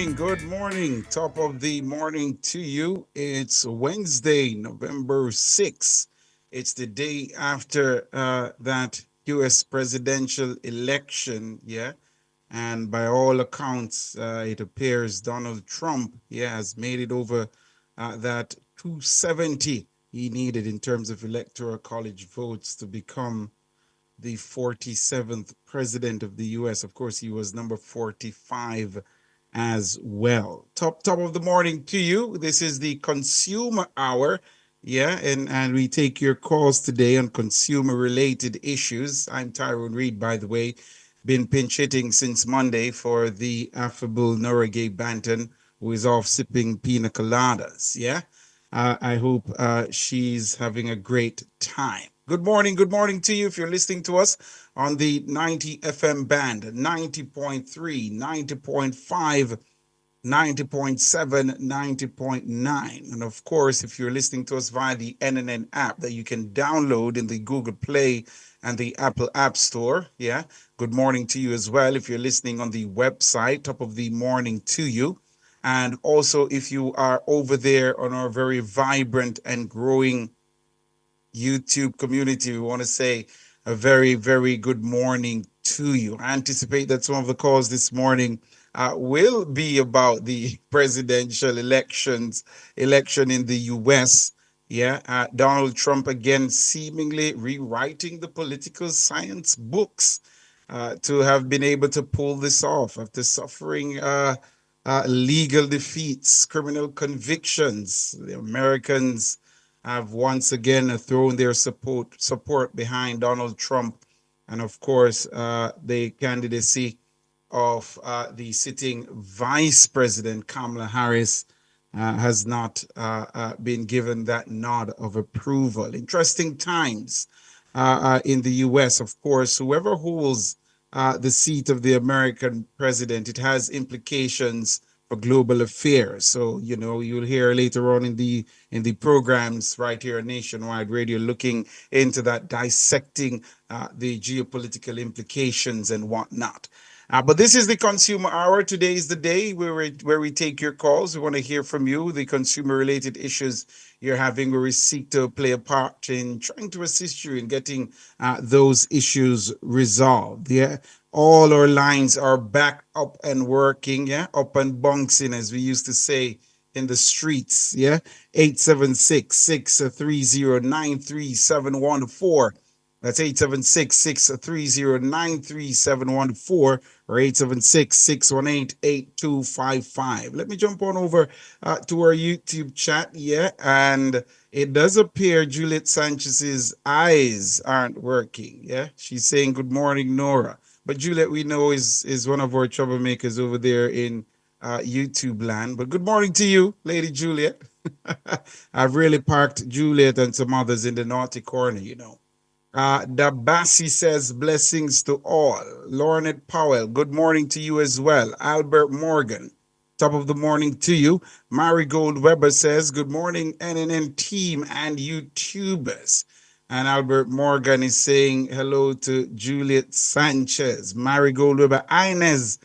morning. Good morning. Top of the morning to you. It's Wednesday, November 6th. It's the day after that US presidential election. Yeah. And by all accounts, it appears Donald Trump, has made it over that 270 he needed in terms of electoral college votes to become the 47th president of the US. Of course, he was number 45 as well. Top of the morning to you. This is the Consumer Hour. And we take your calls today on consumer related issues. I'm Tyrone Reid, by the way. Been pinch hitting since Monday for the affable Noragay Banton, who is off sipping pina coladas. I hope she's having a great time. Good morning to you if you're listening to us on the 90 FM band, 90.3, 90.5, 90.7, 90.9. And of course, if you're listening to us via the NNN app that you can download in the Google Play and the Apple App Store. Good morning to you as well. If you're listening on the website, top of the morning to you. And also, if you are over there on our very vibrant and growing YouTube community, we want to say a very, very good morning to you. I anticipate that some of the calls this morning will be about the presidential election in the US. Donald Trump again seemingly rewriting the political science books to have been able to pull this off after suffering legal defeats, criminal convictions. The Americans have once again thrown their support behind Donald Trump, and of course, the candidacy of the sitting Vice President Kamala Harris has not been given that nod of approval. Interesting times in the U.S. Of course, whoever holds the seat of the American president, it has implications for global affairs. So, you'll hear later on in the programs right here on Nationwide Radio looking into that, dissecting the geopolitical implications and whatnot. But this is the Consumer Hour. Today is the day where we take your calls. We want to hear from you, the consumer-related issues you're having, where we seek to play a part in trying to assist you in getting those issues resolved. All our lines are back up and working, up and bouncing, as we used to say in the streets, 876-630-93714. That's 876-630-93714 or 876-618-8255. Let me jump on over to our YouTube chat, and it does appear Juliet Sanchez's eyes aren't working, She's saying, good morning, Nora. But Juliet, we know, is one of our troublemakers over there in YouTube land. But good morning to you, Lady Juliet. I've really parked Juliet and some others in the naughty corner, Dabasi says, blessings to all. Lornet Powell, good morning to you as well. Albert Morgan, top of the morning to you. Marigold Weber says, good morning, NNN team and YouTubers. And Albert Morgan is saying hello to Juliet Sanchez, Marigold Weber, Inez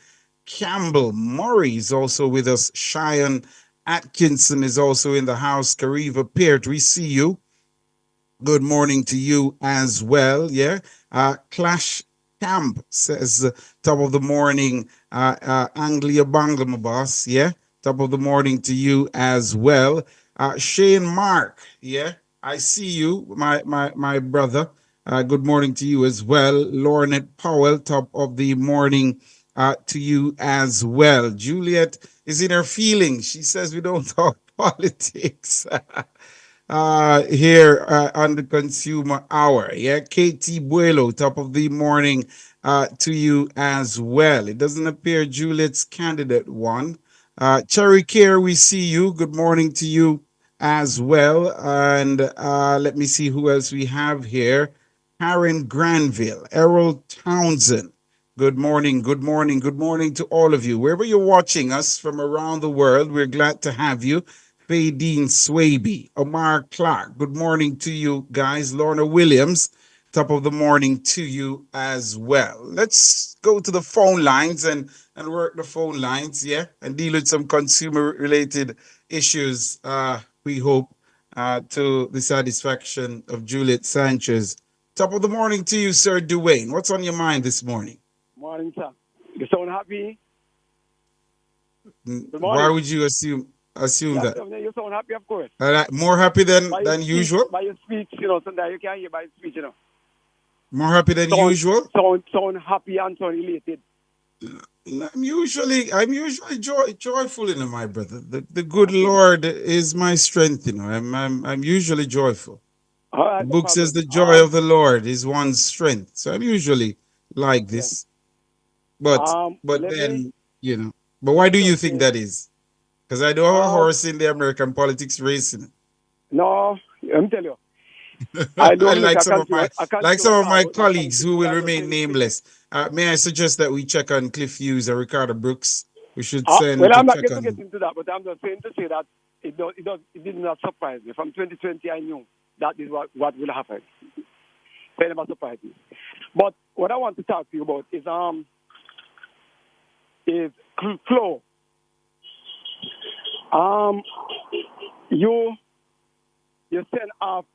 Campbell. Murray is also with us. Cheyenne Atkinson is also in the house. Kariva Peart, we see you. Good morning to you as well. Clash Camp says, top of the morning. Anglia Bangla, boss. Top of the morning to you as well. Shane Mark. I see you, my brother. Good morning to you as well. Lornet Powell, top of the morning to you as well. Juliet is in her feelings. She says we don't talk politics. Here on the Consumer Hour. Katie Buelo, top of the morning to you as well. It doesn't appear Juliet's candidate won. Cherry Care, we see you. Good morning to you as well. And let me see who else we have here. Karen Granville, Errol Townsend. Good morning, good morning, good morning to all of you. Wherever you're watching us from around the world, we're glad to have you. Fadine Swaby, Omar Clark, good morning to you guys. Lorna Williams, Top of the morning to you as well. Let's go to the phone lines and work the phone lines, yeah, and deal with some consumer related issues. We hope to the satisfaction of Juliet Sanchez. Top of the morning to you, Sir Dwayne. What's on your mind this morning? Morning, sir. You sound happy? Good Why morning. would you assume Yes, that? you sound happy, of course. More happy than usual? By your speech, sometimes you can hear by your speech. More happy than Sound, usual? sound happy and sound elated. I'm usually joyful, my brother. The good Okay. Lord is my strength, I'm usually joyful. All The right, no book says problem. the joy of the Lord is one's strength. So I'm usually like Yeah. this. But but Let me then, but why do you just think say, that is? Because I do have a um, horse in the American politics racing. no, let me tell you, I I don't make like some of my a like consumer some of talk my about my colleagues politics, who but will I'm just remain saying this thing. nameless. May I suggest that we check on Cliff Hughes and Ricardo Brooks? We should send Well, to I'm not check going to get on. into that, but I'm just saying to say that it did not surprise me. From 2020, I knew that is what will happen. So it never surprised me. But what I want to talk to you about is flow. Um, you you send off.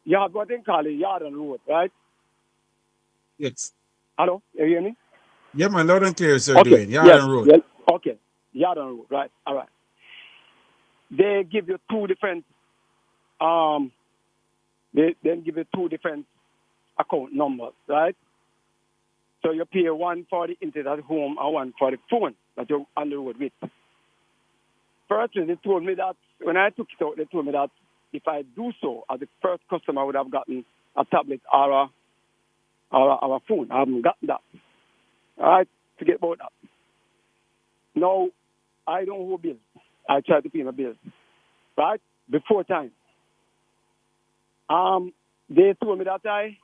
You have what they call a yard and road, right? Yes. Hello, you hear me? Yeah, man, loud and clear, Sir Okay. Dwayne. Yard Yes. and road. Yes. Okay. Yard and road, right? All right. They give you two different. Um, they then give you two different account numbers, right? So you pay one for the internet at home and one for the phone that you're on the road with. Firstly, they told me that when I took it out, they told me that if I do so, as the first customer, I would have gotten a tablet or a phone. I haven't gotten that. All right, forget about that. Now, I don't owe bills. I try to pay my bills, right? Before time. They told me that I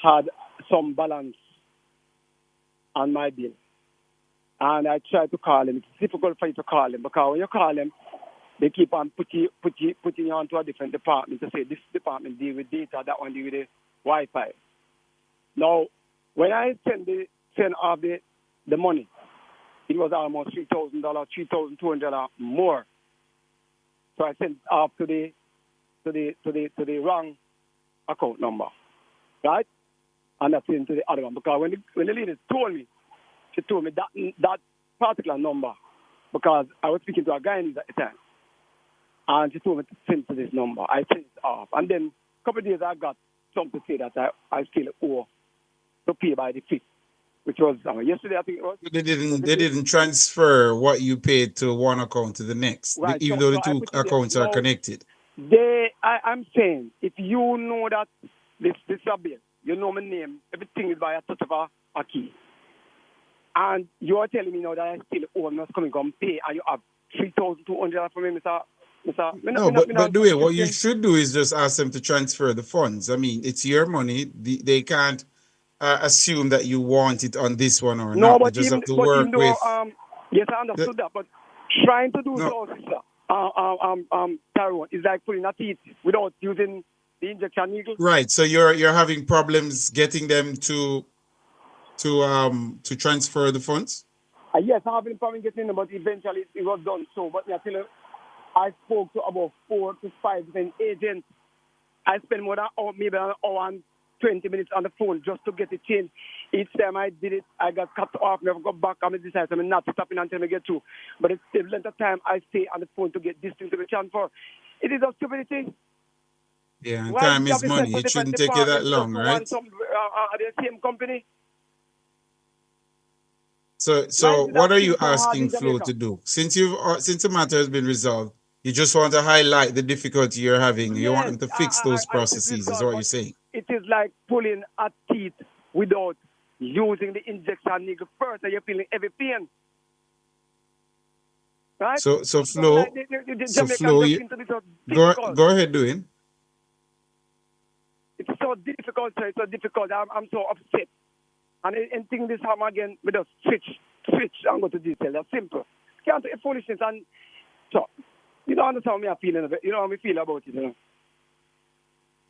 had some balance on my bill. And I tried to call them. It's difficult for you to call them because when you call them, they keep on putting you onto a different department to say this department deal with data, that one deal with the Wi-Fi. Now, when I send off the money, it was almost $3,000, $3,200 more. So I sent off to the wrong account number, right? And I sent to the other one because when the lady told me, she told me that particular number because I was speaking to a guy at the time. And she told me to send to this number. I sent it off. And then a couple of days I got something to say that I still owe to pay by the 5th, which was yesterday, I think it was. They didn't transfer what you paid to one account to the next, Right. even So though the I two put it there. accounts are Now, connected. I'm saying, if you know that this is a bill, you know my name, everything is by a touch of a key. And you are telling me now that I still owe, I'm not coming come pay, and you have $3,200 for me, Mr. No, but the way what you should do is just ask them to transfer the funds. I mean, it's your money. They can't assume that you want it on this one or No, not. They just have to even work though with yes, I the understood that, but trying to do no. so, sister, Tyrone, is like putting a teeth without using the injection needle. Right. So you're having problems getting them to transfer the funds. Yes, I have been probably getting them, but eventually it was done. So, but I tell you, I spoke to about 4 to 5 different agents. I spent more than maybe an hour and 20 minutes on the phone just to get it changed. Each time I did it, I got cut off, never got back. I decided I'm not stopping until I get through. But it's the length of time I stay on the phone to get this thing to be transferred. It is a stupidity. Yeah, and Why did time you have is to send money. for It different shouldn't take you that departments just long, to right? want some the same company? Why is So it what that are thing you so hard asking in Flo Jamaica? to do? Since the matter has been resolved, you just want to highlight the difficulty you're having. You want Yes, them to fix those I it is processes, is done, what you're but saying. it is like pulling a teeth without using the injection needle first, and you're feeling every pain, right? So So like Flo, the so Jamaican Flo, just you, seem to be so go difficult. go ahead doing. It's so difficult, sir. It's so difficult. I'm so upset. And think this happen again, we just switch and go to detail. That's simple. Can't do foolishness and so you don't understand me. I feeling of it. You know how me feel about it. You know.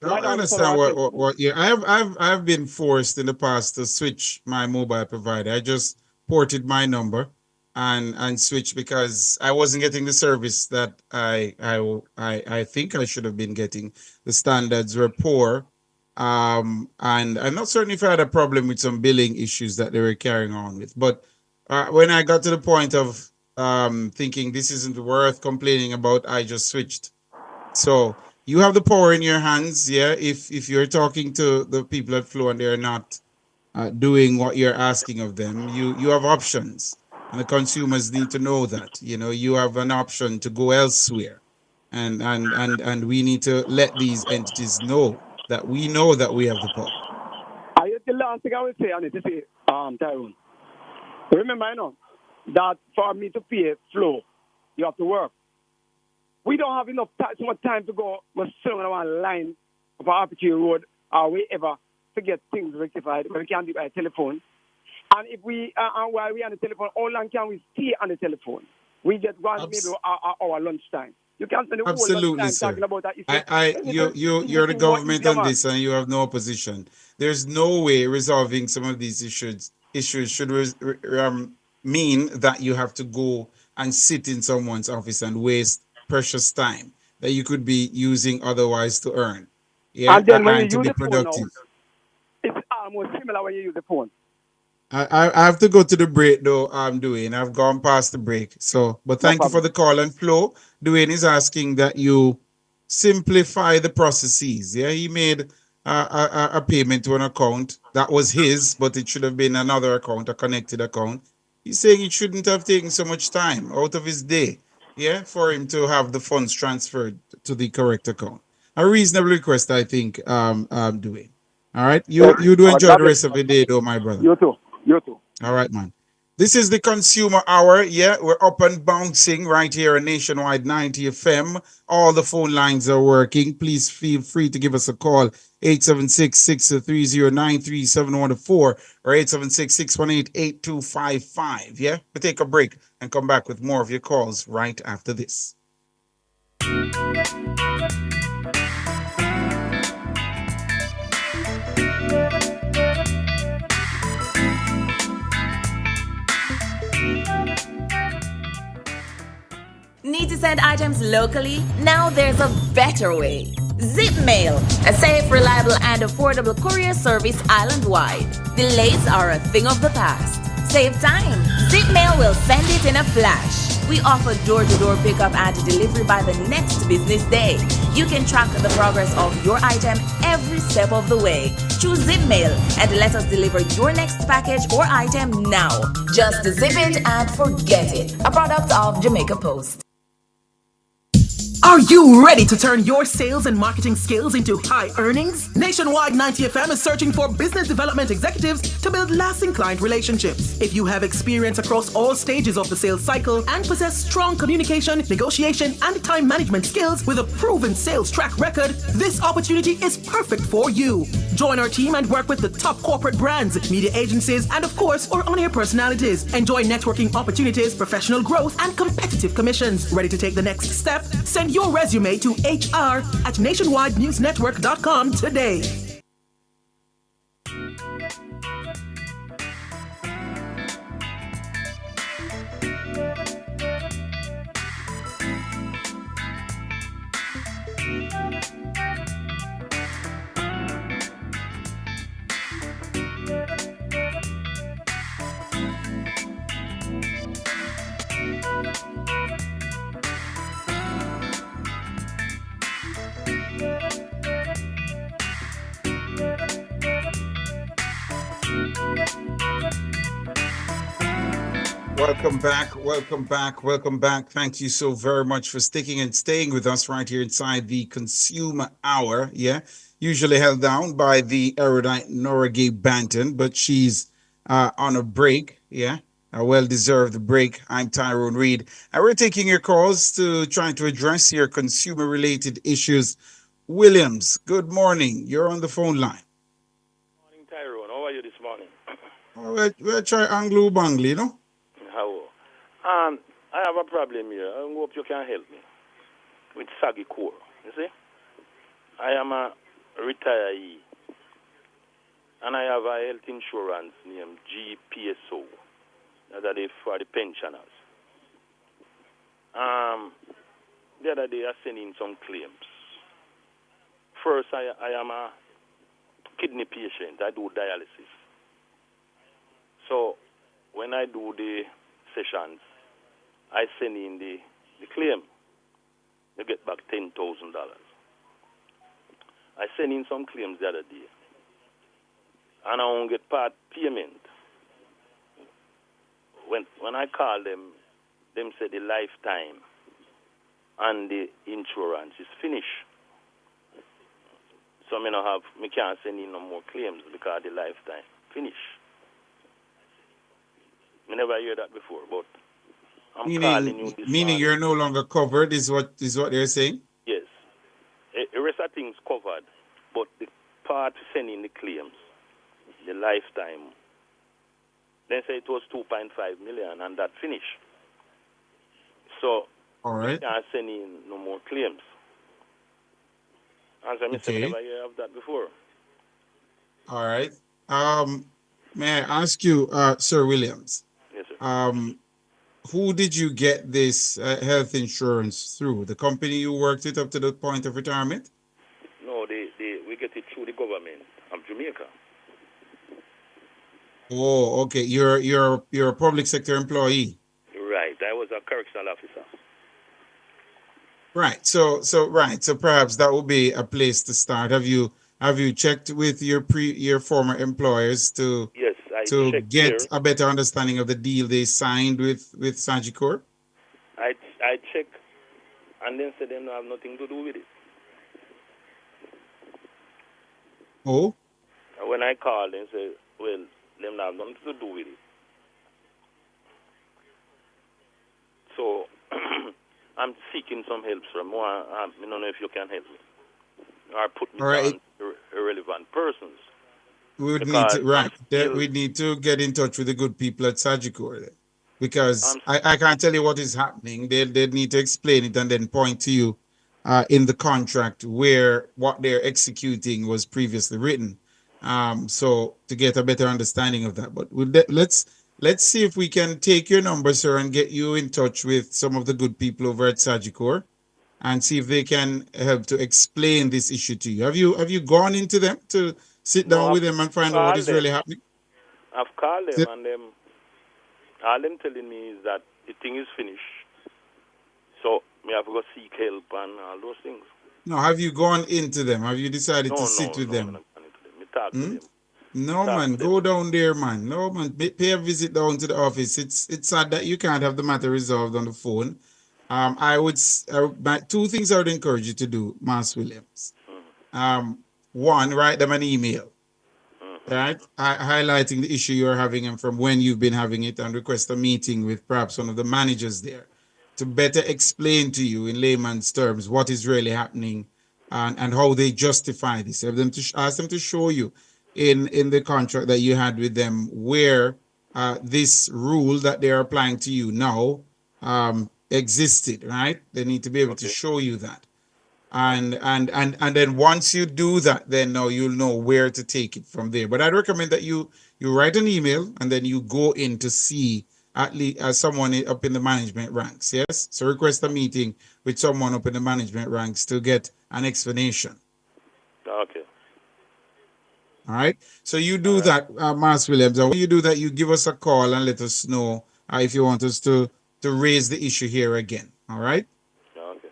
I Right now, I'm understand watching. what yeah. I've been forced in the past to switch my mobile provider. I just ported my number and switched because I wasn't getting the service that I think I should have been getting. The standards were poor. And I'm not certain if I had a problem with some billing issues that they were carrying on with. But when I got to the point of thinking this isn't worth complaining about, I just switched. So you have the power in your hands, yeah. If you're talking to the people at Flow and they're not doing what you're asking of them, you have options, and the consumers need to know that. You know, you have an option to go elsewhere, and we need to let these entities know that we have the power. The last thing I will say on it, you see, Tyrone. Remember, that for me to pay flow, you have to work. We don't have enough time, so much time to go sitting on one line of our RPG road or wherever to get things rectified. But we can't do it by telephone. And if we and while we on the telephone, how long can we stay on the telephone? We get one maybe Abs- our lunchtime. You can't spend the whole Absolutely, lunchtime talking sir. about that issue. Then you You're the thing more government easier, on man. this, and you have no opposition. There's no way resolving some of these issues should mean that you have to go and sit in someone's office and waste precious time that you could be using otherwise to earn, yeah, And then when you and to use be the phone now, productive. it's almost similar when you use the phone. I have to go to the break though. I'm doing. I've gone past the break. So, but No thank you for problem. the call and flow. Dwayne is asking that you simplify the processes. Yeah, he made a payment to an account that was his, but it should have been another account, a connected account. He's saying it shouldn't have taken so much time out of his day. Yeah, for him to have the funds transferred to the correct account. A reasonable request, I think. Dwayne. All right, you do All right, enjoy God the bless. rest of the day, though, my brother. You too. You too. All right, man. This is the Consumer Hour. Yeah, we're up and bouncing right here on Nationwide 90 FM. All the phone lines are working. Please feel free to give us a call. 876-630-9371 or 876-618-8255. Yeah, we'll take a break and come back with more of your calls right after this. Need to send items locally? Now there's a better way. Zipmail, a safe, reliable, and affordable courier service island-wide. Delays are a thing of the past. Save time. Zipmail will send it in a flash. We offer door-to-door pickup and delivery by the next business day. You can track the progress of your item every step of the way. Choose Zipmail and let us deliver your next package or item now. Just zip it and forget it. A product of Jamaica Post. Are you ready to turn your sales and marketing skills into high earnings? Nationwide 90 FM is searching for business development executives to build lasting client relationships. If you have experience across all stages of the sales cycle and possess strong communication, negotiation, and time management skills with a proven sales track record, this opportunity is perfect for you. Join our team and work with the top corporate brands, media agencies, and of course, our on-air personalities. Enjoy networking opportunities, professional growth, and competitive commissions. Ready to take the next step? Send your resume to hr@nationwidenewsnetwork.com today. Welcome back, welcome back, welcome back. Thank you so very much for sticking and staying with us right here inside the Consumer Hour. Yeah, usually held down by the erudite Nora Gay Banton, but she's on a break. Yeah, a well-deserved break. I'm Tyrone Reid, and we're taking your calls to trying to address your consumer-related issues. Williams, good morning. You're on the phone line. Morning, Tyrone. How are you this morning? Oh, we'll try Anglo Bangli, you know? How? I have a problem here. I hope you can help me with Sagicor. You see, I am a retiree, and I have a health insurance named GPSO. That is for the pensioners. The other day I sent in some claims. First, I am a kidney patient. I do dialysis. So when I do the sessions, I send in the claim. You get back $10,000. I sent in some claims the other day, and I won't get part payment. When I call them say the lifetime and the insurance is finished. So me can't send in no more claims because the lifetime finished. I never heard that before, but I'm calling you this Meaning morning. you're no longer covered is what they're saying? Yes. The rest of things covered, but the part sending the claims, the lifetime, they say it was 2.5 million and that finished. So All right. we can't send in no more claims. And so I Okay. never heard of that before. All right. May I ask you, Sir Williams, Yes, sir. who did you get this health insurance through? The company you worked with up to the point of retirement? No, we get it through the government of Jamaica. Oh, okay. You're a public sector employee. Right. I was a correctional officer. Right. So perhaps that would be a place to start. Have you checked with your former employers to Yes, I checked get there. a better understanding of the deal they signed with Sagicor? I checked, and then said they don't have nothing to do with it. Oh, And when I called, they said, well, they don't have nothing to do with it. So I'm seeking some help from more. I don't know if you can help me or put me all right. down irrelevant persons. We would need Because to I'm still, we need to get in touch with the good people at Sagicor then. Because I'm I can't tell you what is happening. They need to explain it and then point to you in the contract where what they're executing was previously written. So to get a better understanding of that. But let's see if we can take your number, sir, and get you in touch with some of the good people over at Sagicor and see if they can help to explain this issue to you. Have you gone into them to sit no, down with them and find out what called is really them. happening? I've called them, and all them telling me is that the thing is finished. So me have to go seek help and all those things. No, have you gone into them? Have you decided to sit with No, them? me talk to them. No, Talk man, to them. go down there, man. No, man, pay a visit down to the office. It's sad that you can't have the matter resolved on the phone. I would, two things I would encourage you to do, Mas Williams. One, write them an email, right? Highlighting the issue you're having and from when you've been having it, and request a meeting with perhaps one of the managers there to better explain to you in layman's terms what is really happening and how they justify this. Have them to ask them to show you in the contract that you had with them where this rule that they are applying to you now existed, right? They need to be able to show you that. And then once you do that, then now you'll know where to take it from there. But I'd recommend that you write an email and then you go in to see at least someone up in the management ranks. Yes, so request a meeting with someone up in the management ranks to get an explanation. Okay. All right. So you do that, Mas Williams, and when you do that, you give us a call and let us know if you want us to raise the issue here again. All right. Okay.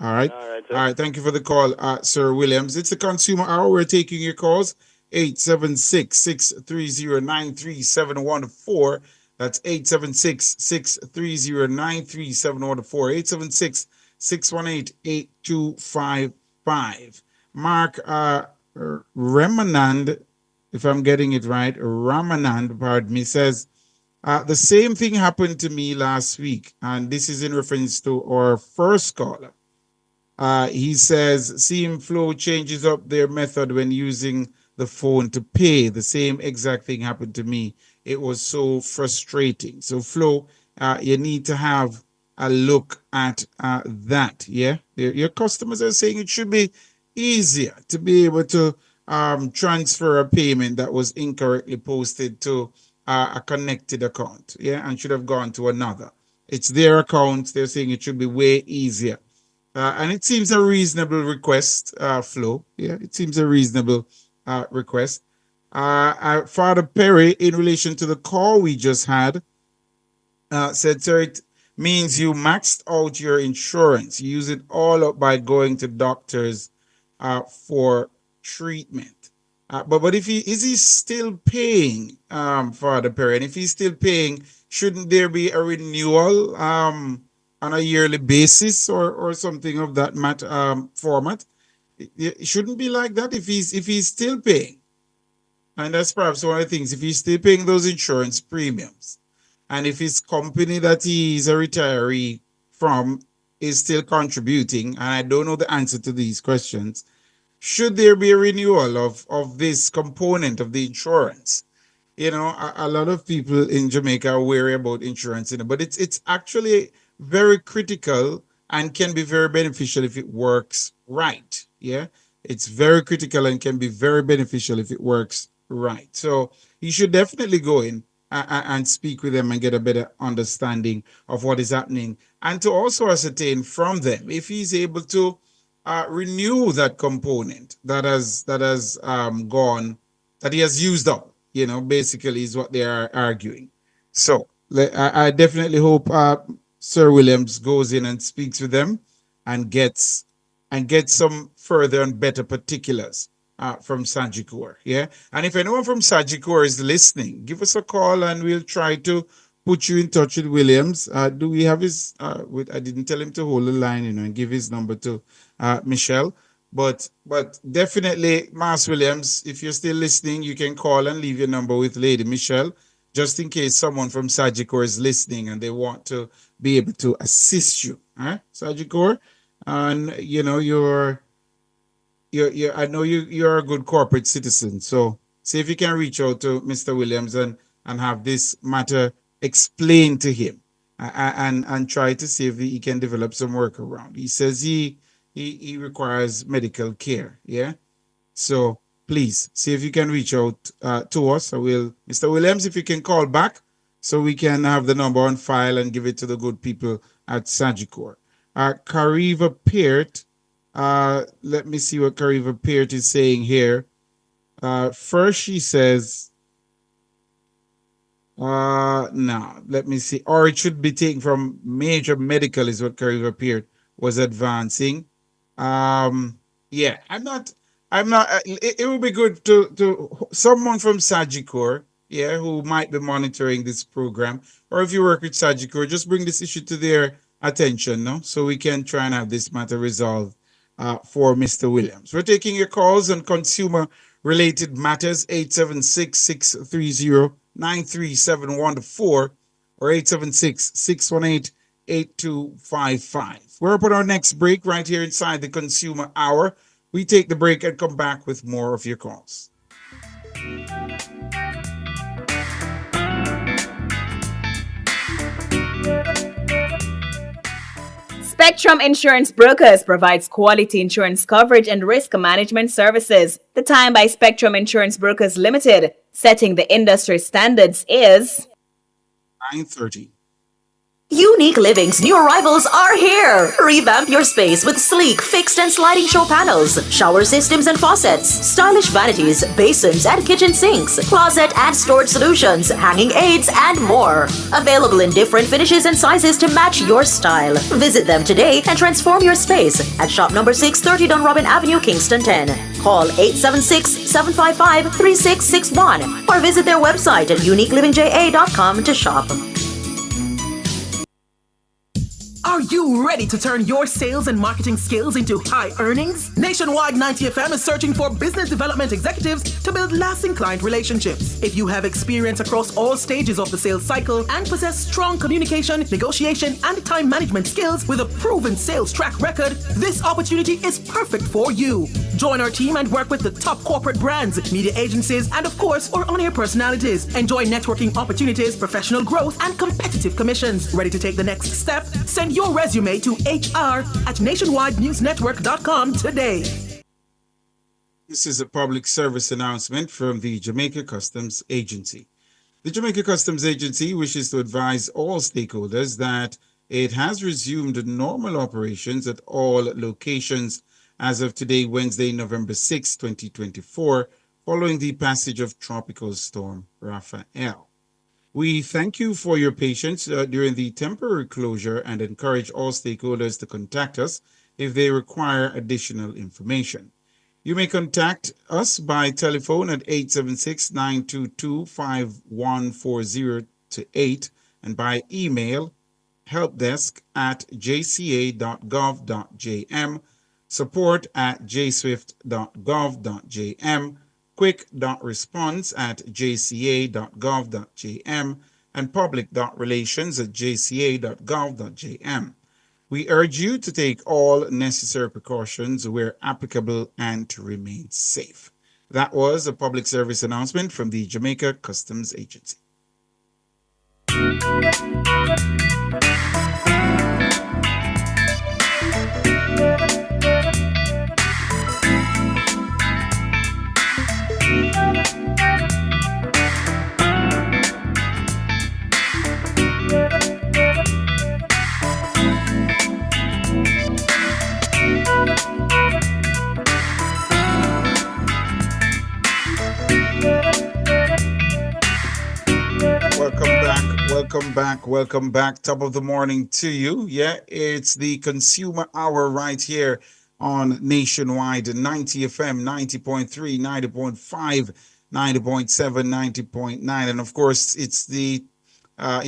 All right. All right, sir. All right. Thank you for the call, Sir Williams. It's the Consumer Hour. We're taking your calls. 876-630-93714. That's 876-630-93714. 876-618-8255. Mark Ramanand, if I'm getting it right, Ramanand, pardon me, says, the same thing happened to me last week. And this is in reference to our first caller. He says, CM Flow changes up their method when using the phone to pay. The same exact thing happened to me. It was so frustrating. So Flow, you need to have a look at that. Yeah, your customers are saying it should be easier to be able to transfer a payment that was incorrectly posted to a connected account, yeah, and should have gone to another. It's their account. They're saying it should be way easier. And it seems a reasonable request, Flo. Yeah, it seems a reasonable request. Father Perry, in relation to the call we just had, said, sir, it means you maxed out your insurance. You use it all up by going to doctors for treatment. But if he still paying, Father Perry, and if he's still paying, shouldn't there be a renewal on a yearly basis or something of that format? It shouldn't be like that if he's still paying. And that's perhaps one of the things. If he's still paying those insurance premiums, and if his company that he's a retiree from is still contributing, and I don't know the answer to these questions, should there be a renewal of this component of the insurance? You know, a lot of people in Jamaica are wary about insurance, but it's actually very critical and can be very beneficial if it works right. Yeah, it's very critical and can be very beneficial if it works right. So you should definitely go in and speak with them and get a better understanding of what is happening, and to also ascertain from them if he's able to renew that component that has gone, that he has used up. You know, basically is what they are arguing. So I definitely hope Sir Williams goes in and speaks with them and gets some further and better particulars from Sagicor. Yeah. And if anyone from Sagicor is listening, give us a call and we'll try to put you in touch with Williams. Do we have his, I didn't tell him to hold the line, you know, and give his number to Michelle. But definitely, Mas Williams, if you're still listening, you can call and leave your number with Lady Michelle, just in case someone from Sagicor is listening and they want to be able to assist you. Sagicor, and you know you're I know you're a good corporate citizen, so see if you can reach out to Mr. Williams and have this matter explained to him, and try to see if he can develop some workaround. He says he requires medical care. Yeah. So please see if you can reach out to us. Mr. Williams, if you can call back so we can have the number on file and give it to the good people at Sagicor. Kariva Peart, let me see what Kariva Peart is saying here. First she says, no, let me see. Or it should be taken from major medical is what Kariva Peart was advancing. Yeah, I'm not, it would be good to someone from Sagicor, yeah, who might be monitoring this program, or if you work with Sagicor, just bring this issue to their attention, no? So we can try and have this matter resolved for Mr. Williams. We're taking your calls on consumer related matters, 876-630-9371-4 or 876-618-8255. We're up on our next break right here inside the Consumer Hour. We take the break and come back with more of your calls. Spectrum Insurance Brokers provides quality insurance coverage and risk management services. The time by Spectrum Insurance Brokers Limited, setting the industry standards, is 9:30. Unique Living's new arrivals are here. Revamp your space with sleek, fixed and sliding show panels, shower systems and faucets, stylish vanities, basins and kitchen sinks, closet and storage solutions, hanging aids and more. Available in different finishes and sizes to match your style. Visit them today and transform your space at shop number 630 Dunrobin Avenue, Kingston 10. Call 876-755-3661 or visit their website at uniquelivingja.com to shop. Are you ready to turn your sales and marketing skills into high earnings? Nationwide 90FM is searching for business development executives to build lasting client relationships. If you have experience across all stages of the sales cycle and possess strong communication, negotiation, and time management skills with a proven sales track record, this opportunity is perfect for you. Join our team and work with the top corporate brands, media agencies, and of course, our on-air personalities. Enjoy networking opportunities, professional growth, and competitive commissions. Ready to take the next step? Send your resume to HR@nationwidenewsnetwork.com today. This is a public service announcement from the Jamaica Customs Agency. The Jamaica Customs Agency wishes to advise all stakeholders that it has resumed normal operations at all locations as of today, Wednesday, November 6, 2024, following the passage of Tropical Storm Raphael. We thank you for your patience during the temporary closure and encourage all stakeholders to contact us if they require additional information. You may contact us by telephone at 876-922-5140 to 8 and by email helpdesk at jca.gov.jm, support at jswift.gov.jm, quick.response at jca.gov.jm, and public.relations at jca.gov.jm. We urge you to take all necessary precautions where applicable and to remain safe. That was a public service announcement from the Jamaica Customs Agency. Welcome back. Top of the morning to you. Yeah, it's the Consumer Hour right here on Nationwide 90 FM, 90.3, 90.5, 90.7, 90.9. And of course, it's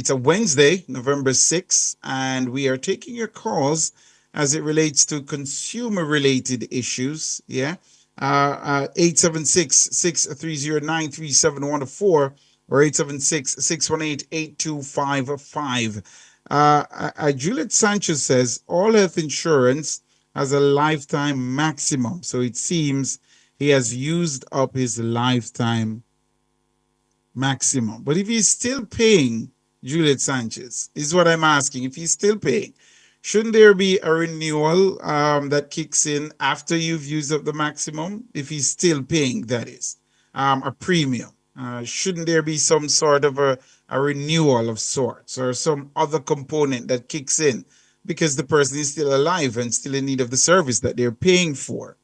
a Wednesday, November 6th, and we are taking your calls as it relates to consumer related issues. Yeah. 876-630-9371 or 876-618-8255. Juliet Sanchez says all health insurance has a lifetime maximum. So it seems he has used up his lifetime maximum. But if he's still paying, Juliet Sanchez, is what I'm asking. If he's still paying, shouldn't there be a renewal that kicks in after you've used up the maximum? If he's still paying, that is, a premium. Shouldn't there be some sort of a renewal of sorts or some other component that kicks in because the person is still alive and still in need of the service that they're paying for?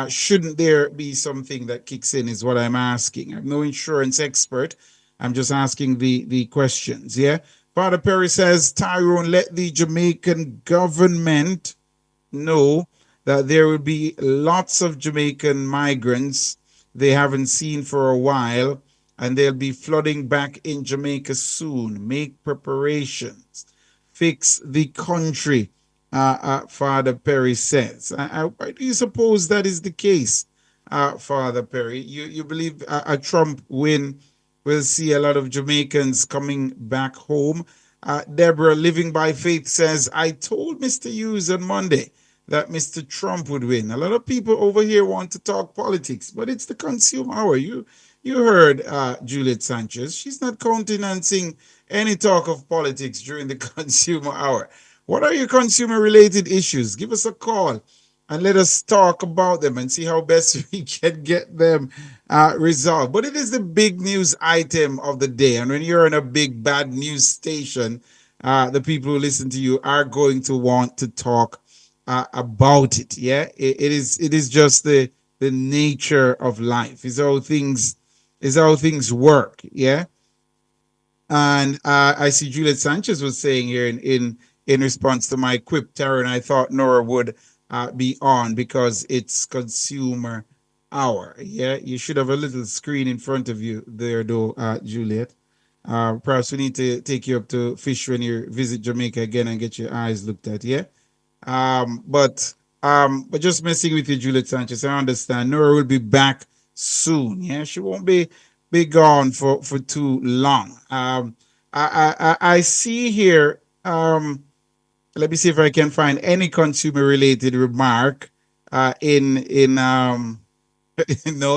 Shouldn't there be something that kicks in is what I'm asking. I'm no insurance expert. I'm just asking the questions. Yeah. Father Perry says, Tyrone, let the Jamaican government know that there will be lots of Jamaican migrants they haven't seen for a while, and they'll be flooding back in Jamaica soon. Make preparations. Fix the country, Father Perry says. Why do you suppose that is the case, Father Perry? You believe a Trump win will see a lot of Jamaicans coming back home? Deborah, Living by Faith, says, I told Mr. Hughes on Monday that Mr. Trump would win. A lot of people over here want to talk politics, but it's the consumer hour. You heard Juliet Sanchez. She's not countenancing any talk of politics during the consumer hour. What are your consumer related issues? Give us a call and let us talk about them and see how best we can get them resolved. But it is the big news item of the day. And when you're in a big bad news station, the people who listen to you are going to want to talk about it. Yeah, it is just the nature of life. Is how things work. Yeah. And I see Juliet Sanchez was saying here in response to my quip, Tyrone, I thought Nora would be on because it's consumer hour. Yeah, you should have a little screen in front of you there, though, Juliet. Perhaps we need to take you up to Fish when you visit Jamaica again and get your eyes looked at. Yeah. But just messing with you, Juliet Sanchez. I understand. Nora will be back soon. Yeah, she won't be gone for too long. I see here. Let me see if I can find any consumer related remark in no,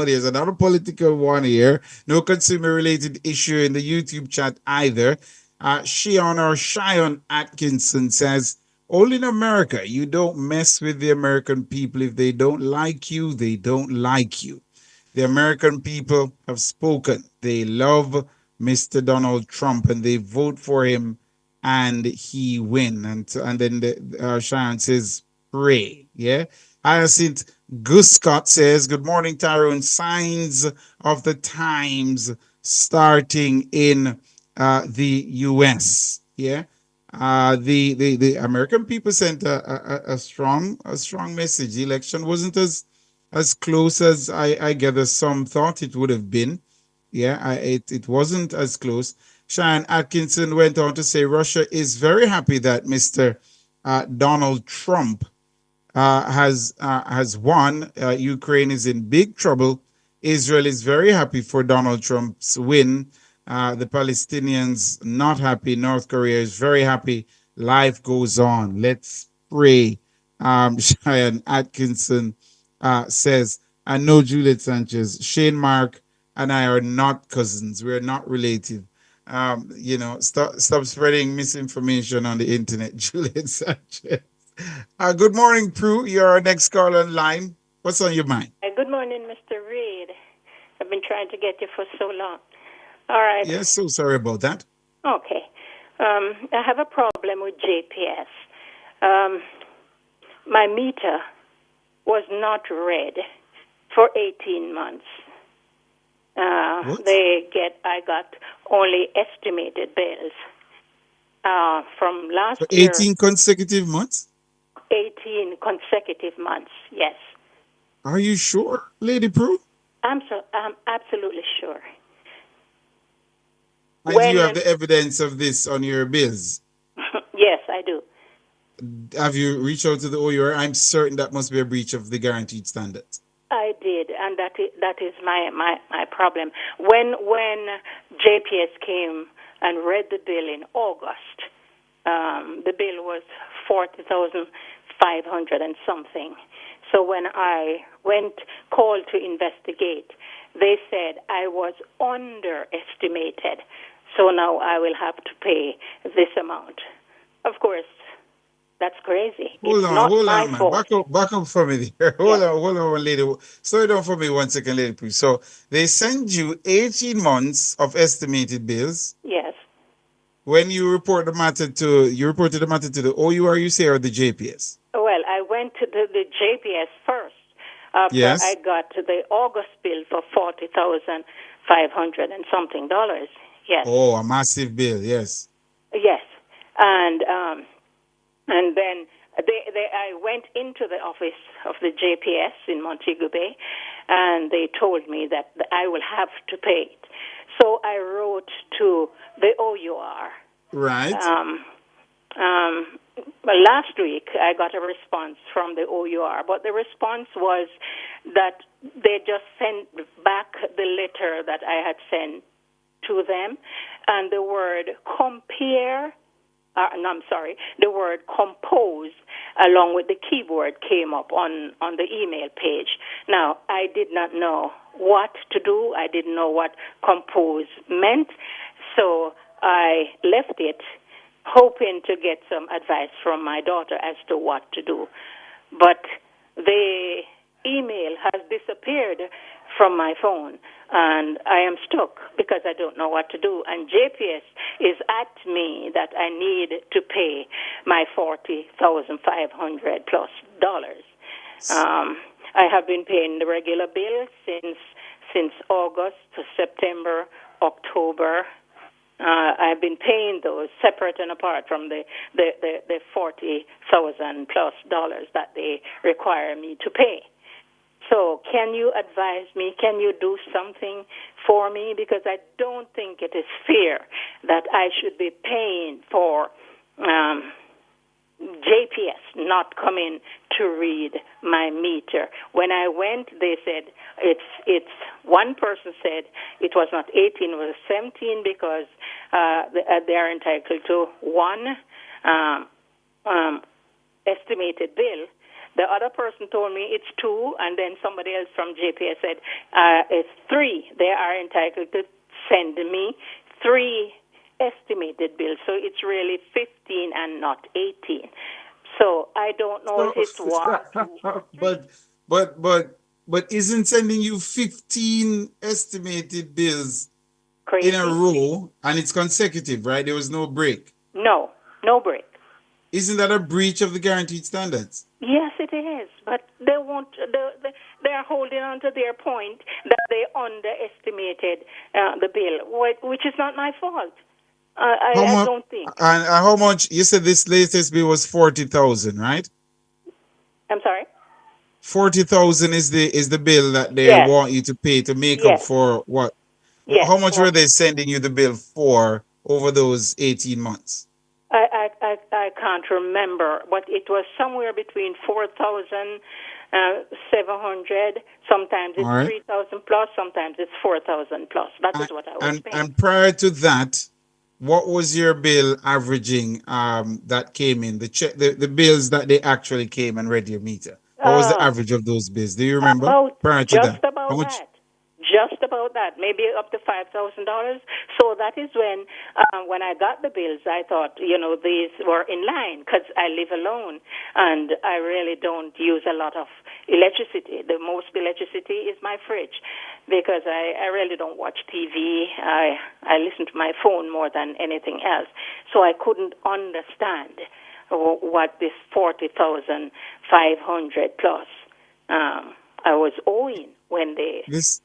there's another political one here. No consumer related issue in the YouTube chat either. Shion Atkinson says, Only in America. You don't mess with the American people. If they don't like you, they don't like you. The American people have spoken. They love Mr. Donald Trump and they vote for him and he win. And then Sharon says, pray. Yeah. Hyacinth Guscott says, good morning, Tyrone. Signs of the times starting in the U.S. Yeah. The American people sent a strong message. The election wasn't as close as I gather some thought it would have been. Yeah, it wasn't as close. Sharon Atkinson went on to say Russia is very happy that Mr. Donald Trump has won. Ukraine is in big trouble. Israel is very happy for Donald Trump's win. The Palestinians not happy. North Korea is very happy. Life goes on. Let's pray. Cheyenne Atkinson says, I know Juliet Sanchez, Shane Mark, and I are not cousins. We're not related. Stop spreading misinformation on the internet, Juliet Sanchez. Good morning, Prue. You're our next caller on line. What's on your mind? Good morning, Mr. Reid. I've been trying to get you for so long. All right. Yes, so sorry about that. Okay. I have a problem with JPS. My meter was not read for 18 months. What? I got only estimated bills from last For year. 18 consecutive months? 18 consecutive months, yes. Are you sure, Lady Prue? I'm absolutely sure. And do you have the evidence of this on your bills? Yes, I do. Have you reached out to the OUR? I'm certain that must be a breach of the guaranteed standards. I did, and that is my problem. When JPS came and read the bill in August, the bill was 40,500 and something. So when I called to investigate, they said I was underestimated. So now I will have to pay this amount. Of course, that's crazy. Hold on, man. Back up for me there. Hold on, lady. Slow down for me 1 second, lady, please. So they send you 18 months of estimated bills. Yes. When you reported the matter to the OUR, you say, or the JPS? Well, I went to the JPS first. After Yes. I got the August bill for $40,500 and something dollars. Yes. Oh, a massive bill. Yes. Yes, and then I went into the office of the JPS in Montego Bay, and they told me that I will have to pay it. So I wrote to the OUR. Right. Last week I got a response from the OUR, but the response was that they just sent back the letter that I had sent to them, and the word the word compose along with the keyboard came up on the email page. Now, I did not know what to do. I didn't know what compose meant, so I left it, hoping to get some advice from my daughter as to what to do. But the email has disappeared from my phone, and I am stuck because I don't know what to do. And JPS is at me that I need to pay my $40,500 plus dollars. I have been paying the regular bill since August to September, October. I've been paying those separate and apart from the $40,000 plus dollars that they require me to pay. So can you advise me? Can you do something for me? Because I don't think it is fair that I should be paying for JPS not coming to read my meter. When I went, they said it's one person said it was not 18, it was 17 because they are entitled to one estimated bill. The other person told me it's 2, and then somebody else from JPS said it's 3. They are entitled to send me 3 estimated bills, so it's really 15 and not 18. So I don't know if So, it's one, two, or three. but but isn't sending you 15 estimated bills in a Crazy? row and it's consecutive, right? There was no break. No, no break. Isn't that a breach of the guaranteed standards? Yes, it is, but they won't. They are holding on to their point that they underestimated the bill, which is not my fault. How I much? don't think. And how much? You said this latest bill was 40,000, right? I'm sorry. 40,000 is the bill that they Yes, want you to pay to make up yes, for what? yes. How much For were they sending you the bill for over those 18 months? I can't remember, but it was somewhere between 4,700. Sometimes All it's right. 3,000 plus. Sometimes it's 4,000 plus. That is what I was paying. And prior to that, what was your bill averaging that came in? The bills that they actually came and read your meter. What was the Uh, average of those bills? Do you remember? About Prior to just that? How about much? that. Just about that, maybe up to $5,000. So that is when I got the bills, I thought, these were in line because I live alone and I really don't use a lot of electricity. The most electricity is my fridge because I really don't watch TV. I listen to my phone more than anything else. So I couldn't understand what this 40,500 plus I was owing when they. This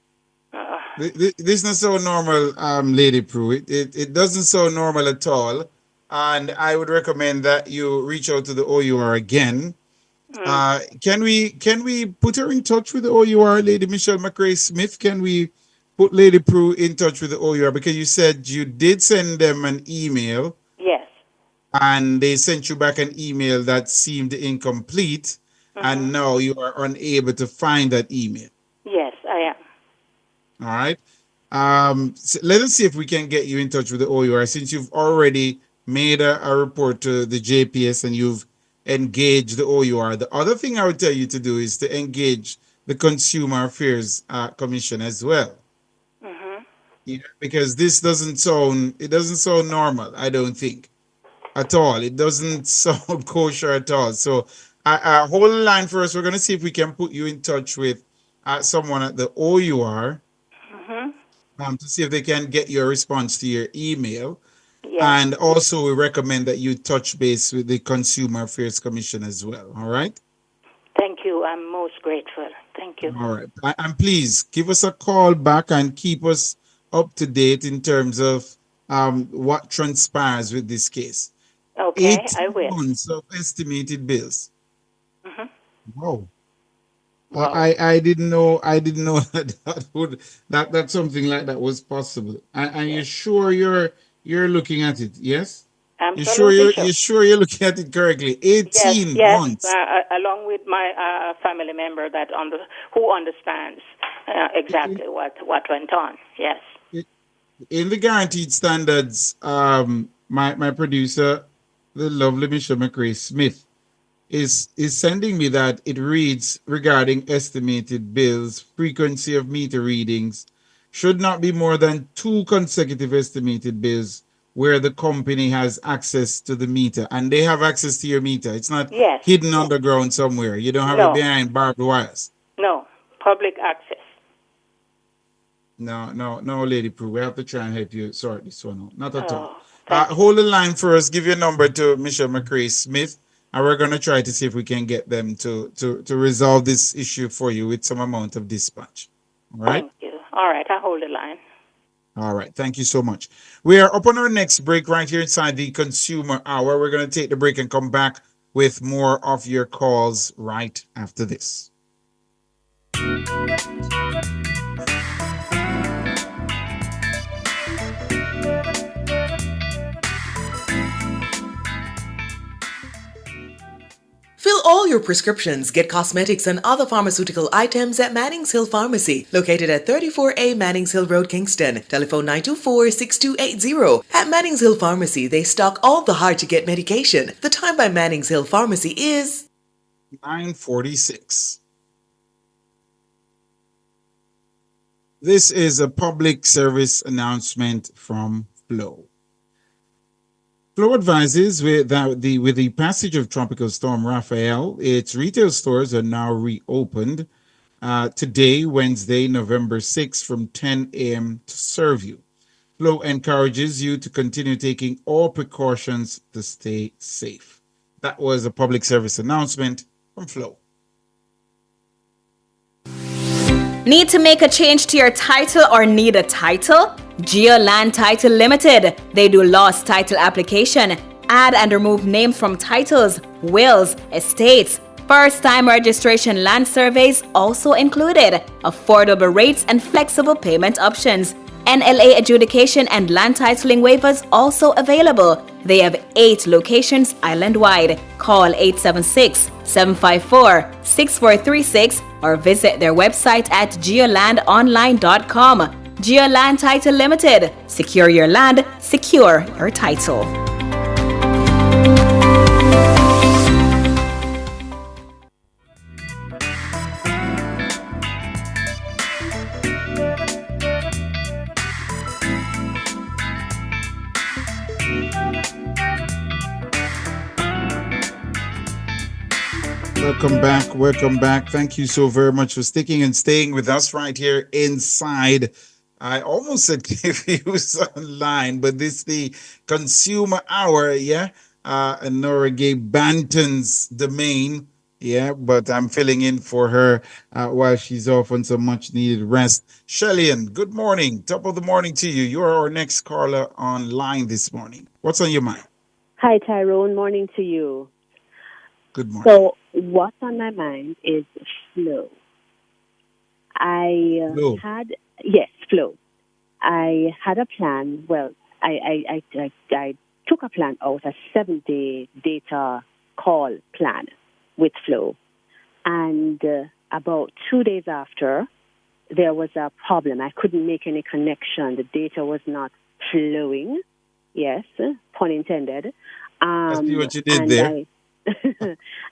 this not so normal, Lady Prue. It doesn't sound normal at all. And I would recommend that you reach out to the OUR again. Mm, Can we put her in touch with the OUR, Lady Michelle McRae Smith? Can we put Lady Prue in touch with the OUR? Because you said you did send them an email yes. and they sent you back an email that seemed incomplete, Hmm. and now you are unable to find that email. Yes, I am. All right. Let us see if we can get you in touch with the OUR since you've already made a report to the JPS and you've engaged the OUR. The other thing I would tell you to do is to engage the Consumer Affairs Commission as well. Hmm. Yeah, because this doesn't sound normal, I don't think at all. It doesn't sound kosher at all. So, hold the line for us. We're going to see if we can put you in touch with someone at the OUR Hmm. to see if they can get your response to your email. Yes. And also, we recommend that you touch base with the Consumer Affairs Commission as well. All right. Thank you. I'm most grateful. Thank you. All right. And please give us a call back and keep us up to date in terms of what transpires with this case. Okay, I 18 will. months of estimated bills. Hmm. Wow. Wow. I didn't know that something like that was possible. And you're Yes. sure you're looking at it, yes? Absolutely sure. You're sure you're looking at it correctly? Yes, 18 yes. months. Along with my family member who understands In, exactly what went on. Yes. in the guaranteed standards, my producer, the lovely Michelle McRae Smith, is sending me that it reads regarding estimated bills, frequency of meter readings should not be more than two consecutive estimated bills where the company has access to the meter and they have access to your meter. It's not Yes. hidden underground somewhere. You don't have it No. behind barbed wires. No. Public access. No, Lady Prue. We have to try and help you sort this one out. Not at all. Oh, thank you. Hold the line for us. Give your number to Michelle McRae Smith, and we're going to try to see if we can get them to resolve this issue for you with some amount of dispatch. All right? Thank you. All right, I hold the line. All right. Thank you so much. We are up on our next break right here inside the Consumer Hour. We're going to take the break and come back with more of your calls right after this. Fill all your prescriptions, get cosmetics and other pharmaceutical items at Mannings Hill Pharmacy, located at 34A Mannings Hill Road, Kingston. Telephone 924-6280. At Mannings Hill Pharmacy, they stock all the hard-to-get medication. The time by Mannings Hill Pharmacy is 9:46. This is a public service announcement from Flow. Flow advises with the passage of Tropical Storm Raphael, its retail stores are now reopened today, Wednesday, November 6th, from 10 a.m. to serve you. Flow encourages you to continue taking all precautions to stay safe. That was a public service announcement from Flow. Need to make a change to your title or need a title? Geoland Title Limited. They do lost title application, add and remove names from titles, wills, estates. First-time registration land surveys also included. Affordable rates and flexible payment options. NLA adjudication and land titling waivers also available. They have 8 locations island-wide. Call 876-754-6436 or visit their website at geolandonline.com. Geoland Title Limited. Secure your land, secure your title. Welcome back. Welcome back. Thank you so very much for sticking and staying with us right here inside. I almost said Views Online, but this is the Consumer Hour, yeah? And Nora Gay Banton's domain, yeah? But I'm filling in for her while she's off on some much needed rest. Shellyan, good morning. Top of the morning to you. You are our next caller online this morning. What's on your mind? Hi, Tyrone. Morning to you. Good morning. So, what's on my mind is flow. Flow. Flow. I had a plan. Well, I took a plan out, a 7-day data call plan with Flow. And about 2 days after, there was a problem. I couldn't make any connection. The data was not flowing. Yes, pun intended. I see what you did there.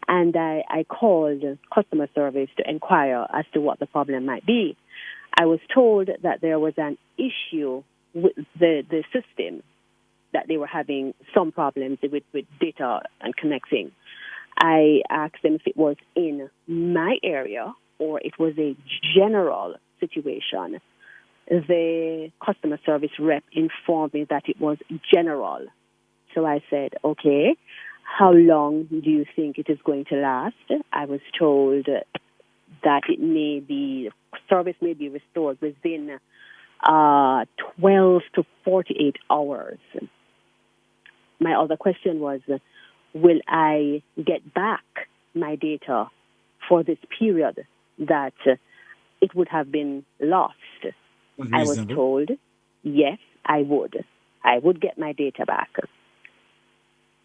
And I called customer service to inquire as to what the problem might be. I was told that there was an issue with the system, that they were having some problems with data and connecting. I asked them if it was in my area or it was a general situation. The customer service rep informed me that it was general. So I said, okay, how long do you think it is going to last? I was told that service may be restored within 12 to 48 hours. My other question was, will I get back my data for this period that it would have been lost? I was told, yes, I would. I would get my data back.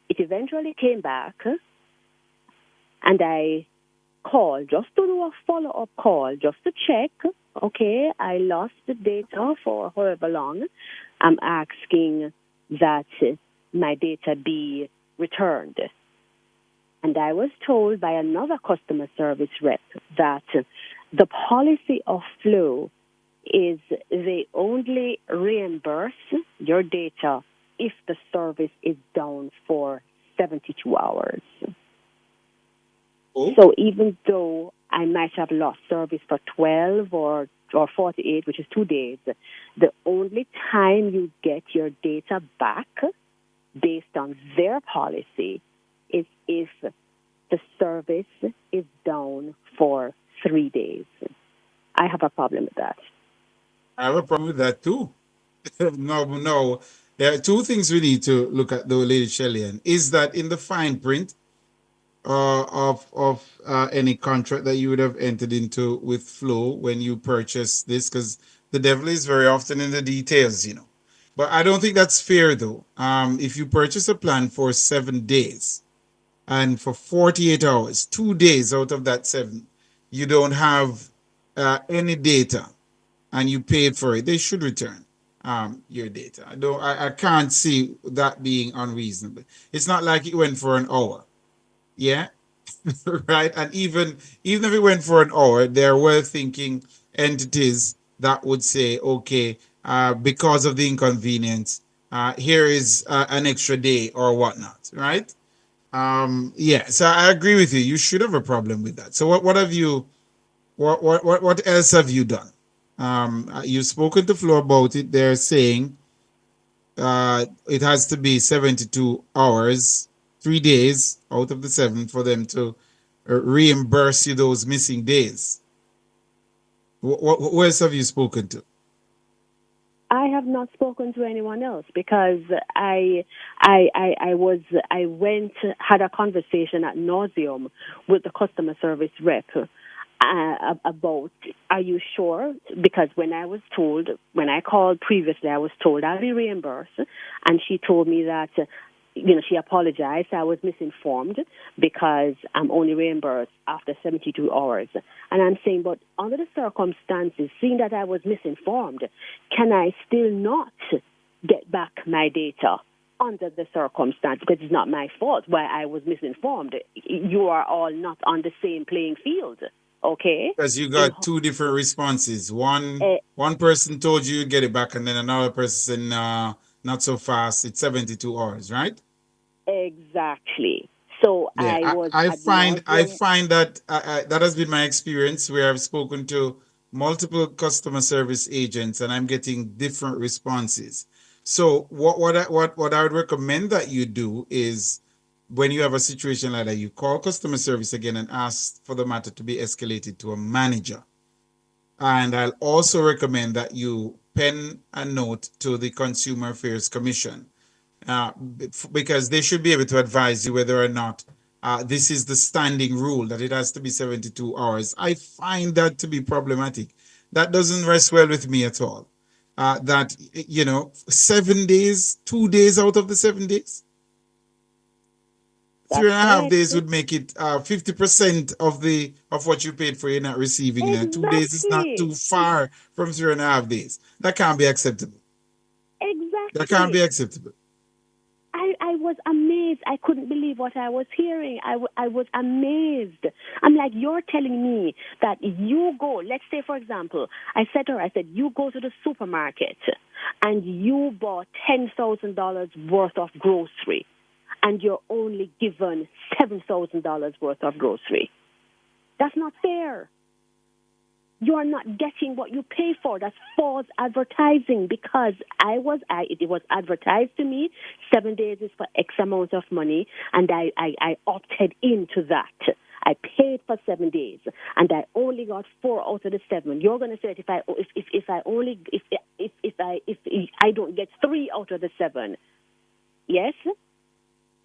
It eventually came back, and I called just to do a follow-up call, just to check, okay, I lost the data for however long. I'm asking that my data be returned. And I was told by another customer service rep that the policy of Flow is they only reimburse your data if the service is down for 72 hours. Oh. So even though I might have lost service for 12 or 48, which is 2 days, the only time you get your data back based on their policy is if the service is down for 3 days. I have a problem with that. I have a problem with that too. No. There are two things we need to look at, though, Lady Shellyan. Is that in the fine print of any contract that you would have entered into with Flow when you purchase this? Because the devil is very often in the details, you know. But I don't think that's fair, though. If you purchase a plan for 7 days and for 48 hours, 2 days out of that 7, you don't have any data and you paid for it, they should return your data. I can't see that being unreasonable. It's not like it went for an hour. Yeah. Right. And even if it went for an hour, there were thinking entities that would say, okay, because of the inconvenience, here is an extra day or whatnot, right? Yeah, so I agree with you. You should have a problem with that. So what have you what else have you done? You've spoken to Flo about it. They're saying it has to be 72 hours, 3 days out of the seven for them to reimburse you those missing days. Who else have you spoken to? I have not spoken to anyone else because I went had a conversation at nauseum with the customer service rep about, are you sure? Because when I called previously, I was told I'll be reimbursed, and she told me that, she apologized. I was misinformed because I'm only reimbursed after 72 hours. And I'm saying, but under the circumstances, seeing that I was misinformed, can I still not get back my data under the circumstance? Because it's not my fault why I was misinformed. You are all not on the same playing field. Okay. Because you got two different responses. One person told you get it back, and then another person not so fast. It's 72 hours, right? Exactly. So Yeah, I find that that has been my experience where I've spoken to multiple customer service agents and I'm getting different responses. So what I would recommend that you do is when you have a situation like that, you call customer service again and ask for the matter to be escalated to a manager. And I'll also recommend that you pen a note to the Consumer Affairs Commission because they should be able to advise you whether or not this is the standing rule that it has to be 72 hours. I find that to be problematic. That doesn't rest well with me at all. That, 7 days, 2 days out of the 7 days, that's 3.5 days would make it 50% of what you paid for. You're not receiving that. 2 days is not too far from 3.5 days. That can't be acceptable. Exactly. That can't be acceptable. I was amazed. I couldn't believe what I was hearing. I was amazed. I'm like, you're telling me that you go, let's say, for example, I said to her, you go to the supermarket and you bought $10,000 worth of grocery and you're only given $7,000 worth of grocery. That's not fair. You are not getting what you pay for. That's false advertising because it was advertised to me 7 days is for X amount of money, and I opted into that. I paid for 7 days, and I only got 4 out of the 7. You're going to say that if I don't get 3 out of the 7, yes,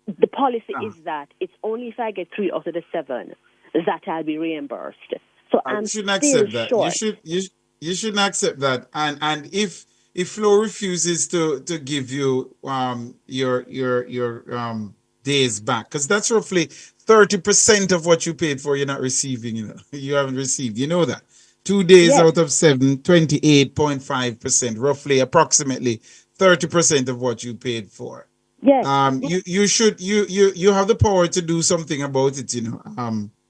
the policy is that it's only if I get 3 out of the 7 that I'll be reimbursed. So you shouldn't accept that. You shouldn't accept that. And if Flo refuses to give you your days back, because that's roughly 30% of what you paid for, you're not receiving. You haven't received. You know that 2 days out of 7, 28.5%, roughly, approximately 30% of what you paid for. Yes. You have the power to do something about it.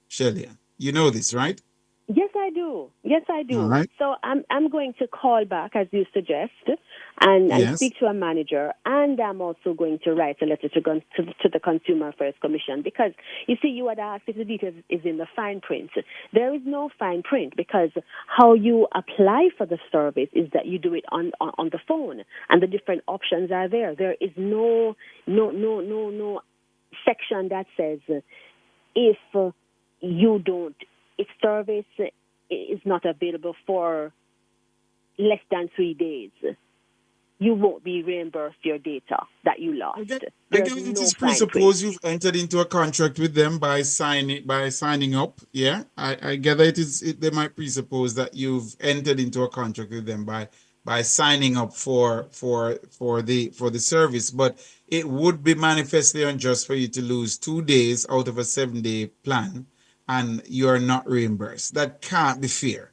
Shelly, you know this, right? Yes, I do. Yes, I do. All right. So I'm going to call back, as you suggest, and speak to a manager, and I'm also going to write a letter to the Consumer Affairs Commission because, you see, you had asked if the details is in the fine print. There is no fine print because how you apply for the service is that you do it on the phone, and the different options are there. There is no section that says if if service is not available for less than 3 days, you won't be reimbursed your data that you lost. Again, it is presupposed you've entered into a contract with them by signing up. Yeah, I gather they might presuppose that you've entered into a contract with them by signing up for the service, but it would be manifestly unjust for you to lose 2 days out of a 7-day plan and you're not reimbursed. That can't be fair.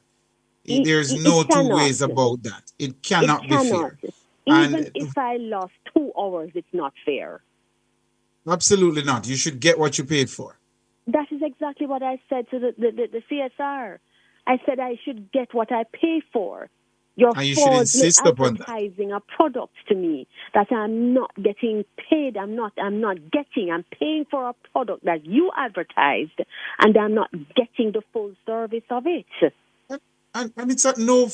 There's no two ways about that. It cannot be fair. Even if I lost 2 hours, it's not fair. Absolutely not. You should get what you paid for. That is exactly what I said to the CSR. I said I should get what I pay for. You're And you should falsely insist upon that. advertising a product to me that I'm not getting paid. I'm paying for a product that you advertised, and I'm not getting the full service of it. And it's at no,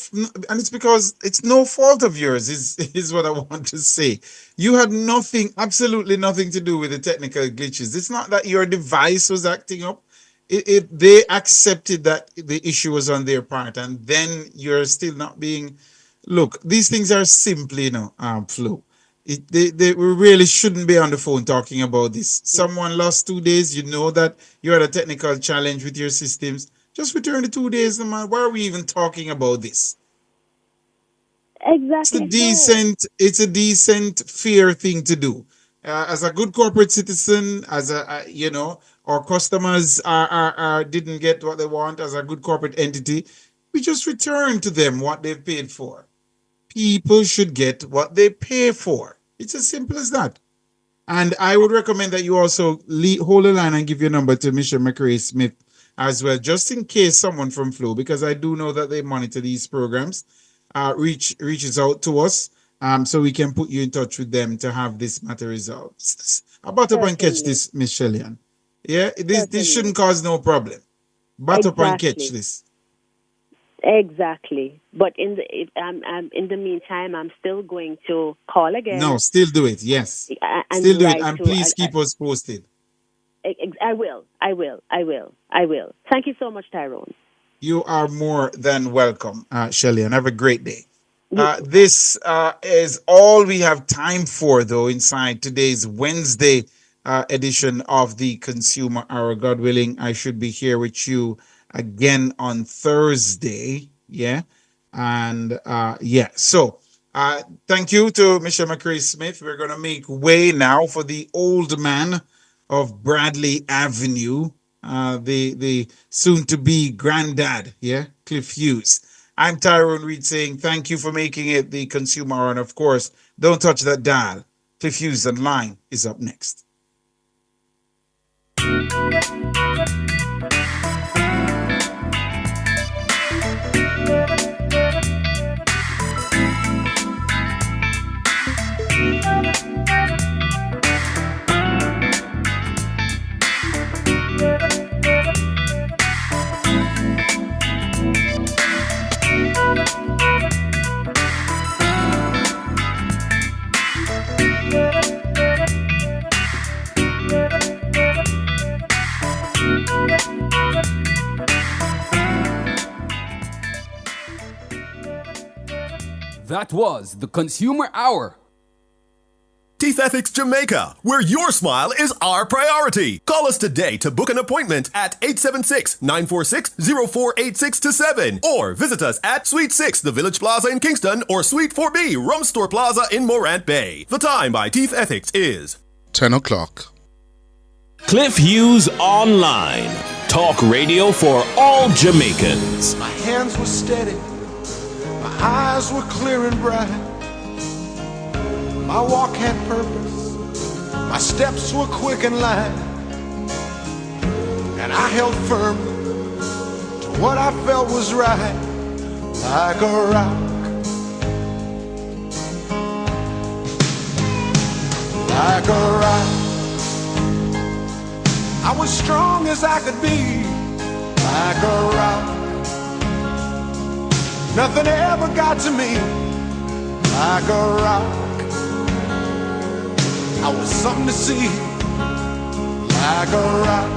and it's because it's no fault of yours. Is what I want to say. You had nothing, absolutely nothing to do with the technical glitches. It's not that your device was acting up. They accepted that the issue was on their part, and then you're still not being. Look, these things are simply, Flo. We really shouldn't be on the phone talking about this. Someone lost 2 days. You know that you had a technical challenge with your systems. Just return the 2 days, man. Why are we even talking about this? Exactly. It's a decent, fair thing to do. As a good corporate citizen, as our customers didn't get what they want. As a good corporate entity, we just return to them what they've paid for. People should get what they pay for. It's as simple as that. And I would recommend that you also hold the line and give your number to Mr. McRae Smith as well, just in case someone from Flow, because I do know that they monitor these programs, reaches out to us, so we can put you in touch with them to have this matter resolved. About up and catch this, Miss Shellyan. Yeah, this shouldn't cause no problem. But up and catch this. Exactly. But in the meantime, I'm still going to call again. No, still do it. Yes, still do it, and please keep us posted. I will. Thank you so much, Tyrone. You are more than welcome, Shelley, and have a great day. This is all we have time for, though, inside today's Wednesday edition of the Consumer Hour. God willing, I should be here with you again on Thursday. Yeah. And so thank you to Mr. McRae Smith. We're going to make way now for the old man of Bradley Avenue, the soon-to-be granddad, Cliff Hughes. I'm Tyrone Reid saying thank you for making it the Consumer Hour, and of course, don't touch that dial. Cliff Hughes online is up next. That was the Consumer Hour. Teeth Ethics Jamaica, where your smile is our priority. Call us today to book an appointment at 876-946-0486-7 or visit us at Suite 6, the Village Plaza in Kingston, or Suite 4B, Rum Store Plaza in Morant Bay. The time by Teeth Ethics is 10 o'clock. Cliff Hughes Online. Talk radio for all Jamaicans. My hands were steady. My eyes were clear and bright. My walk had purpose. My steps were quick and light. And I held firm to what I felt was right, like a rock. Like a rock. I was strong as I could be, like a rock. Nothing ever got to me, like a rock. I was something to see, like a rock.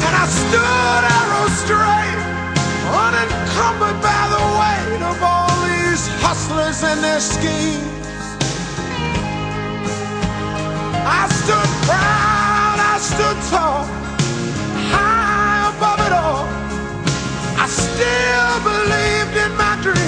And I stood arrow straight, unencumbered by the weight of all these hustlers and their schemes. I stood proud, I stood tall, high above it all. I still believed in my dreams.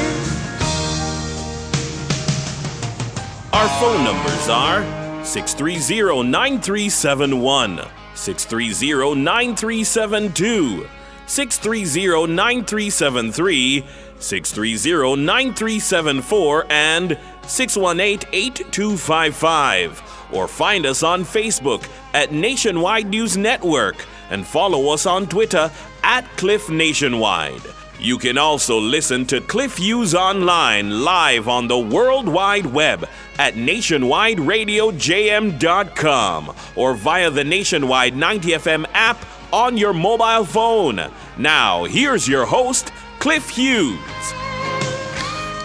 Our phone numbers are 630-9371, 630-9372, 630-9373, 630-9374, and 618-8255. Or find us on Facebook at Nationwide News Network and follow us on Twitter at Cliff Nationwide. You can also listen to Cliff Hughes online live on the World Wide Web at nationwideradiojm.com or via the Nationwide 90 FM app on your mobile phone. Now, here's your host, Cliff Hughes.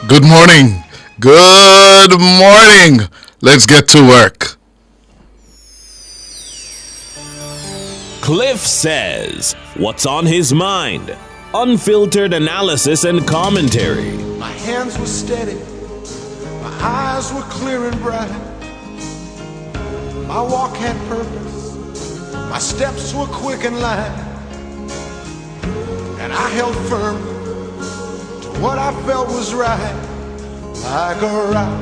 Good morning. Good morning. Let's get to work. Cliff says, what's on his mind? Unfiltered analysis and commentary. My hands were steady, my eyes were clear and bright. My walk had purpose, my steps were quick and light. And I held firm to what I felt was right, like a rock.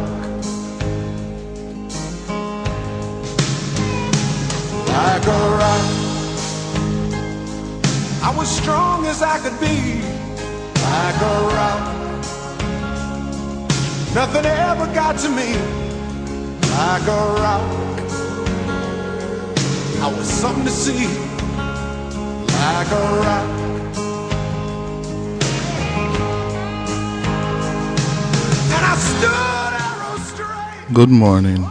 Like a rock. I was strong as I could be, like a rock. Nothing ever got to me, like a rock. I was something to see, like a rock. And I stood arrow straight. Good morning.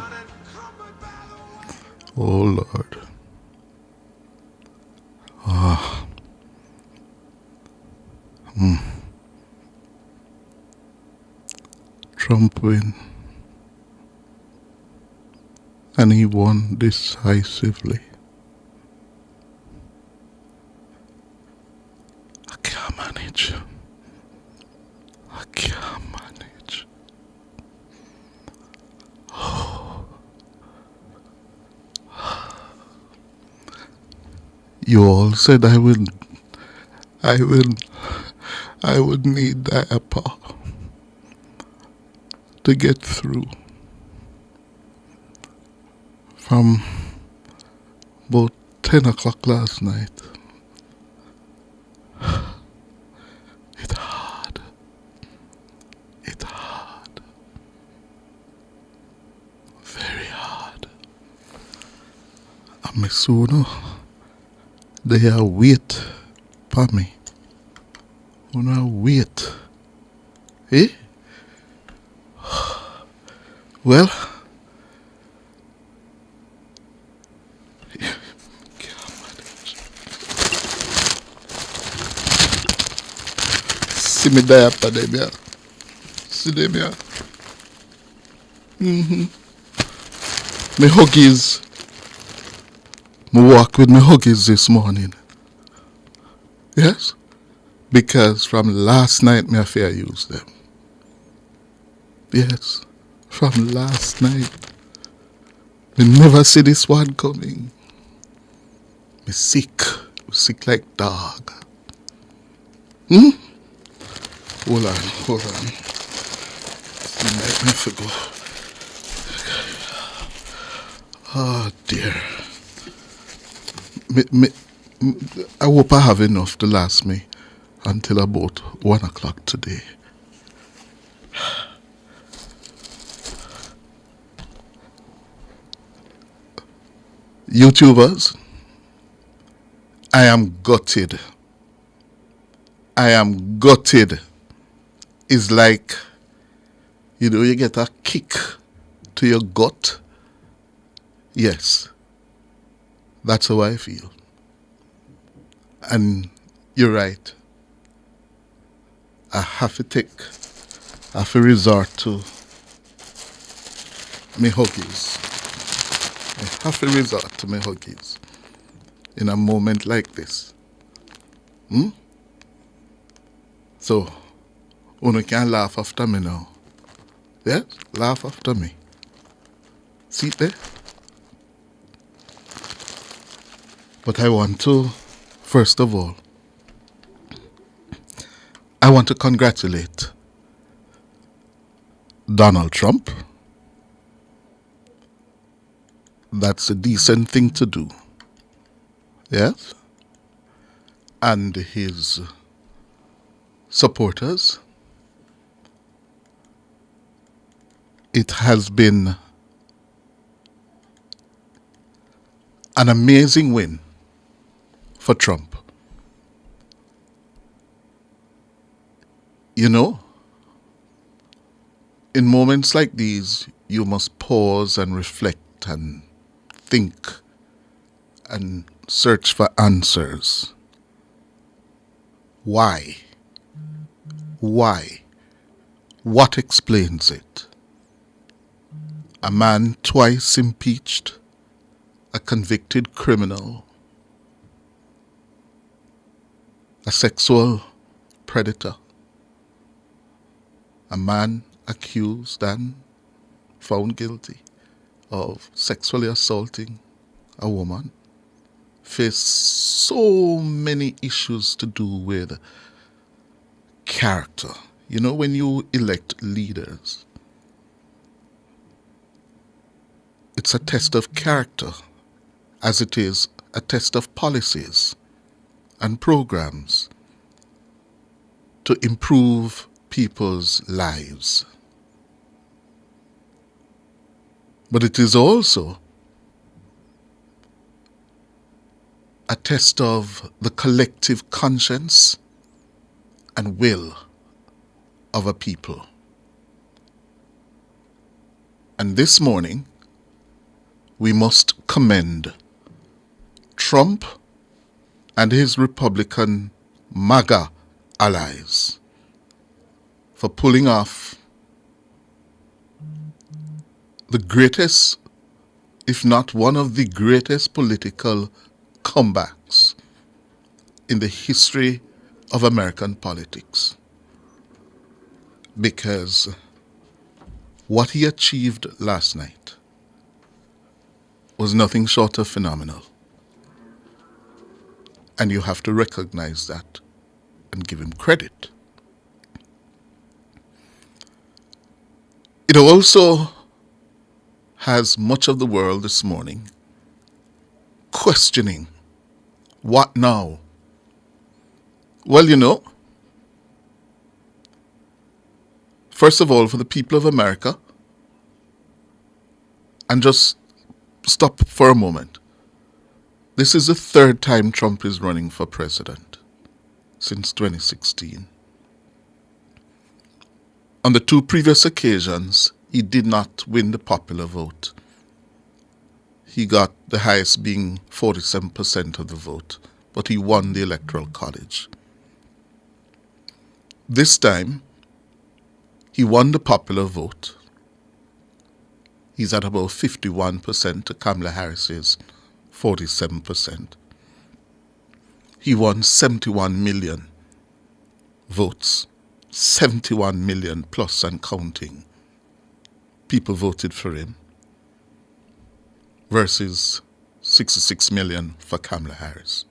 Oh, Lord. Trump win. And he won decisively. I can't manage. I can't manage. You all said I would need Diaspora to get through. From about 10 o'clock last night. It's hard. It's hard. Very hard. And me sooner they are wait for me. Una wait. Eh? Well, see me there after them, yeah. See them, yeah. My Huggies. Me walk with my Huggies this morning. Yes? Because from last night, me affair use them. Yes. From last night. Me never see this one coming. Me sick. Sick like dog. Hold on. Let me go. Oh dear. I hope I have enough to last me until about 1 o'clock today. YouTubers, I am gutted. It's like, you get a kick to your gut. Yes, that's how I feel. And you're right. I have to resort to my Huggies. I have to resort to my Huggies in a moment like this. So, you can laugh after me now. Yes? Laugh after me. See it there? But I want to, first of all, I want to congratulate Donald Trump. That's a decent thing to do. Yes? And his supporters. It has been an amazing win for Trump. You know, in moments like these, you must pause and reflect and think and search for answers. Why? Why? What explains it? A man twice impeached, a convicted criminal, a sexual predator, a man accused and found guilty of sexually assaulting a woman, face so many issues to do with character. You know, when you elect leaders, it's a test of character as it is a test of policies and programs to improve people's lives. But it is also a test of the collective conscience and will of a people. And this morning, we must commend Trump and his Republican MAGA allies for pulling off the greatest, if not one of the greatest political comebacks in the history of American politics. Because what he achieved last night was nothing short of phenomenal. And you have to recognize that and give him credit. It also has much of the world this morning questioning, what now? Well, you know, first of all, for the people of America, and just stop for a moment. This is the third time Trump is running for president since 2016. On the two previous occasions, he did not win the popular vote. He got the highest being 47% of the vote, but he won the Electoral College. This time, he won the popular vote. He's at about 51% to Kamala Harris's 47%. He won 71 million votes, 71 million plus and counting. People voted for him versus 66 million for Kamala Harris.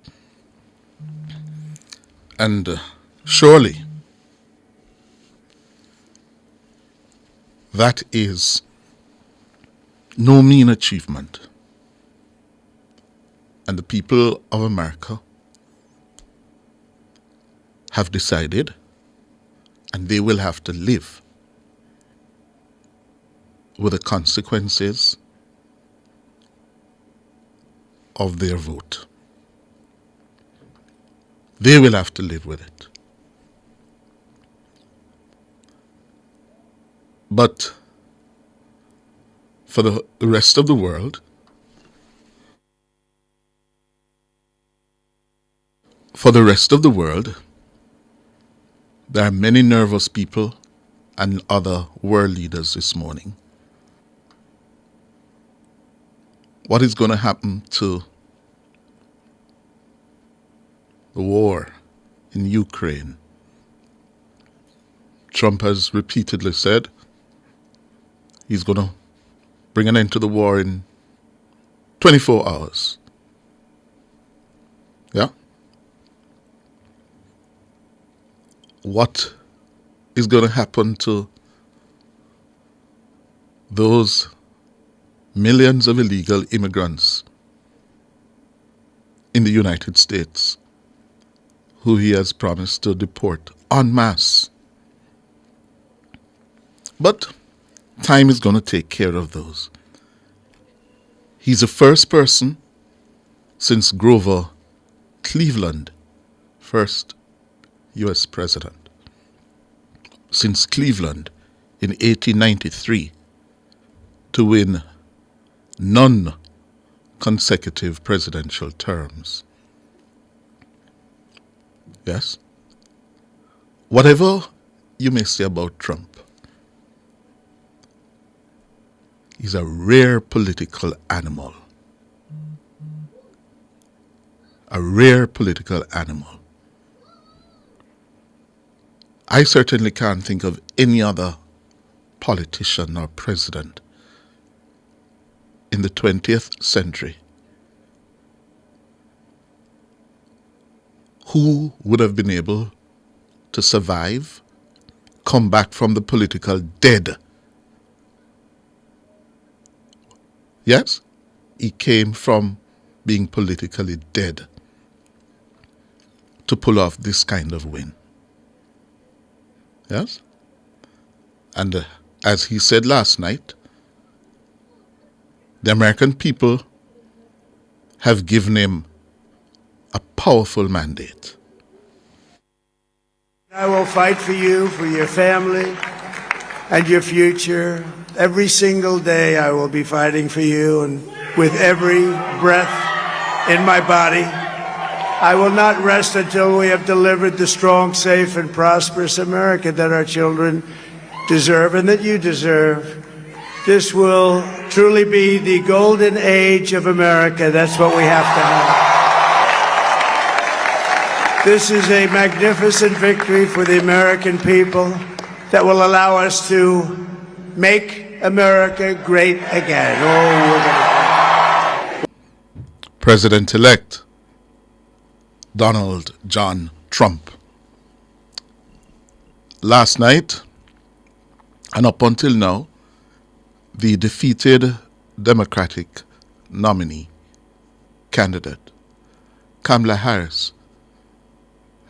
And surely that is no mean achievement. And the people of America have decided, and they will have to live with the consequences of their vote. They will have to live with it. But for the rest of the world, there are many nervous people and other world leaders this morning. What is going to happen to the war in Ukraine? Trump has repeatedly said he's going to bring an end to the war in 24 hours. Yeah? What is going to happen to those millions of illegal immigrants in the United States who he has promised to deport en masse? But time is going to take care of those. He's the first person since Grover Cleveland, first U.S. president, since Cleveland in 1893 to win non-consecutive presidential terms. Yes? Whatever you may say about Trump, he's a rare political animal. A rare political animal. I certainly can't think of any other politician or president in the 20th century who would have been able to survive, come back from the political dead. Yes, he came from being politically dead to pull off this kind of win. Yes? And as he said last night, the American people have given him a powerful mandate. I will fight for you, for your family, and your future. Every single day I will be fighting for you, and with every breath in my body, I will not rest until we have delivered the strong, safe, and prosperous America that our children deserve and that you deserve. This will truly be the golden age of America. That's what we have to have. This is a magnificent victory for the American people that will allow us to make America great again. Oh, President-elect Donald John Trump. Last night, and up until now, the defeated Democratic nominee candidate, Kamala Harris,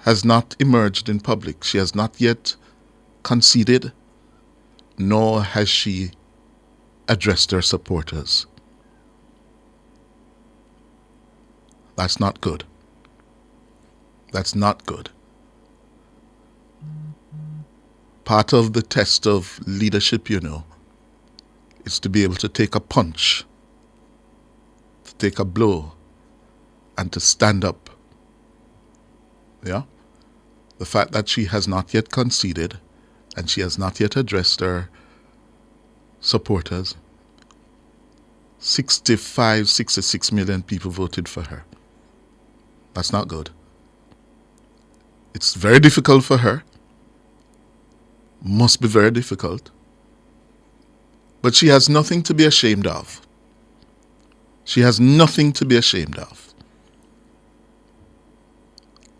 has not emerged in public. She has not yet conceded, nor has she addressed her supporters. That's not good. That's not good. Part of the test of leadership, is to be able to take a punch, to take a blow, and to stand up. Yeah? The fact that she has not yet conceded and she has not yet addressed her supporters. 66 million people voted for her. That's not good. It's very difficult for her. Must be very difficult. But she has nothing to be ashamed of. She has nothing to be ashamed of.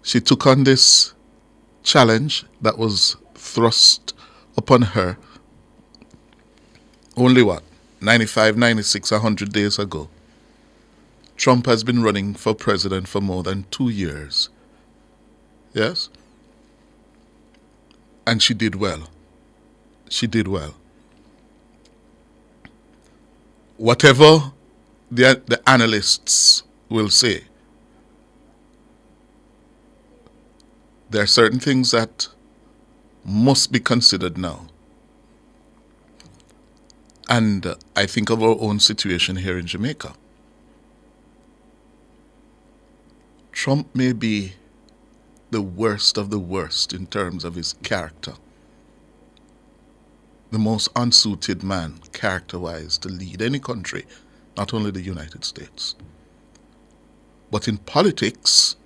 She took on this challenge that was thrust upon her only 95, 96, 100 days ago. Trump has been running for president for more than 2 years. Yes? And she did well. She did well. Whatever the analysts will say, there are certain things that must be considered now. And I think of our own situation here in Jamaica. Trump may be the worst of the worst in terms of his character. The most unsuited man, character-wise, to lead any country, not only the United States. But in politics,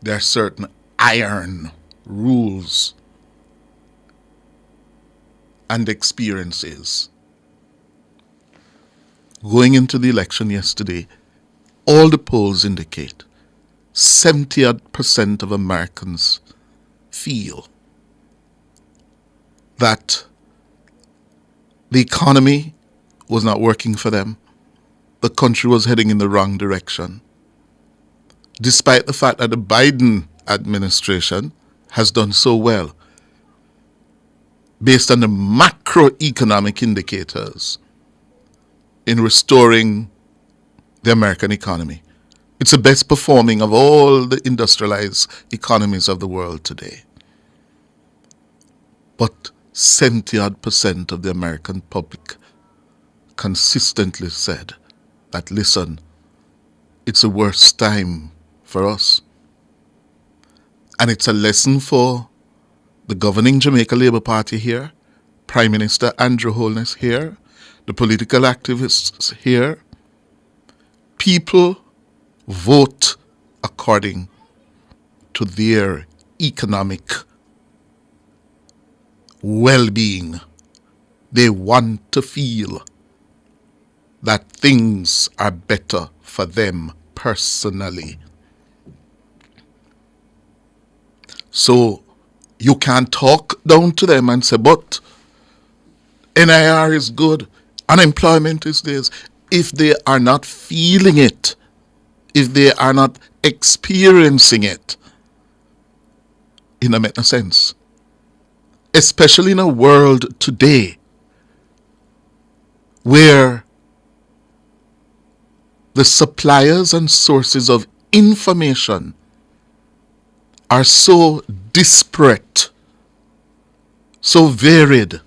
there are certain iron rules and experiences. Going into the election yesterday, all the polls indicate 70% of Americans feel that the economy was not working for them. The country was heading in the wrong direction. Despite the fact that the Biden administration has done so well based on the macroeconomic indicators in restoring the American economy. It's the best performing of all the industrialized economies of the world today. But 70% of the American public consistently said that, listen, it's the worst time for us. And it's a lesson for the governing Jamaica Labour Party here, Prime Minister Andrew Holness here, the political activists here. People vote according to their economic well-being. They want to feel that things are better for them personally. So you can't talk down to them and say, but NIR is good, unemployment is this. If they are not feeling it, if they are not experiencing it, it doesn't make no sense. Especially in a world today where the suppliers and sources of information are so disparate, so varied,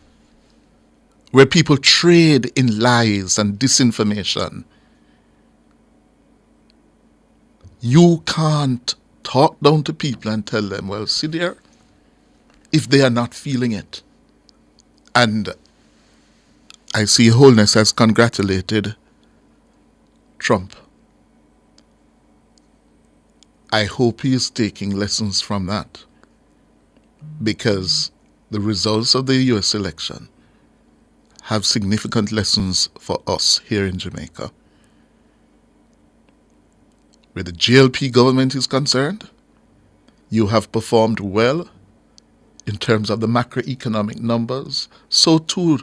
where people trade in lies and disinformation. You can't talk down to people and tell them, well, see there, if they are not feeling it. And I see Holness has congratulated Trump. I hope he is taking lessons from that, because the results of the US election have significant lessons for us here in Jamaica. Where the GLP government is concerned, you have performed well in terms of the macroeconomic numbers. So too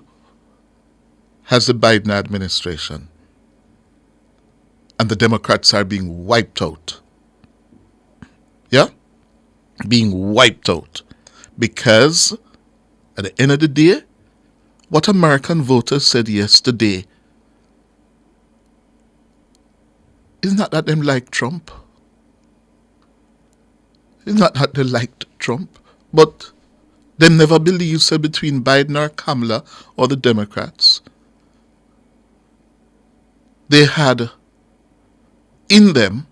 has the Biden administration. And the Democrats are being wiped out. Yeah? Being wiped out. Because at the end of the day, what American voters said yesterday is not that them like Trump. It's not that they liked Trump. But they never believed, say, between Biden or Kamala or the Democrats, they had in them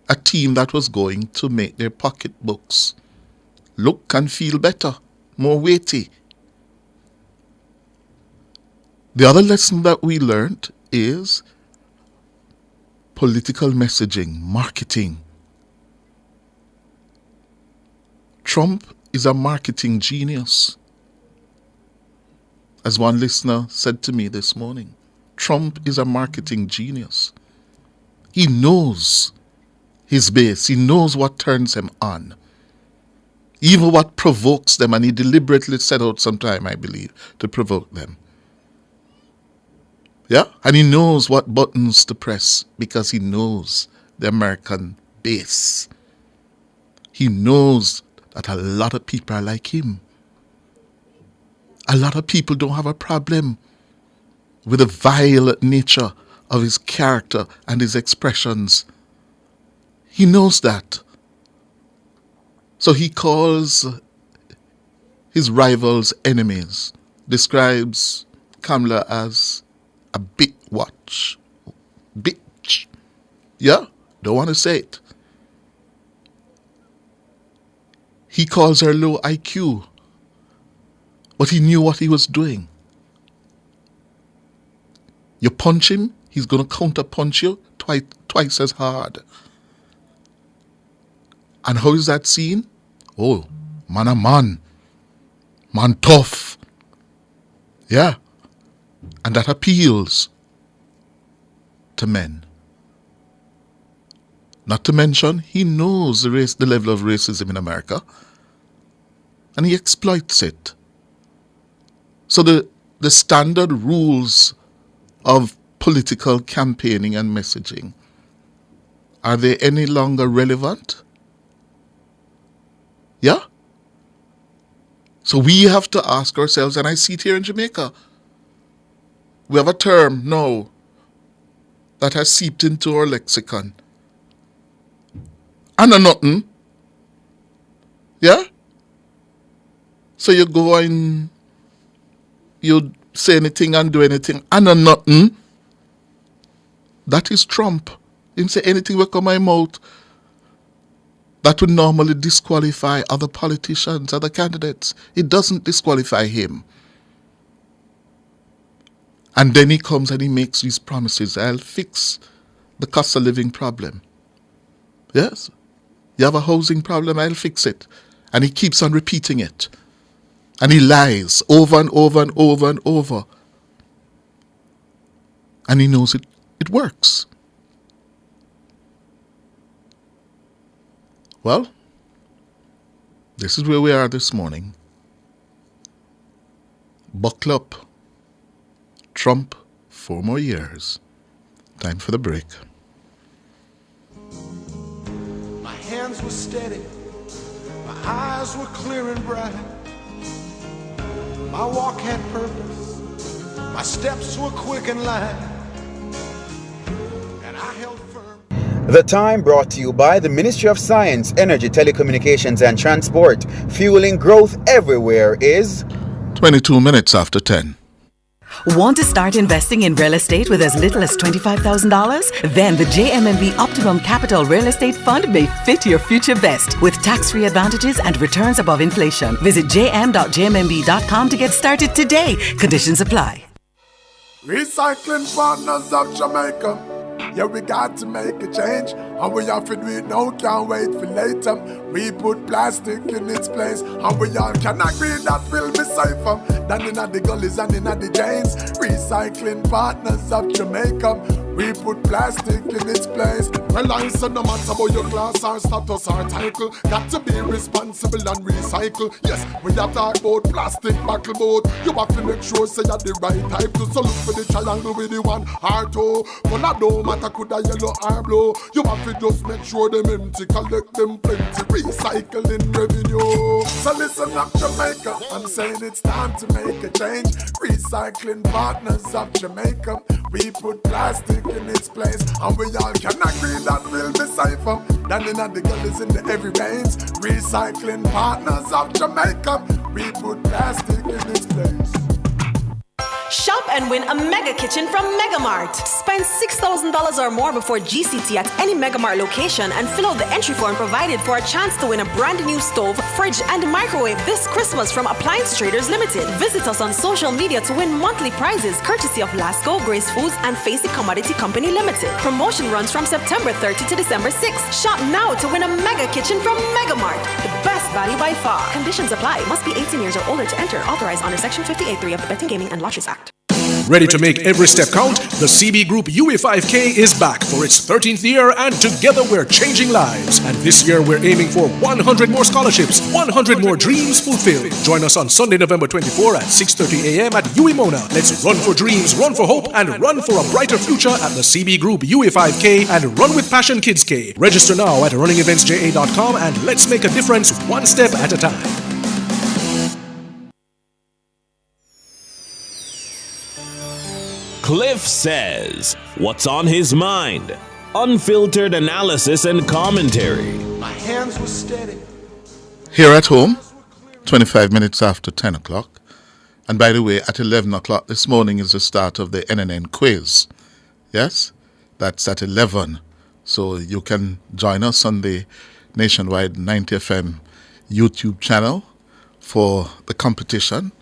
a team that was going to make their pocketbooks look and feel better, more weighty. The other lesson that we learned is political messaging, marketing. Trump is a marketing genius. As one listener said to me this morning, Trump is a marketing genius. He knows his base. He knows what turns him on. Even what provokes them, and he deliberately set out some time, I believe, to provoke them. Yeah? And he knows what buttons to press because he knows the American base. He knows that a lot of people are like him. A lot of people don't have a problem with the vile nature of his character and his expressions. He knows that. So he calls his rivals enemies, describes Kamala as a bitch. Bitch. Yeah? Don't want to say it. He calls her low IQ. But he knew what he was doing. You punch him, he's going to counter punch you twice as hard. And how is that seen? Oh, man a man. Man tough. Yeah. And that appeals to men. Not to mention, he knows the level of racism in America. And he exploits it. So the standard rules of political campaigning and messaging, are they any longer relevant? Yeah? So we have to ask ourselves, and I see it here in Jamaica, we have a term now that has seeped into our lexicon. And a nothing. Yeah? So you go and you say anything and do anything and a nothing. That is Trump. Him say anything will come out my mouth that would normally disqualify other politicians, other candidates. It doesn't disqualify him. And then he comes and he makes these promises. I'll fix the cost of living problem. Yes? You have a housing problem, I'll fix it. And he keeps on repeating it. And he lies over and over and over and over. And he knows it works. Well, this is where we are this morning. Buckle up. Trump, 4 more years. Time for the break. My hands were steady, my eyes were clear and bright. My walk had purpose, my steps were quick and light, and I held firm. The Time brought to you by the Ministry of Science, Energy, Telecommunications and Transport. Fueling growth everywhere is 22 minutes after 10. Want to start investing in real estate with as little as $25,000? Then the JMMB Optimum Capital Real Estate Fund may fit your future best with tax-free advantages and returns above inflation. Visit jm.jmmb.com to get started today. Conditions apply. Recycling Partners of Jamaica. Yeah, we got to make a change, and we have to do it now, can't wait for later. We put plastic in its place, and we all can agree that will be safer than in the gullies and in the drains. Recycling Partners of Jamaica. We put plastic in its place. Well, I said no matter about your class or status or title, got to be responsible and recycle. Yes, we have talk about plastic buckle boat. You have to make sure say you're the right type to. So look for the triangle with the one or two. But I don't matter could a yellow or blue. You have to just make sure them empty, collect them plenty, recycling revenue. So listen up Jamaica, I'm saying it's time to make a change. Recycling Partners of Jamaica. We put plastic in its place, and we all can agree that will be safer than in the gullies in the every veins. Recycling Partners of Jamaica. We put plastic in its place. Shop and win a mega kitchen from Megamart. Spend $6,000 or more before GCT at any Megamart location and fill out the entry form provided for a chance to win a brand new stove, fridge, and microwave this Christmas from Appliance Traders Limited. Visit us on social media to win monthly prizes courtesy of Lasco, Grace Foods, and Facey Commodity Company Limited. Promotion runs from September 30 to December 6. Shop now to win a mega kitchen from Megamart. The best value by far. Conditions apply. Must be 18 years or older to enter. Authorized under Section 58.3 of the Betting, Gaming, and Lotteries Act. Ready to make every step count? The CB Group UE5K is back for its 13th year, and together we're changing lives. And this year we're aiming for 100 more scholarships, 100 more dreams fulfilled. Join us on Sunday, November 24 at 6:30 a.m. at UE Mona. Let's run for dreams, run for hope, and run for a brighter future at the CB Group UE5K and Run with Passion Kids K. Register now at runningeventsja.com and let's make a difference one step at a time. Cliff says, what's on his mind? Unfiltered analysis and commentary. My hands were steady. Here at home, 25 minutes after 10 o'clock. And by the way, at 11 o'clock this morning is the start of the NNN quiz. Yes, that's at 11. So you can join us on the nationwide 90 FM YouTube channel for the competition.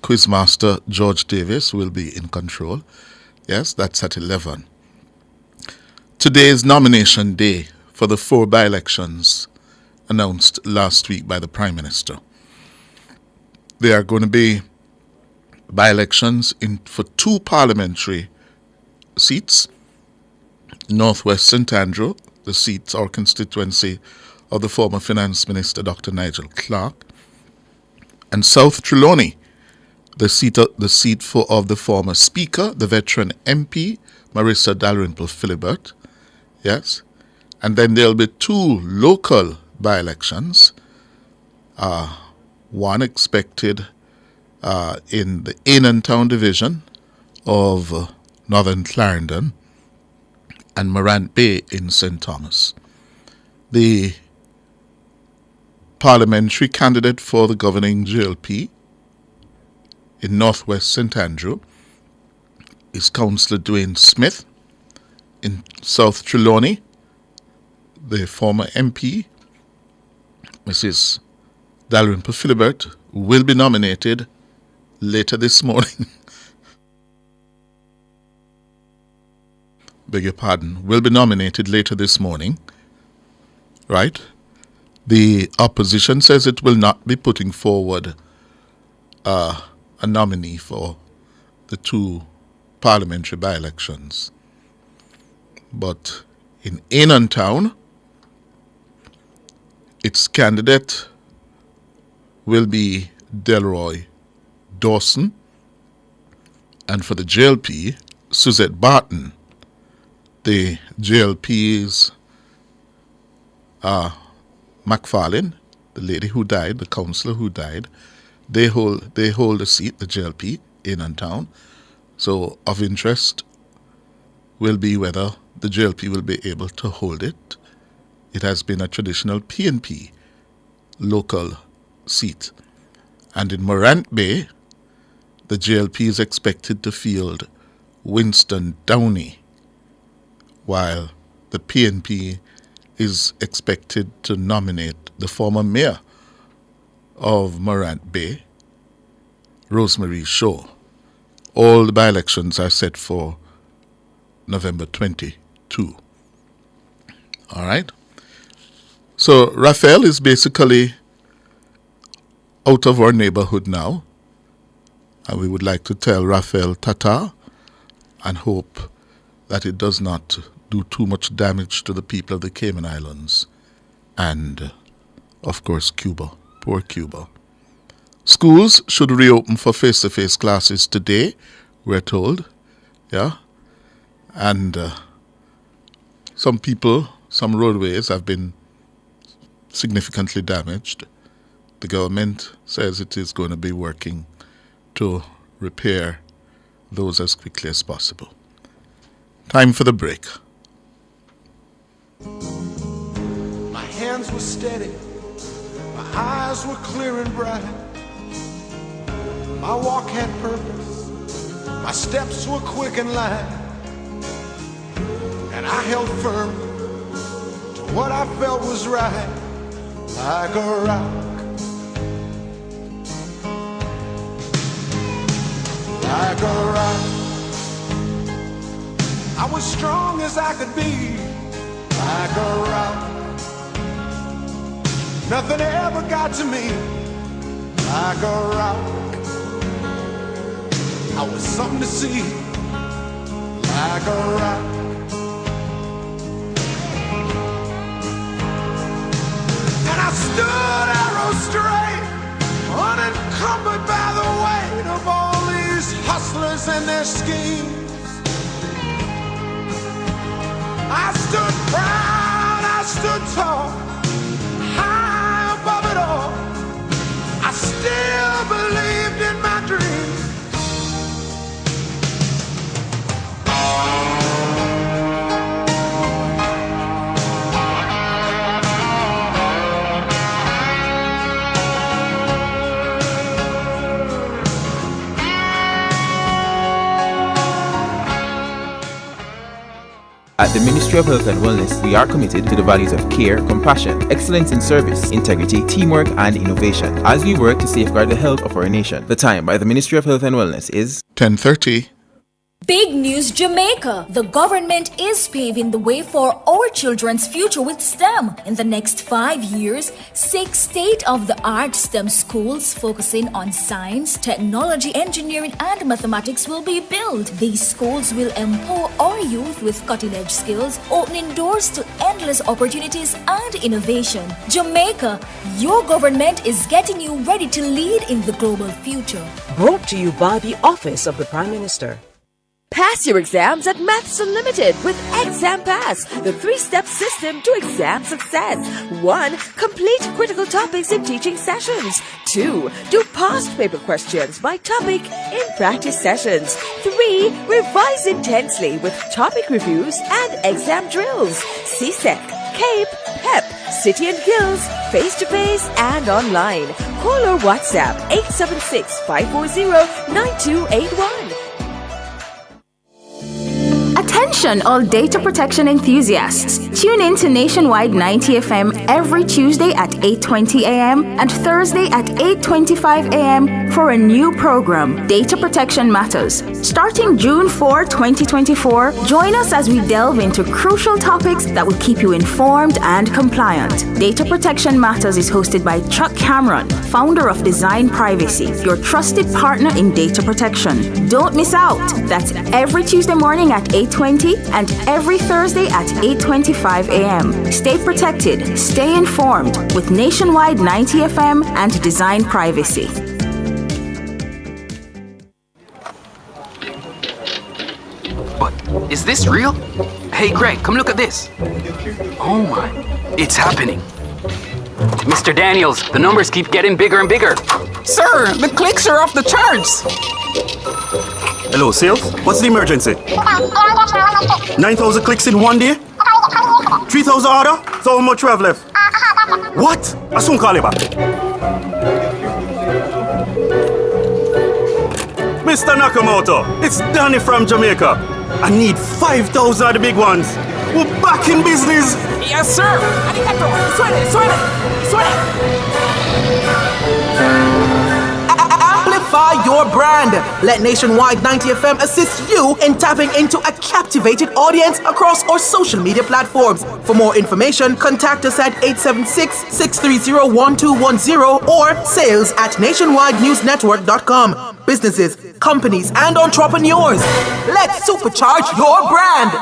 Quizmaster George Davis will be in control. Yes, that's at 11. Today is nomination day for the 4 by-elections announced last week by the Prime Minister. There are going to be by-elections for 2 parliamentary seats. Northwest St. Andrew, the seat or constituency of the former Finance Minister Dr. Nigel Clark, and South Trelawney, the seat of the former Speaker, the veteran MP, Marissa Dalrymple Philibert. Yes. And then there'll be 2 local by-elections. One expected in the Annan Town Division of Northern Clarendon and Morant Bay in St. Thomas. The parliamentary candidate for the governing JLP in Northwest St. Andrew is Councillor Dwayne Smith. In South Trelawney, the former MP, Mrs. Dalrymple Philibert, will be nominated later this morning. Beg your pardon, will be nominated later this morning. Right? The opposition says it will not be putting forward a nominee for the two parliamentary by-elections. But in Annan Town, its candidate will be Delroy Dawson, and for the JLP, Suzette Barton. The JLP's McFarlane, the lady who died, the councillor who died, they hold a seat, the JLP, in and town. So of interest will be whether the JLP will be able to hold it. It has been a traditional PNP local seat. And in Morant Bay, the JLP is expected to field Winston Downey, while the PNP is expected to nominate the former mayor of Morant Bay, Rosemary Shaw. All the by-elections are set for November 22. All right? So Raphael is basically out of our neighborhood now, and we would like to tell Raphael Tata and hope that it does not do too much damage to the people of the Cayman Islands and, of course, Cuba. Poor Cuba. Schools should reopen for face-to-face classes today, we're told. Yeah? And some roadways have been significantly damaged. The government says it is going to be working to repair those as quickly as possible. Time for the break. My hands were steady, my eyes were clear and bright. My walk had purpose, my steps were quick and light. And I held firm to what I felt was right, like a rock. Like a rock. I was strong as I could be, like a rock. Nothing ever got to me, like a rock. I was something to see, like a rock. And I stood arrow straight, unencumbered by the weight of all these hustlers and their schemes. I stood proud, I stood tall, high above it all. I still believed in my dreams. At the Ministry of Health and Wellness, we are committed to the values of care, compassion, excellence in service, integrity, teamwork, and innovation as we work to safeguard the health of our nation. The time by the Ministry of Health and Wellness is 10:30. Big news, Jamaica! The government is paving the way for our children's future with STEM. In the next 5 years, 6 state-of-the-art STEM schools focusing on science, technology, engineering, and mathematics will be built. These schools will empower our youth with cutting-edge skills, opening doors to endless opportunities and innovation. Jamaica, your government is getting you ready to lead in the global future. Brought to you by the Office of the Prime Minister. Pass your exams at Maths Unlimited with Exam Pass, the 3-step system to exam success. 1. Complete critical topics in teaching sessions. 2. Do past paper questions by topic in practice sessions. 3. Revise intensely with topic reviews and exam drills. CSEC, CAPE, PEP, City and Guilds, face-to-face and online. Call or WhatsApp 876-540-9281. Attention all data protection enthusiasts. Tune in to Nationwide 90 FM every Tuesday at 8:20 a.m. and Thursday at 8:25 a.m. for a new program, Data Protection Matters. Starting June 4, 2024, join us as we delve into crucial topics that will keep you informed and compliant. Data Protection Matters is hosted by Chuck Cameron, founder of Design Privacy, your trusted partner in data protection. Don't miss out. That's every Tuesday morning at 8:20 and every Thursday at 8:25 a.m. Stay protected, stay informed with Nationwide 90 FM and Design Privacy. But is this real? Hey Greg, come look at this. Oh my, it's happening. Mr. Daniels, the numbers keep getting bigger and bigger. Sir, the clicks are off the charts. Hello, sales? What's the emergency? 9,000 clicks in one day? 3,000 order? So how much we have left? What? I'll soon call you back. Mr. Nakamoto, it's Danny from Jamaica. I need 5,000 of the big ones. We're back in business. Yes, sir. Arigato. Suene. Amplify your brand. Let Nationwide 90 FM assist you in tapping into a captivated audience across our social media platforms. For more information, contact us at 876-630-1210 or sales@nationwidenewsnetwork.com. Businesses, companies, and entrepreneurs, let's supercharge your brand.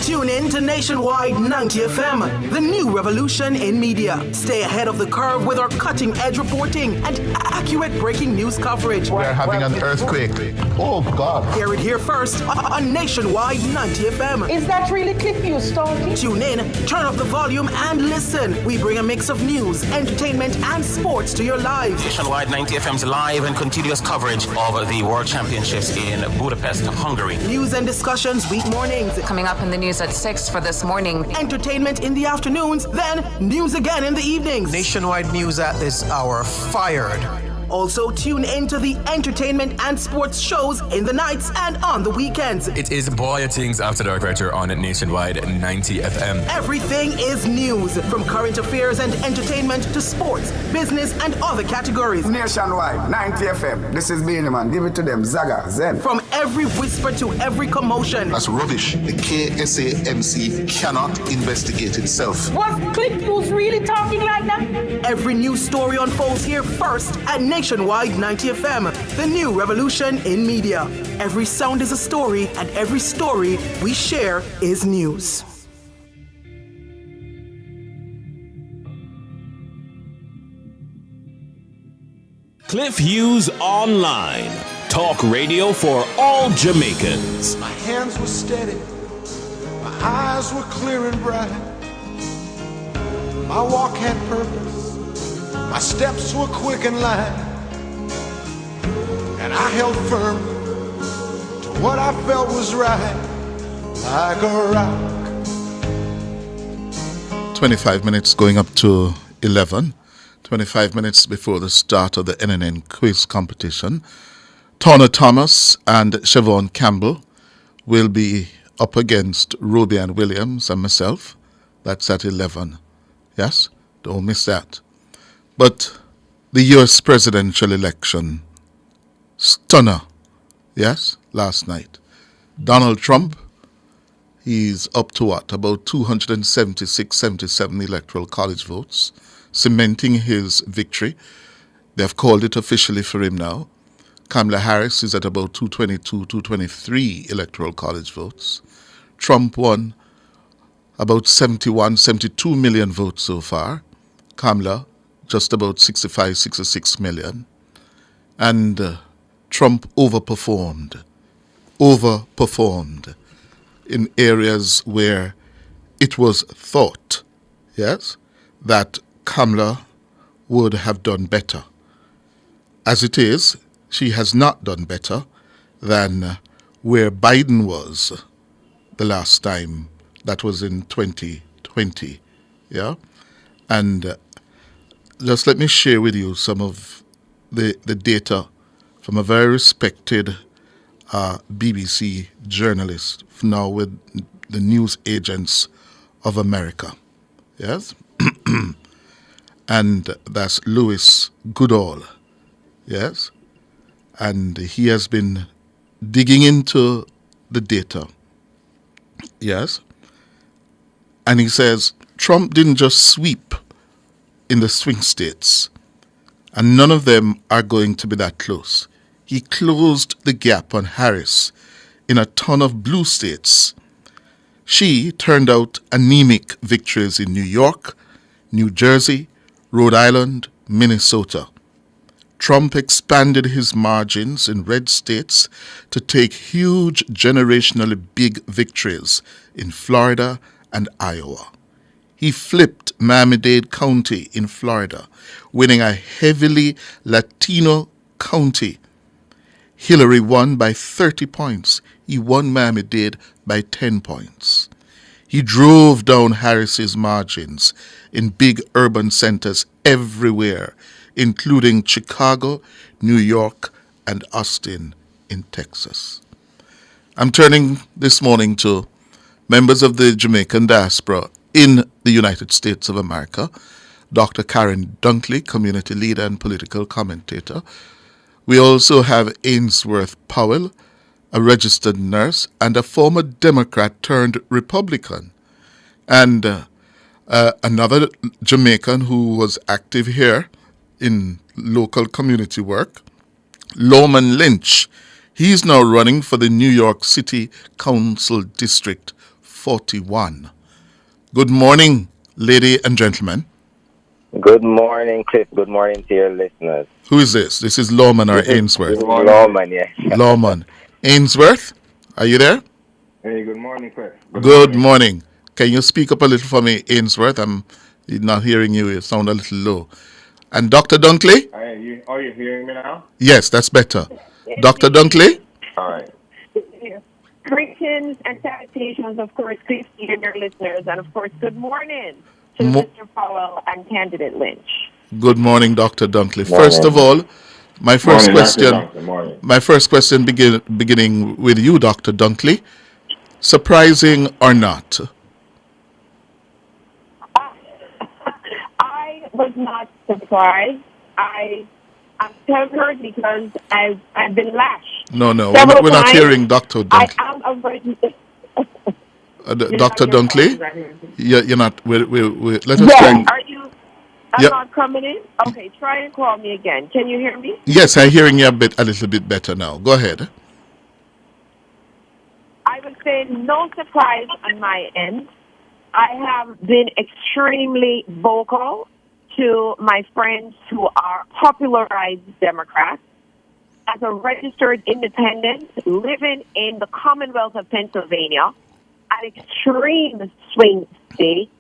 Tune in to Nationwide 90 FM, the new revolution in media. Stay ahead of the curve with our cutting-edge reporting and accurate breaking news coverage. We're having an earthquake. Oh, God. Hear it here first on Nationwide 90 FM. Is that really Cliff Hughes talking? Tune in, turn up the volume, and listen. We bring a mix of news, entertainment, and sports to your lives. Nationwide 90 FM's live and continuous coverage of the World Championships in Budapest, Hungary. News and discussions week mornings. Coming up in the news at 6 for this morning. Entertainment in the afternoons, then news again in the evenings. Nationwide news at this hour, fired. Also, tune in to the entertainment and sports shows in the nights and on the weekends. It is Boy Things After Dark right here on Nationwide 90 FM. Everything is news, from current affairs and entertainment to sports, business, and other categories. Nationwide 90 FM. This is Benjamin. Give it to them. Zaga, Zen. From every whisper to every commotion. That's rubbish. The KSAMC cannot investigate itself. Was Cliff Hughes really talking like that? Every news story unfolds here first at Nationwide 90 FM, the new revolution in media. Every sound is a story, and every story we share is news. Cliff Hughes Online. Talk radio for all Jamaicans. My hands were steady. My eyes were clear and bright. My walk had purpose. My steps were quick and light. And I held firm to what I felt was right, like a rock. 25 minutes going up to 11. 25 minutes before the start of the NNN quiz competition. Tonna Thomas and Siobhan Campbell will be up against Ruby Ann Williams and myself. That's at 11. Yes? Don't miss that. But the U.S. presidential election, stunner, yes, last night. Donald Trump, he's up to what? About 276, 77 electoral college votes, cementing his victory. They've called it officially for him now. Kamala Harris is at about 222, 223 electoral college votes. Trump won about 71, 72 million votes so far. Kamala, just about 65, 66 million. And Trump overperformed in areas where it was thought, yes, that Kamala would have done better. As it is, she has not done better than where Biden was the last time. That was in 2020, Yeah, and just let me share with you some of the data from a very respected BBC journalist, now with the News Agents of America. Yes, and that's Louis Goodall. Yes, and he has been digging into the data. Yes, and he says Trump didn't just sweep in the swing states, and none of them are going to be that close. He closed the gap on Harris in a ton of blue states. She turned out anemic victories in New York, New Jersey, Rhode Island, Minnesota. Trump expanded his margins in red states to take huge generationally big victories in Florida and Iowa. He flipped Miami-Dade County in Florida, winning a heavily Latino county. Hillary won by 30 points. He won Miami-Dade by 10 points. He drove down Harris's margins in big urban centers everywhere, including Chicago, New York, and Austin in Texas. I'm turning this morning to members of the Jamaican diaspora in the United States of America, Dr. Karen Dunkley, community leader and political commentator. We also have Ainsworth Powell, a registered nurse and a former Democrat turned Republican, and another Jamaican who was active here in local community work, Loman Lynch. He's now running for the New York City Council District 41. Good morning, lady and gentlemen. Good morning, Cliff. Good morning to your listeners. Who is this? This is Loman or Ainsworth? Loman, yes. Loman. Ainsworth, are you there? Hey, good morning, Cliff. Good morning. Can you speak up a little for me, Ainsworth? I'm not hearing you. You sound a little low. And Dr. Dunkley? Are you hearing me now? Yes, that's better. Dr. Dunkley? All right. Greetings and salutations, of course, Christy and your listeners, and of course, good morning to Mr. Powell and candidate Lynch. Good morning, Dr. Dunkley. Morning. First of all, my first Morning. question beginning with you, Dr. Dunkley. Surprising or not? I was not surprised. I'm tempered because I've been lashed. No, we're not hearing Dr. Dunkley. I am a registered. Dr. Dunkley? You're not. Let us Yes, try. are you? I'm not coming in? Okay, try and call me again. Can you hear me? Yes, I'm hearing you a little bit better now. Go ahead. I would say no surprise on my end. I have been extremely vocal to my friends who are popularized Democrats. As a registered independent living in the Commonwealth of Pennsylvania, an extreme swing state,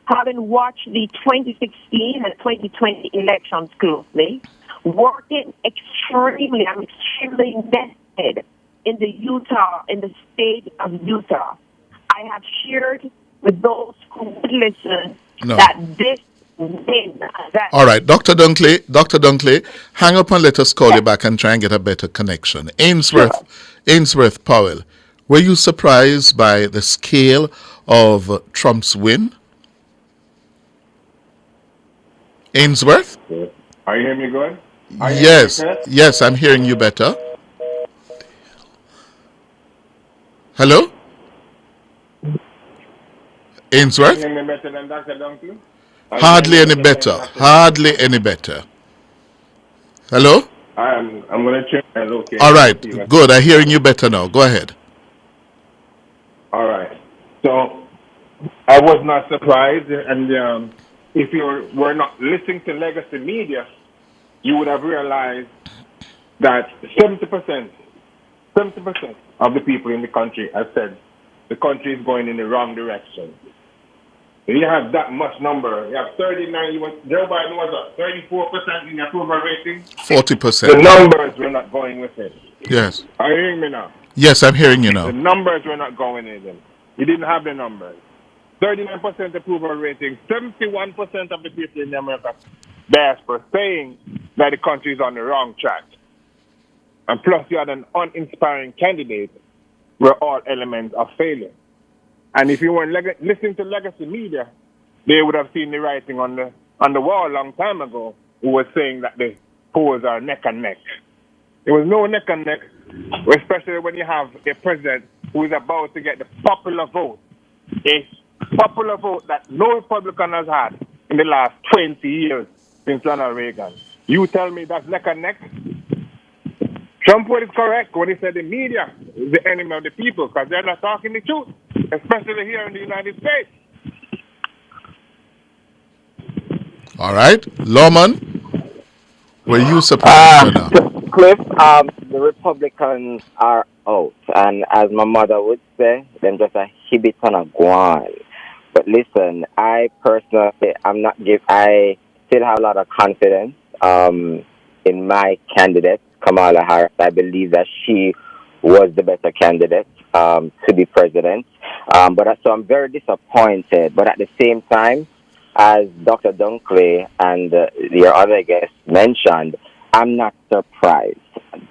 having watched the 2016 and 2020 elections closely, I'm extremely invested in the state of Utah. I have shared with those who would listen that this win. All right, Dr. Dunkley, hang up and let us call you back and try and get a better connection. Ainsworth Powell, were you surprised by the scale of Trump's win? Ainsworth? Are you hearing me good? Yes, I'm hearing you better. Hello? Ainsworth? Are you hearing me better than Dr. Dunkley? Hardly any better. Hello? I'm going to check my location. All right, good. I'm hearing you better now. Go ahead. All right. So, I was not surprised, and if you were not listening to legacy media, you would have realized that 70% of the people in the country have said the country is going in the wrong direction. If you have that much number, you have 39, Joe Biden was 34% in the approval rating. 40%. The numbers were not going with it. Yes. Are you hearing me now? Yes, I'm hearing you now. The numbers were not going in. He didn't have the numbers. 39% approval rating, 71% of the people in the American diaspora saying that the country is on the wrong track. And plus you had an uninspiring candidate were all elements of failure. And if you weren't listening to legacy media, they would have seen the writing on the wall a long time ago who was saying that the polls are neck and neck. There was no neck and neck, especially when you have a president who is about to get the popular vote, a popular vote that no Republican has had in the last 20 years since Ronald Reagan. You tell me that's neck and neck? Trump was correct when he said the media is the enemy of the people because they're not talking the truth, especially here in the United States. All right. Lawman, were you surprised or not? Cliff, the Republicans are out. And as my mother would say, them just a hibit on a guan. But listen, I personally, I still have a lot of confidence in my candidate, Kamala Harris. I believe that she was the better candidate to be president. So I'm very disappointed. But at the same time, as Dr. Dunkley and your other guests mentioned, I'm not surprised.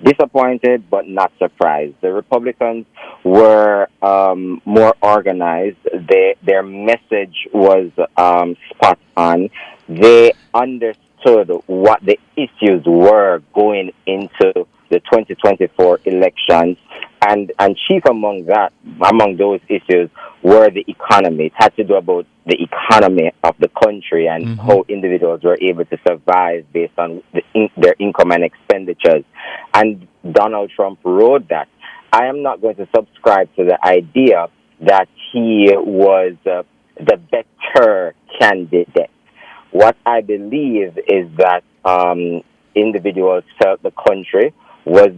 Disappointed, but not surprised. The Republicans were more organized. Their message was spot on. They understood what the issues were going into the 2024 elections, and chief among those issues were the economy. It had to do about the economy of the country and how individuals were able to survive based on their income and expenditures. And Donald Trump wrote that. I am not going to subscribe to the idea that he was the better candidate. What I believe is that individuals felt the country was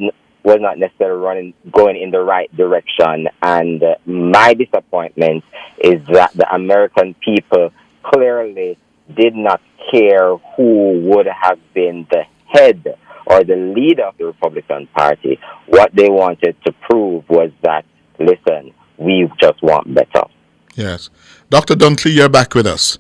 not necessarily going in the right direction. And my disappointment is that the American people clearly did not care who would have been the head or the leader of the Republican Party. What they wanted to prove was that, listen, we just want better. Yes. Dr. Dunkley, you're back with us.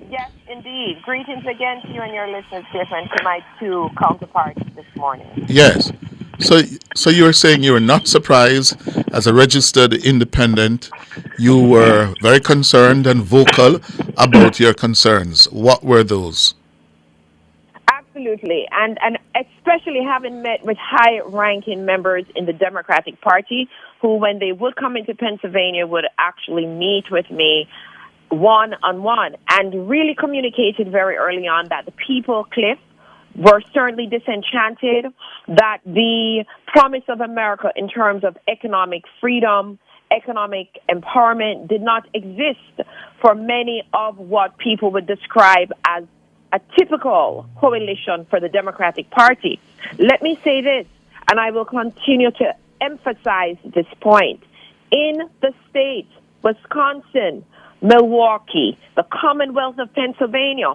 Yes, indeed. Greetings again to you and your listeners, Cliff, and to my two counterparts this morning. Yes. So you were saying you were not surprised as a registered independent. You were very concerned and vocal about your concerns. What were those? Absolutely. And especially having met with high-ranking members in the Democratic Party who, when they would come into Pennsylvania, would actually meet with me one-on-one and really communicated very early on that the people, Cliff, were certainly disenchanted, that the promise of America in terms of economic freedom, economic empowerment did not exist for many of what people would describe as a typical coalition for the Democratic Party. Let me say this, and I will continue to emphasize this point. In the states, Wisconsin, Milwaukee, the Commonwealth of Pennsylvania,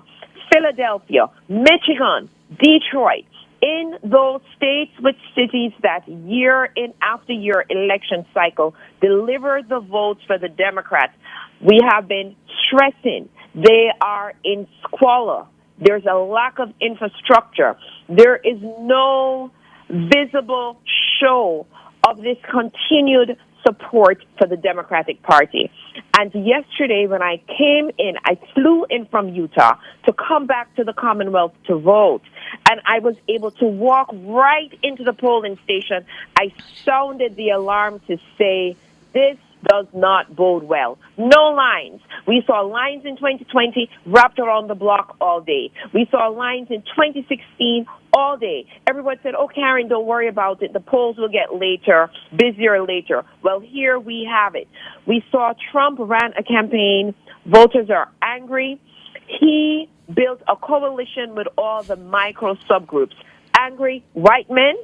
Philadelphia, Michigan, Detroit, in those states with cities that year in after year election cycle deliver the votes for the Democrats, we have been stressing they are in squalor. There's a lack of infrastructure. There is no visible show of this continued support for the Democratic Party. And yesterday when I came in, I flew in from Utah to come back to the Commonwealth to vote. And I was able to walk right into the polling station. I sounded the alarm to say, this does not bode well. No lines. We saw lines in 2020 wrapped around the block all day. We saw lines in 2016 all day. Everyone said, oh, Karen, don't worry about it. The polls will get busier later. Well, here we have it. We saw Trump ran a campaign. Voters are angry. He built a coalition with all the micro subgroups. Angry white men,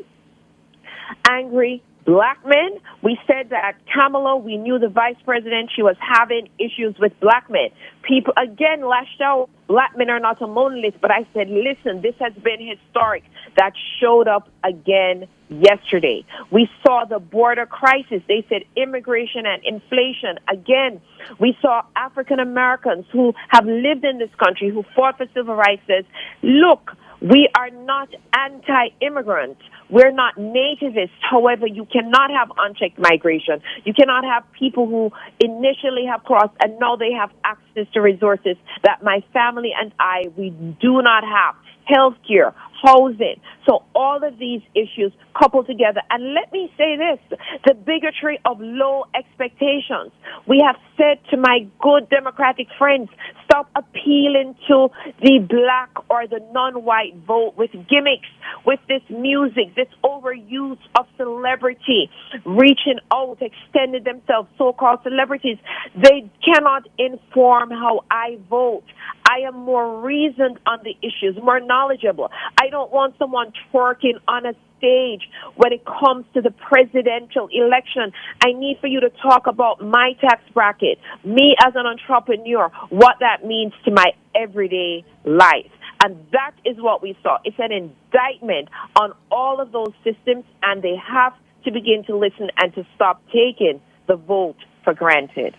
angry black men. We said that Kamala, we knew the vice president, she was having issues with black men. People, again, lashed out, black men are not a monolith, but I said, listen, this has been historic. That showed up again yesterday. We saw the border crisis. They said immigration and inflation. Again, we saw African Americans who have lived in this country, who fought for civil rights, says, look, we are not anti-immigrant. We're not nativists. However, you cannot have unchecked migration. You cannot have people who initially have crossed and now they have access to resources that my family and we do not have. Healthcare, housing. So all of these issues coupled together. And let me say this, the bigotry of low expectations. We have said to my good Democratic friends, stop appealing to the black or the non-white vote with gimmicks, with this music, this overuse of celebrity, reaching out, extending themselves, so-called celebrities. They cannot inform how I vote. I am more reasoned on the issues, more knowledgeable. I don't want someone twerking on a stage when it comes to the presidential election. I need for you to talk about my tax bracket, me as an entrepreneur, what that means to my everyday life. And that is what we saw. It's an indictment on all of those systems, and they have to begin to listen and to stop taking the vote for granted.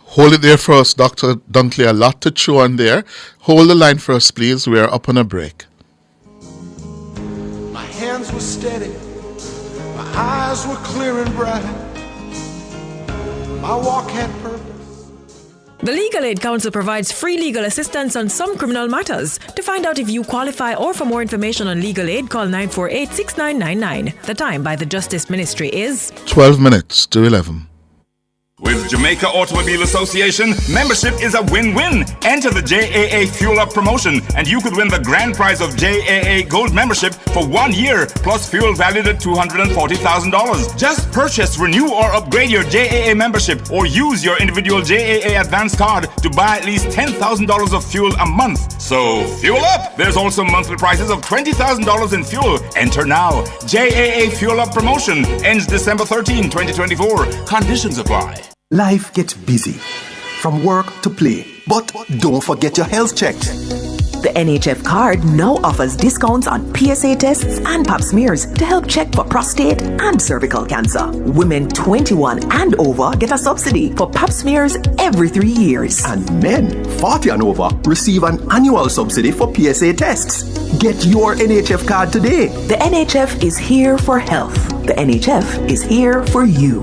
Hold it there for us, Dr. Dunkley. A lot to chew on there. Hold the line for us, please. We are up on a break. My hands were steady. My eyes were clear and bright. My walk had purpose. The Legal Aid Council provides free legal assistance on some criminal matters. To find out if you qualify or for more information on legal aid, call 948-6999. The time by the Justice Ministry is 12 minutes to 11. With Jamaica Automobile Association, membership is a win-win. Enter the JAA Fuel Up promotion and you could win the grand prize of JAA Gold membership for 1 year plus fuel valued at $240,000. Just purchase, renew or upgrade your JAA membership or use your individual JAA advance card to buy at least $10,000 of fuel a month. So fuel up! There's also monthly prizes of $20,000 in fuel. Enter now. JAA Fuel Up promotion ends December 13, 2024. Conditions apply. Life gets busy, from work to play, but don't forget your health check. The NHF card now offers discounts on PSA tests and pap smears to help check for prostate and cervical cancer. Women 21 and over get a subsidy for pap smears every 3 years. And men 40 and over receive an annual subsidy for PSA tests. Get your NHF card today. The NHF is here for health. The NHF is here for you.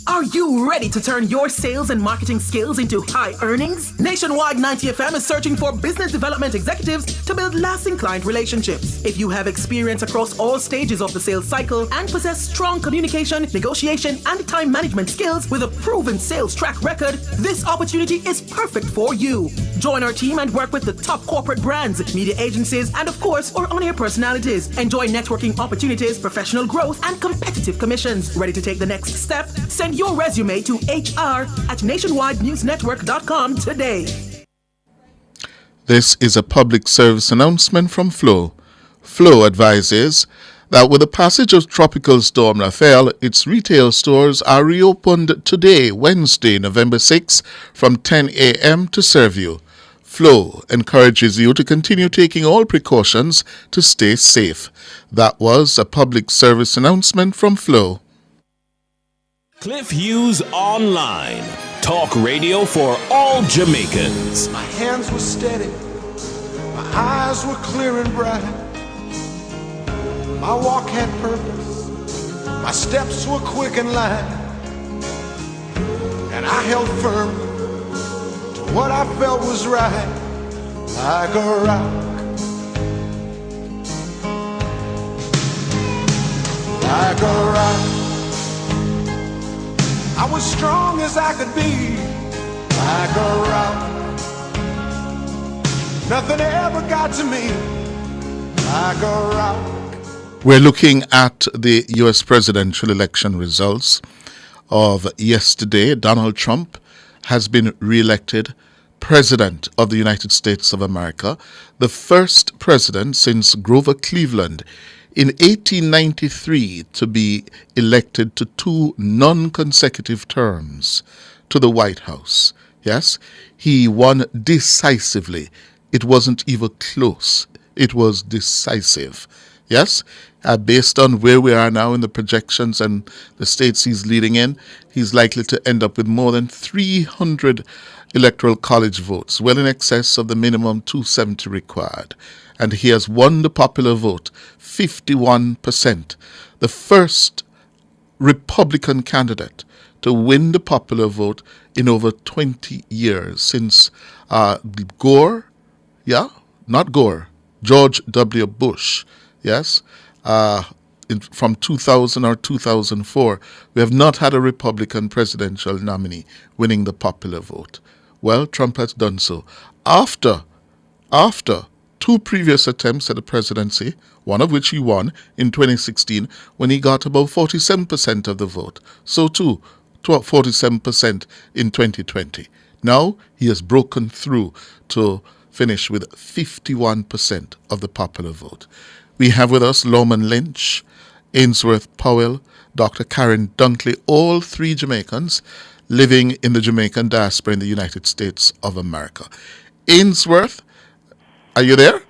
Are you ready to turn your sales and marketing skills into high earnings? Nationwide 90 FM is searching for business development executives to build lasting client relationships. If you have experience across all stages of the sales cycle and possess strong communication, negotiation, and time management skills with a proven sales track record, this opportunity is perfect for you. Join our team and work with the top corporate brands, media agencies, and of course, our on-air personalities. Enjoy networking opportunities, professional growth, and competitive commissions. Ready to take the next step? Send your resume to hr@nationwidenewsnetwork.com today. This is a public service announcement from Flow. Flow advises that with the passage of Tropical Storm Rafael, its retail stores are reopened today, Wednesday, November 6, from 10 a.m. to serve you. Flow encourages you to continue taking all precautions to stay safe. That was a public service announcement from Flow. Cliff Hughes Online. Talk radio for all Jamaicans. My hands were steady. My eyes were clear and bright. My walk had purpose. My steps were quick and light. And I held firm to what I felt was right. Like a rock. Like a rock. I was strong as I could be, like a rock. Nothing ever got to me, like a rock. We're looking at the U.S. presidential election results of yesterday. Donald Trump has been re-elected President of the United States of America, the first president since Grover Cleveland in 1893 to be elected to 2 non-consecutive terms to the White House. Yes, he won decisively. It wasn't even close. It was decisive. Yes, based on where we are now in the projections and the states he's leading in, he's likely to end up with more than 300 electoral college votes, well in excess of the minimum 270 required. And he has won the popular vote, 51%. The first Republican candidate to win the popular vote in over 20 years since George W. Bush, yes, from 2000 or 2004, we have not had a Republican presidential nominee winning the popular vote. Well, Trump has done so. After 2 previous attempts at the presidency, one of which he won in 2016 when he got about 47% of the vote. So too, 47% in 2020. Now he has broken through to finish with 51% of the popular vote. We have with us Lowman Lynch, Ainsworth Powell, Dr. Karen Dunkley, all 3 Jamaicans living in the Jamaican diaspora in the United States of America. Ainsworth, are you there?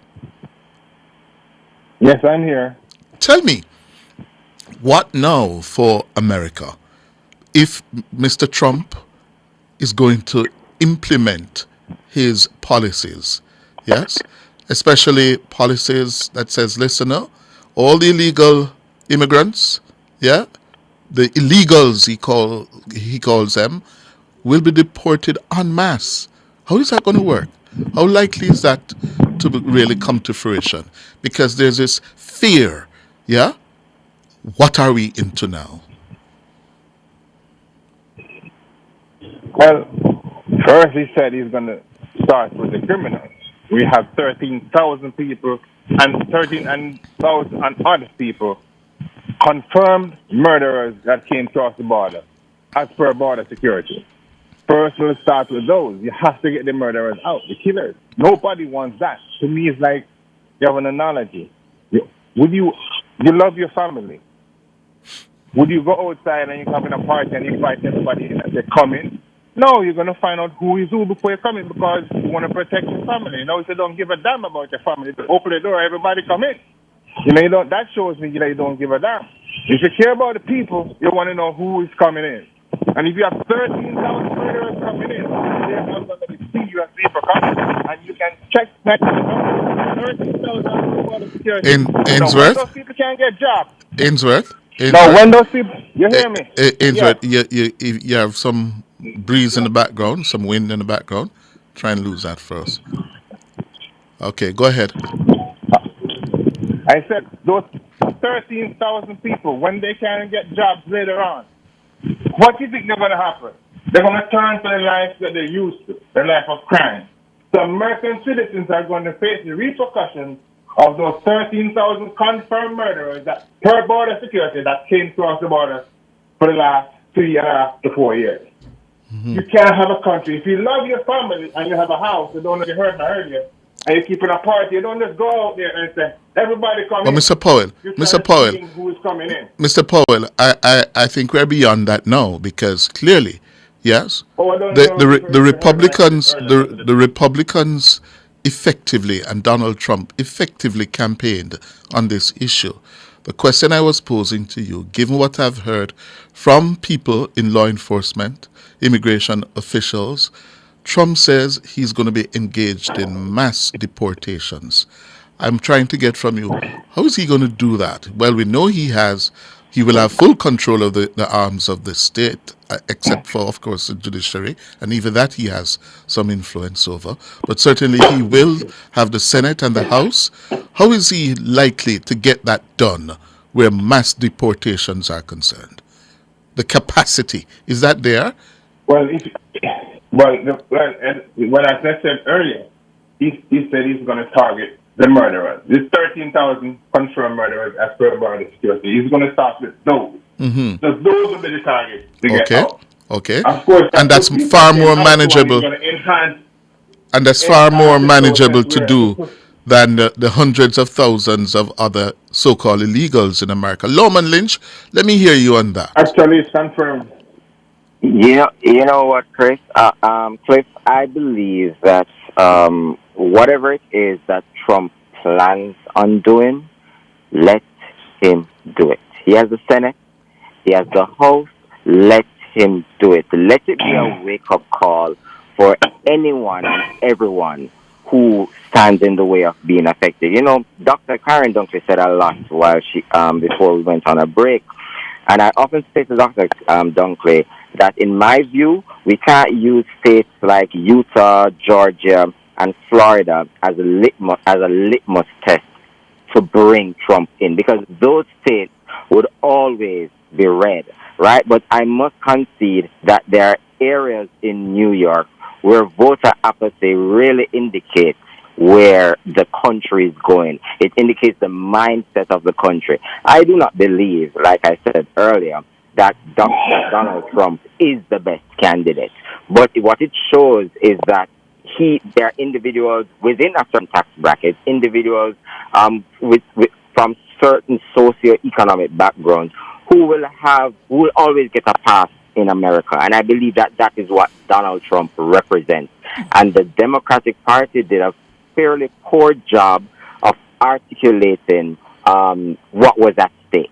Yes, I'm here. Tell me, what now for America if Mr. Trump is going to implement his policies? Yes, especially policies that says, listen, all the illegal immigrants, the illegals he calls them, will be deported en masse. How is that going to work? How likely is that to really come to fruition? Because there's this fear, What are we into now? Well, first he said he's going to start with the criminals. We have 13,000 people and 13,000 other people, confirmed murderers that came across the border, as per border security. First, we'll start with those. You have to get the murderers out, the killers. Nobody wants that. To me, it's like you have an analogy. You love your family? Would you go outside and you're having a party and you invite everybody in and say, come in? No, you're going to find out who is who before you come in because you want to protect your family. If you don't give a damn about your family, just open the door, everybody come in. That shows me that you don't give a damn. If you care about the people, you want to know who is coming in. And if you have 13,000 murderers coming in, they're not going to be serious repercussions. And you can check that 13,000 security. Ainsworth? Those people can't get jobs. Ainsworth? No, when those people, you hear me? Ainsworth, you have some breeze in the background, some wind in the background. Try and lose that first. Okay, go ahead. I said those 13,000 people, when they can't get jobs later on, what do you think they're going to happen? They're going to turn to the life that they're used to, the life of crime. So American citizens are going to face the repercussions of those 13,000 confirmed murderers that per border security that came across the border for the last 3.5 to 4 years. Mm-hmm. You can't have a country. If you love your family and you have a house, you don't know you heard me earlier, and you keep it a party, you don't just go out there and say, everybody come in. Mr. Powell, who is coming in. Mr. Powell, I think we're beyond that now because clearly, yes, the Republicans effectively and Donald Trump effectively campaigned on this issue. The question I was posing to you, given what I've heard from people in law enforcement, immigration officials, Trump says he's going to be engaged in mass deportations. I'm trying to get from you, how is he going to do that? Well, we know he will have full control of the arms of the state, except for, of course, the judiciary, and even that he has some influence over. But certainly he will have the Senate and the House. How is he likely to get that done where mass deportations are concerned? The capacity, is that there? Well, what I said earlier, he said he's going to target the murderers. There's 13,000 confirmed murderers as per border security. He's going to start with those. Mm-hmm. So those will be the targets to get out. Okay. Of course, and that's far more manageable. And that's far more manageable to do than the hundreds of thousands of other so-called illegals in America. Lawman Lynch, let me hear you on that. Actually, it's confirmed. You know what, Chris? Cliff, I believe that whatever it is that Trump plans on doing, let him do it. He has the Senate, he has the House, let him do it. Let it be a wake-up call for anyone and everyone who stands in the way of being affected. You know, Dr. Karen Dunkley said a lot while she before we went on a break. And I often say to Dr. Dunkley that in my view, we can't use states like Utah, Georgia, and Florida as a litmus test to bring Trump in, because those states would always be red, right? But I must concede that there are areas in New York where voter apathy really indicates where the country is going. It indicates the mindset of the country. I do not believe, like I said earlier, that Donald Trump is the best candidate. But what it shows is that there are individuals within a certain tax bracket, individuals from certain socio-economic backgrounds who will always get a pass in America. And I believe that is what Donald Trump represents. And the Democratic Party did a fairly poor job of articulating what was at stake.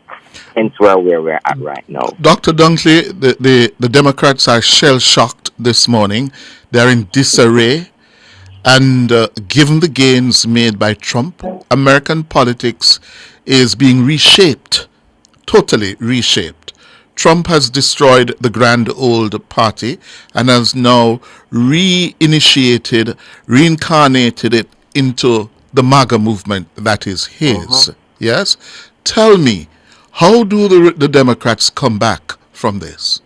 And where we're at right now. Dr. Dunkley, the Democrats are shell-shocked this morning. They're in disarray. And given the gains made by Trump, American politics is being reshaped, totally reshaped. Trump has destroyed the grand old party and has now reincarnated it into the MAGA movement that is his. Yes? Tell me, how do the Democrats come back from this?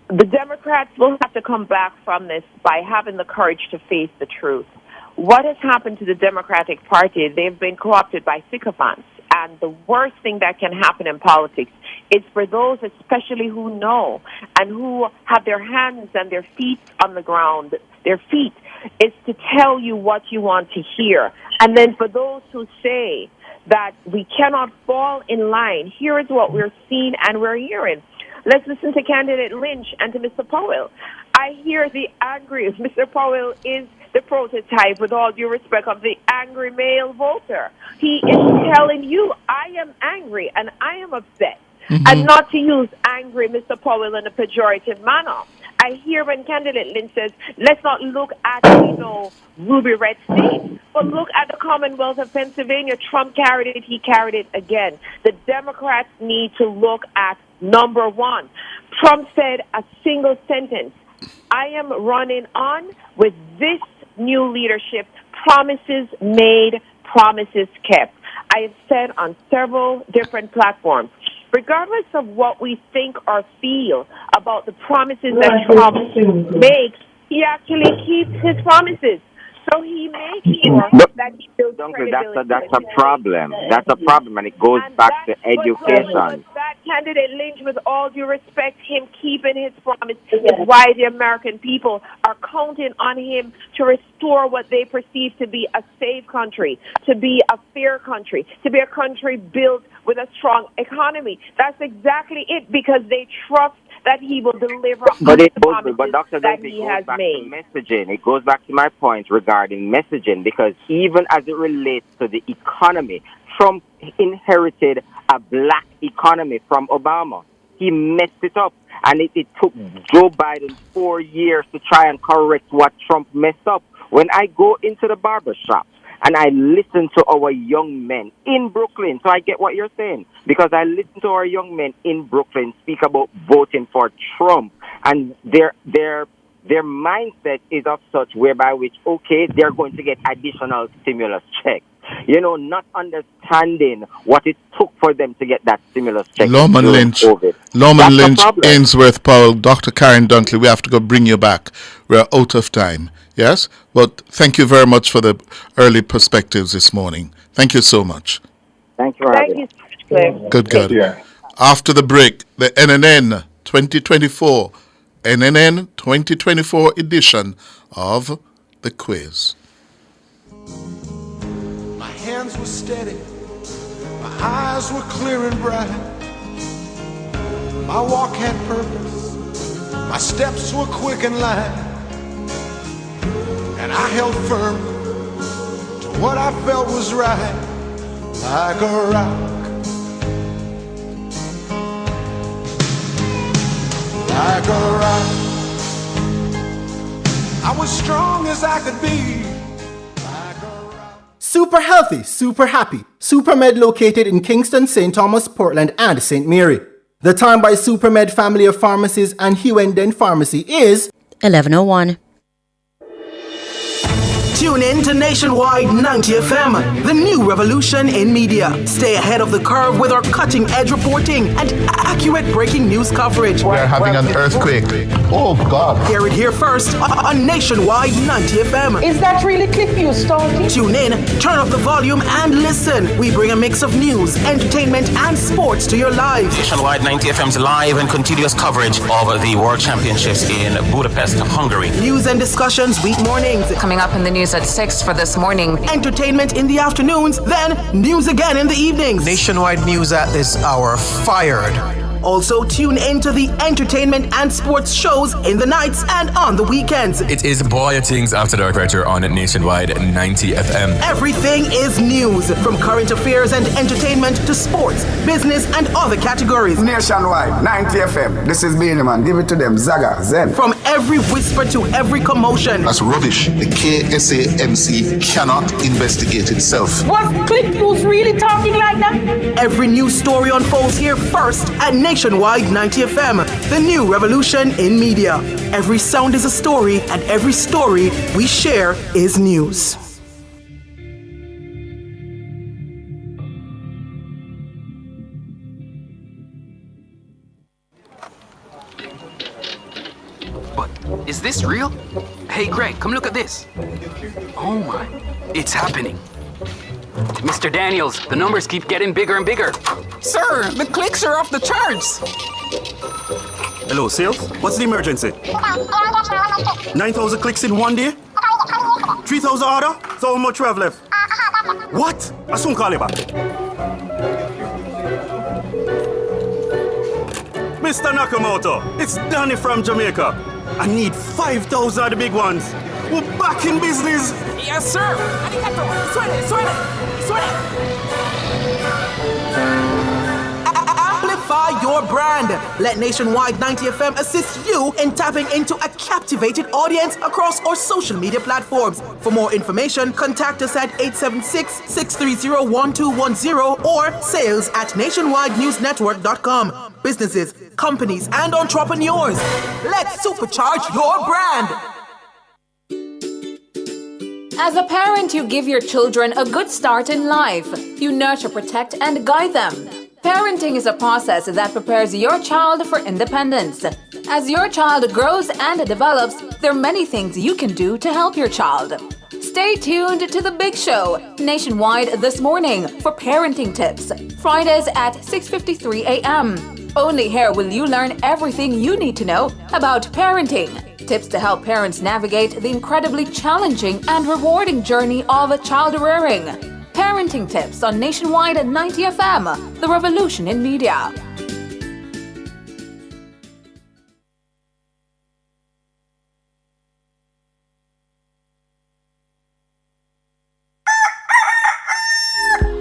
The Democrats will have to come back from this by having the courage to face the truth. What has happened to the Democratic Party? They've been co-opted by sycophants. And the worst thing that can happen in politics is for those especially who know and who have their hands and their feet on the ground, their feet, is to tell you what you want to hear. And then for those who say that we cannot fall in line, here is what we're seeing and we're hearing. Let's listen to candidate Lynch and to Mr. Powell. I hear the angry. Mr. Powell is the prototype, with all due respect, of the angry male voter. He is telling you, I am angry and I am upset. And not to use angry, Mr. Powell, in a pejorative manner. I hear when candidate Lynch says, let's not look at, ruby red states, but look at the Commonwealth of Pennsylvania. Trump carried it, he carried it again. The Democrats need to look at number one. Trump said a single sentence: I am running on with this new leadership, promises made, promises kept. I have said on several different platforms, regardless of what we think or feel about the promises that Trump makes, he actually keeps his promises. So he makes sure that he builds credibility. That's a problem. That's a problem, and it goes back to education. That candidate Lynch, with all due respect, him keeping his promise is why the American people are counting on him to restore what they perceive to be a safe country, to be a fair country, to be a country built with a strong economy. That's exactly it, because they trust that he will deliver on the promises that he has made. Messaging. It goes back to my point regarding messaging, because even as it relates to the economy, Trump inherited a black economy from Obama. He messed it up, and it took Joe Biden 4 years to try and correct what Trump messed up. When I go into the barber shop and I listen to our young men in Brooklyn, so I get what you're saying, because I listen to our young men in Brooklyn speak about voting for Trump, and their mindset is of such whereby which, okay, they're going to get additional stimulus checks. Not understanding what it took for them to get that stimulus check. Lawman Lynch, Ainsworth Powell, Dr. Karen Dunkley, we have to go bring you back. We're out of time. Yes? But thank you very much for the early perspectives this morning. Thank you so much. Thank you for having me. Good. Yeah. After the break, the NNN 2024 edition of The Quiz. hands were steady, my eyes were clear and bright. My walk had purpose, my steps were quick and light, and I held firm to what I felt was right, like a rock, like a rock. I was strong as I could be. Super healthy, super happy. SuperMed located in Kingston, St. Thomas, Portland, and St. Mary. The time by SuperMed family of pharmacies and Hughes Pharmacy is 11:01. Tune in to Nationwide 90 FM, the new revolution in media. Stay ahead of the curve with our cutting-edge reporting and accurate breaking news coverage. We are having an earthquake. Oh, God. Hear it here first on Nationwide 90 FM. Is that really Cliff Hughes talking? Tune in, turn up the volume, and listen. We bring a mix of news, entertainment, and sports to your lives. Nationwide 90 FM's live and continuous coverage of the World Championships in Budapest, Hungary. News and discussions week mornings. Coming up in the news at 6 for this morning. Entertainment in the afternoons, then news again in the evenings. Nationwide news at this hour, fired. Also, tune into the entertainment and sports shows in the nights and on the weekends. It is Boy Things After Dark right here on Nationwide 90 FM. Everything is news, from current affairs and entertainment to sports, business, and other categories. Nationwide 90 FM. This is Benjamin. Give it to them. Zaga, Zen. From every whisper to every commotion. That's rubbish. The KSAMC cannot investigate itself. Was Cliff Hughes really talking like that? Every news story unfolds here first at Nationwide 90 FM, the new revolution in media. Every sound is a story, and every story we share is news. But is this real? Hey, Greg, come look at this. Oh my, it's happening. Mr. Daniels, the numbers keep getting bigger and bigger. Sir, the clicks are off the charts. Hello, sales? What's the emergency? 9,000 clicks in one day? 3,000 order? So how much we have left? What? I'll soon call you back. Mr. Nakamoto, it's Danny from Jamaica. I need 5,000 of the big ones. We're back in business. Yes, sir. Arigato. Suene. Amplify your brand. Let Nationwide 90 FM assist you in tapping into a captivated audience across our social media platforms. For more information, contact us at 876-630-1210 or sales@nationwidenewsnetwork.com. Businesses, companies, and entrepreneurs, let's supercharge your brand. As a parent, you give your children a good start in life. You nurture, protect, and guide them. Parenting is a process that prepares your child for independence. As your child grows and develops, there are many things you can do to help your child. Stay tuned to The Big Show, Nationwide This Morning, for parenting tips. Fridays at 6:53 a.m. Only here will you learn everything you need to know about parenting. Tips to help parents navigate the incredibly challenging and rewarding journey of child rearing. Parenting tips on Nationwide 90 FM, the revolution in media.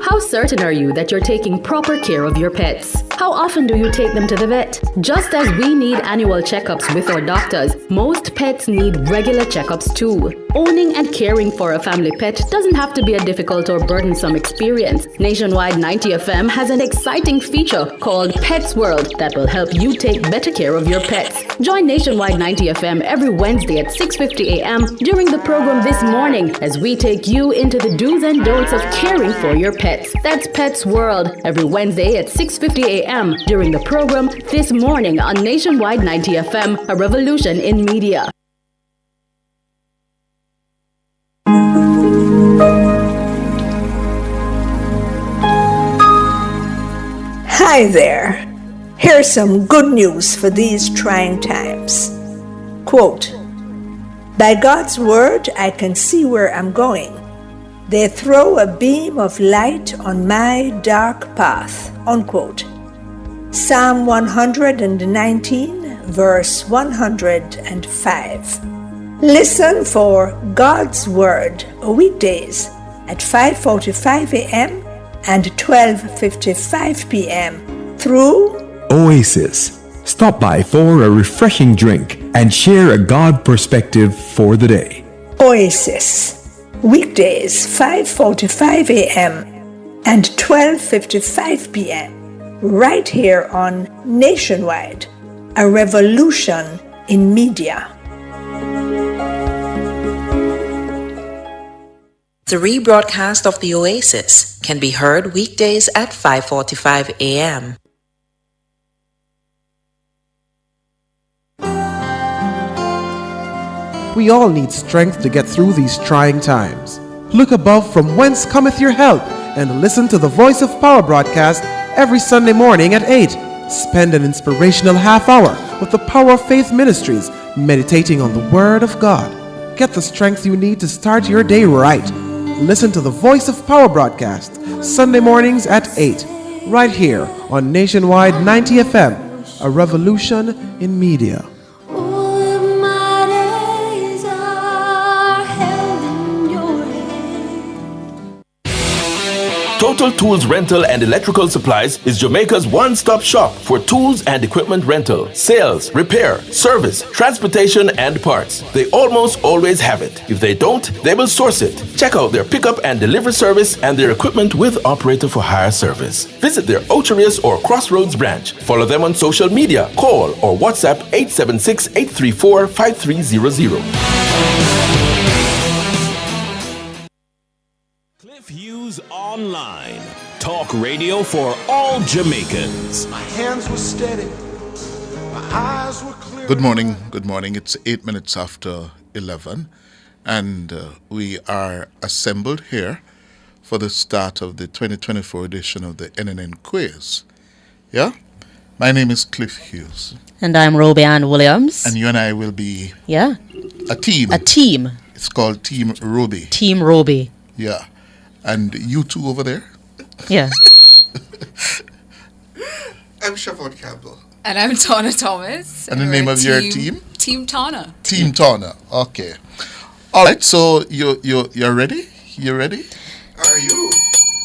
How certain are you that you're taking proper care of your pets? How often do you take them to the vet? Just as we need annual checkups with our doctors, most pets need regular checkups too. Owning and caring for a family pet doesn't have to be a difficult or burdensome experience. Nationwide 90 FM has an exciting feature called Pets World that will help you take better care of your pets. Join Nationwide 90 FM every Wednesday at 6:50 a.m. during the program This Morning as we take you into the do's and don'ts of caring for your pets. That's Pets World every Wednesday at 6:50 a.m. during the program This Morning on Nationwide 90 FM, a revolution in media. Hi there. Here's some good news for these trying times. Quote, "By God's word, I can see where I'm going. They throw a beam of light on my dark path, unquote. Psalm 119, verse 105. Listen for God's Word weekdays at 5:45 a.m. and 12:55 p.m. through Oasis. Stop by for a refreshing drink and share a God perspective for the day. Oasis, weekdays 5:45 a.m. and 12:55 p.m. right here on Nationwide, a revolution in media. The rebroadcast of the Oasis can be heard weekdays at 5:45 a.m. We all need strength to get through these trying times. Look above from whence cometh your help and listen to the Voice of Power broadcast every Sunday morning at 8. Spend an inspirational half hour with the Power of Faith Ministries, meditating on the Word of God. Get the strength you need to start your day right. Listen to the Voice of Power broadcast Sunday mornings at 8, right here on Nationwide 90 FM, a revolution in media. Total Tools Rental and Electrical Supplies is Jamaica's one-stop shop for tools and equipment rental, sales, repair, service, transportation, and parts. They almost always have it. If they don't, they will source it. Check out their pickup and deliver service and their equipment with operator for hire service. Visit their Ocherius or Crossroads branch. Follow them on social media. Call or WhatsApp 876-834-5300. Hughes Online. Talk radio for all Jamaicans. My hands were steady. My eyes were clear. Good morning. Good morning. It's 8 minutes after 11. And we are assembled here for the start of the 2024 edition of the NNN Quiz. Yeah? My name is Cliff Hughes. And I'm Roby Ann Williams. And you and I will be... Yeah. A team. A team. It's called Team Roby. Team Roby. Yeah. And you two over there? Yeah. I'm Siobhan Campbell. And I'm Tana Thomas. And the name of your team? Team Tana. Team Tana. Okay. All right. So you're ready? You ready? Are you?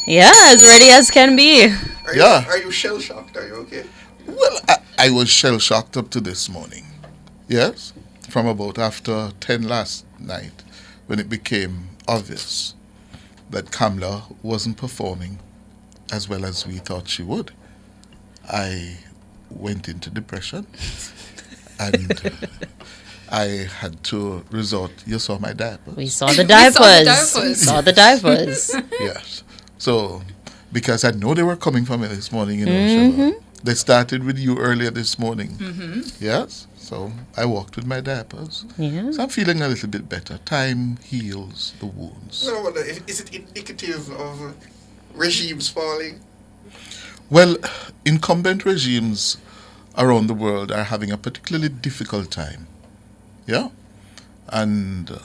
Yeah, as ready as can be. Are you shell shocked? Are you okay? Well, I was shell shocked up to this morning. Yes, from about after 10 last night, when it became obvious that Kamla wasn't performing as well as we thought she would. I went into depression and I had to resort. You saw my diapers. We saw the diapers. We saw the diapers. Yes. So, because I know they were coming for me this morning, you know, Sheva. They started with you earlier this morning. Yes. So I walked with my diapers. Yeah. So I'm feeling a little bit better. Time heals the wounds. I wonder, is it indicative of regimes falling? Well, incumbent regimes around the world are having a particularly difficult time. Yeah? And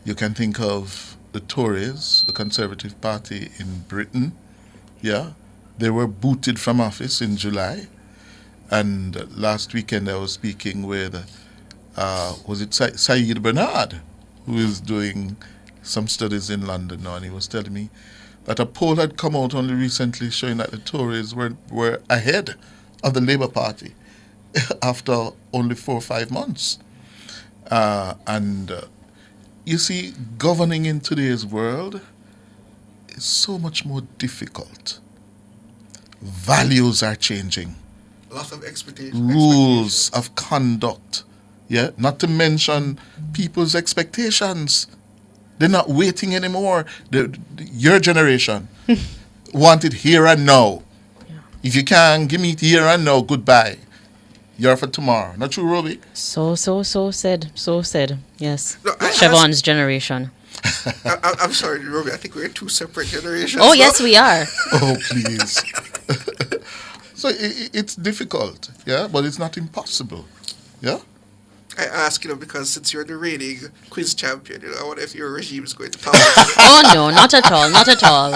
you can think of the Tories, the Conservative Party in Britain. Yeah? They were booted from office in July. And last weekend I was speaking with, was it Saeed Bernard, who is doing some studies in London now, and he was telling me that a poll had come out only recently showing that the Tories were ahead of the Labour Party after only 4 or 5 months. You see, governing in today's world is so much more difficult. Values are changing. Lots of expectations. Rules of conduct. Yeah, not to mention people's expectations. They're not waiting anymore. Your generation want it here and now. Yeah. If you can't give me it here and now, goodbye. You're for tomorrow. Not true, Roby? So said. Yes. No, Siobhan's generation. I'm sorry, Roby. I think we're two separate generations. Oh, yes, we are. Oh, please. So it's difficult, yeah, but it's not impossible, yeah? I ask, because since you're the reigning quiz champion, I wonder if your regime is going to power. Oh no, not at all, not at all.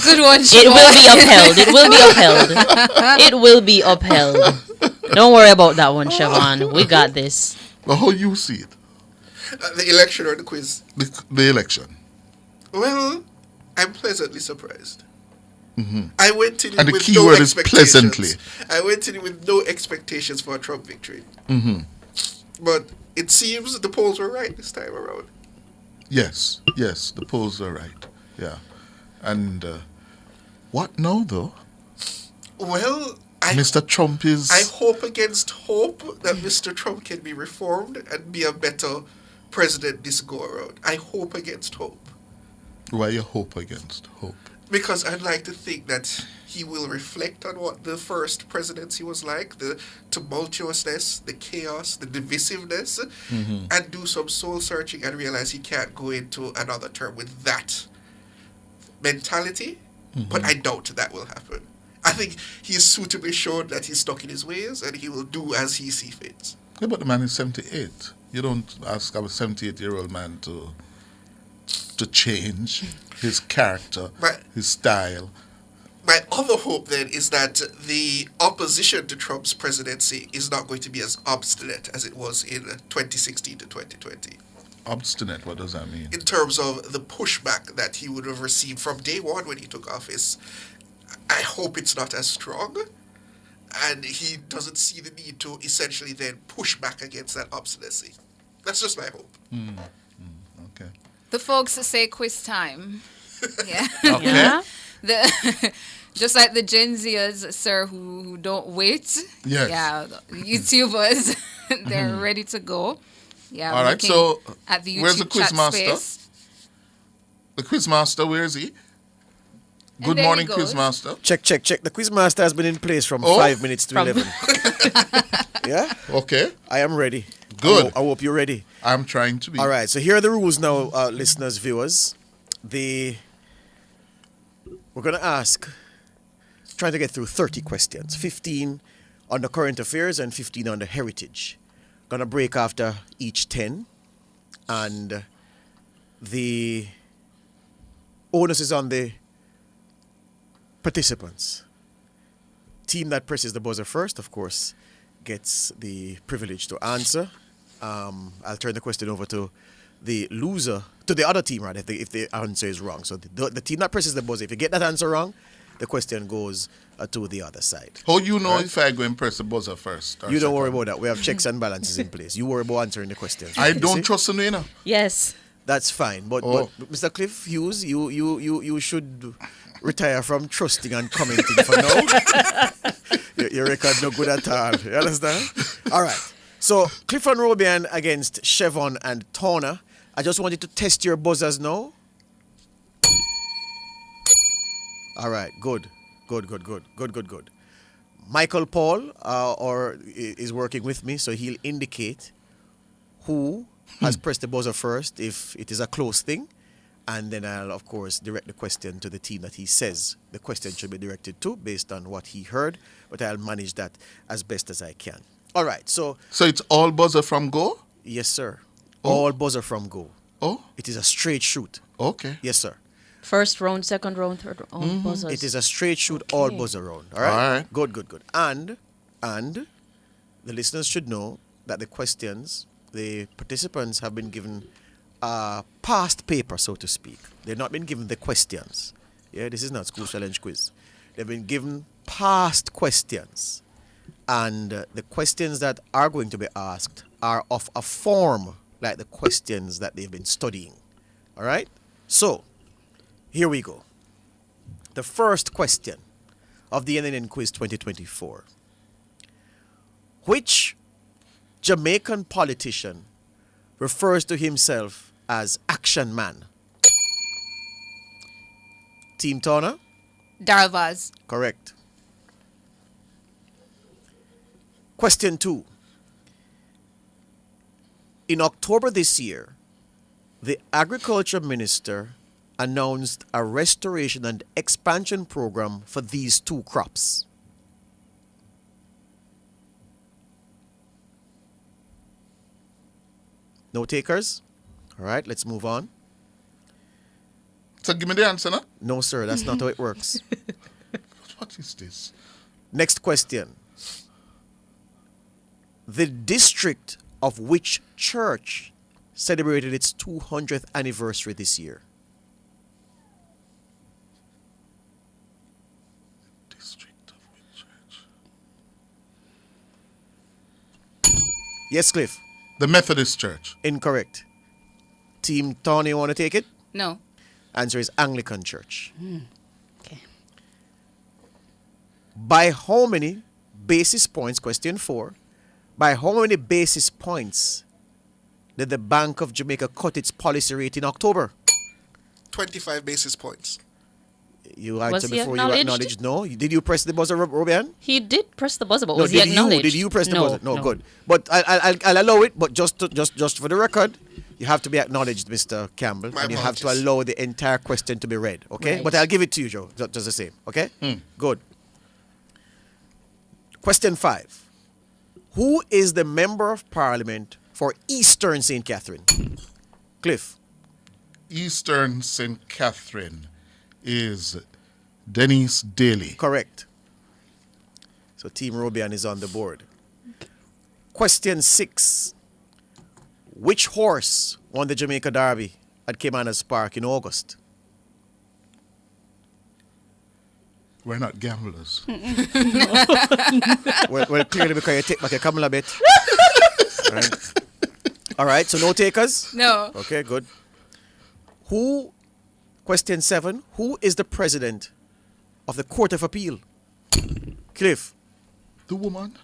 Good one, It will be upheld. It will be upheld. It will be upheld. Don't worry about that one, Siobhan. We got this. Well, how you see it? The election or the quiz? The election. Well, I'm pleasantly surprised. Mm-hmm. I went in and the with key no word is expectations. pleasantly. I went in with no expectations for a Trump victory. Mm-hmm. But it seems the polls were right this time around. Yes, the polls are right. Yeah. And what now, though? Well, Mr. Trump is... I hope against hope that Mr. Trump can be reformed and be a better president this go around. I hope against hope. Why you hope against hope? Because I'd like to think that he will reflect on what the first presidency was like, the tumultuousness, the chaos, the divisiveness, and do some soul searching and realize he can't go into another term with that mentality. But I doubt that will happen. I think he's suitably shown that he's stuck in his ways and he will do as he sees fit. Yeah, but the man is 78. You don't ask a 78-year-old man to change his character, his style. My other hope then is that the opposition to Trump's presidency is not going to be as obstinate as it was in 2016 to 2020. Obstinate, what does that mean? In terms of the pushback that he would have received from day one when he took office. I hope it's not as strong, and he doesn't see the need to essentially then push back against that obstinacy. That's just my hope. Okay. The folks say quiz time. Yeah. Okay. Just like the Gen Zers, sir, who don't wait. Yes. Yeah. YouTubers, they're ready to go. Yeah. All right. So, at the YouTube where's the quiz chat master? space. The quiz master, where is he? And Good there morning, he goes. Quizmaster. Check. The Quizmaster has been in place from 5 minutes to 11. Yeah? Okay. I am ready. Good. I hope you're ready. I'm trying to be. All right. So here are the rules now, listeners, viewers. We're going to trying to get through 30 questions. 15 on the current affairs and 15 on the heritage. Going to break after each 10. And the onus is on the participants. Team that presses the buzzer first, of course, gets the privilege to answer. I'll turn the question over to the loser, to the other team, right, if the answer is wrong. So the team that presses the buzzer, if you get that answer wrong, the question goes to the other side. How you know if I go and press the buzzer first? You don't worry about that. We have checks and balances in place. You worry about answering the questions. I don't trust you, know. Yes. That's fine. But Mr. Cliff Hughes, you should retire from trusting and commenting for now. Your record no good at all. You understand? All right. So Cliff and Robian against Chevon and Turner. I just wanted to test your buzzers now. All right. Good. Michael Paul is working with me, so he'll indicate who has pressed the buzzer first if it is a close thing. And then I'll, of course, direct the question to the team that he says the question should be directed to based on what he heard. But I'll manage that as best as I can. All right, so it's all buzzer from go? Yes, sir. All buzzer from go. Oh? It is a straight shoot. Okay. Yes, sir. First round, second round, third round, all buzzers. It is a straight shoot, all buzzer round. All right? All right. Good. And the listeners should know that the questions, the participants have been given past paper, so to speak. They've not been given the questions. Yeah, this is not School Challenge Quiz. They've been given past questions. And the questions that are going to be asked are of a form like the questions that they've been studying. All right? So, here we go. The first question of the NNN Quiz 2024. Which Jamaican politician refers to himself as Action Man? Team Turner? Darrell Vaz. Correct. Question 2. In October this year, the Agriculture Minister announced a restoration and expansion program for these two crops. No takers? All right, let's move on. So give me the answer, no? No, sir, that's not how it works. What is this? Next question. The district of which church celebrated its 200th anniversary this year? District of which church? Yes, Cliff. The Methodist Church. Incorrect. Team Tony, you want to take it? No. Answer is Anglican Church. Okay. By how many basis points, question 4, by how many basis points did the Bank of Jamaica cut its policy rate in October? 25 basis points. You Was answered he before you acknowledged? acknowledged. No. Did you press the buzzer, Robian? He did press the buzzer, but No, was he acknowledged? Did you press the No, buzzer? No, no. good. But I'll allow it, but just for the record, you have to be acknowledged, Mr. Campbell, My and you have to apologies. allow the entire question to be read, okay? Right. But I'll give it to you, Joe, just the same, okay? Good. Question 5. Who is the Member of Parliament for Eastern St. Catherine? Cliff. Eastern St. Catherine is Dennis Daly. Correct. So Team Robian is on the board. Question 6. Which horse won the Jamaica Derby at Caymanas Park in August? We're not gamblers. well, clearly because you take back a camel a bit. All right, so no takers? No. Okay, good. Question 7. Who is the president of the Court of Appeal? Cliff. The woman?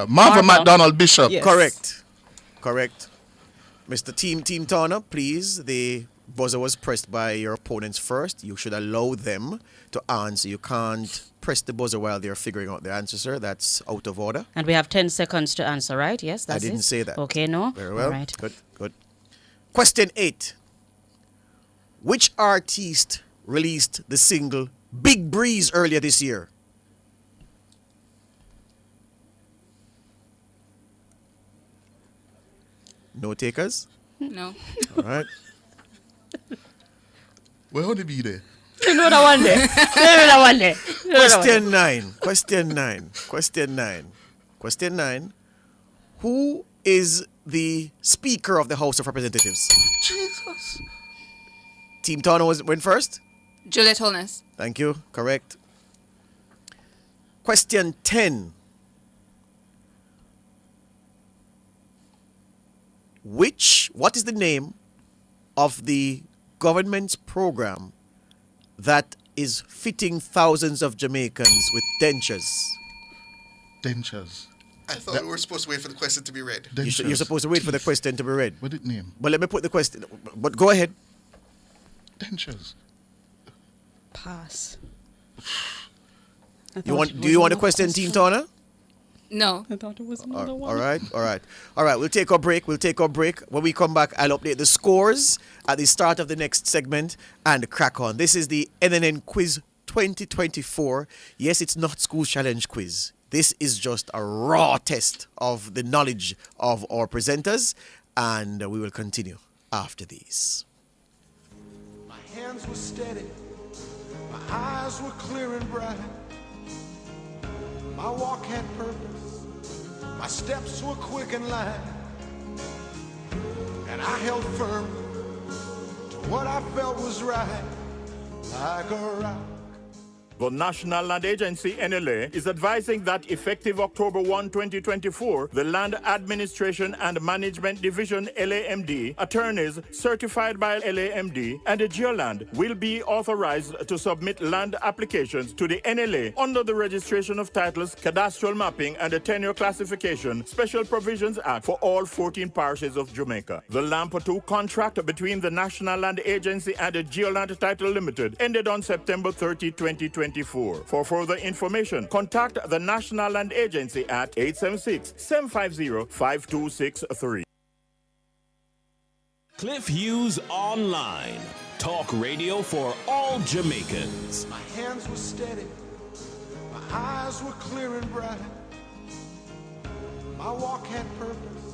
Martha MacDonald Bishop. Yes. Correct. Mr. Team Turner, please. The buzzer was pressed by your opponents first. You should allow them to answer. You can't press the buzzer while they're figuring out the answer, sir. That's out of order. And we have 10 seconds to answer, right? Yes, that's I didn't say that. Okay, no? Very well. All right. Good. Question 8. Which artist released the single Big Breeze earlier this year? No takers? No. All right. Where would it be there? You know that one there. Question 9. Who is the Speaker of the House of Representatives? Jesus. Team Turner went first? Juliet Holness. Thank you. Correct. Question 10. What is the name of the government's program that is fitting thousands of Jamaicans with dentures? Dentures. I thought we were supposed to wait for the question to be read. You're supposed to wait for the question to be read. What did it name? But let me put the question. But go ahead. Dentures. Pass. Do you want the question, Team Turner? No. I thought it was another one. All right. We'll take our break. When we come back, I'll update the scores at the start of the next segment and crack on. This is the NNN Quiz 2024. Yes, it's not School Challenge Quiz. This is just a raw test of the knowledge of our presenters, and we will continue after these. My hands were steady, my eyes were clear and bright. My walk had purpose, my steps were quick and light. And I held firm to what I felt was right, like a rock. The National Land Agency, NLA, is advising that effective October 1, 2024, the Land Administration and Management Division, LAMD, attorneys certified by LAMD, and the Geoland will be authorized to submit land applications to the NLA under the Registration of Titles, Cadastral Mapping, and the Tenure Classification Special Provisions Act for all 14 parishes of Jamaica. The LAMPA 2 contract between the National Land Agency and the Geoland Title Limited ended on September 30, 2024. For further information, contact the National Land Agency at 876-750-5263. Cliff Hughes Online. Talk radio for all Jamaicans. My hands were steady, my eyes were clear and bright. My walk had purpose,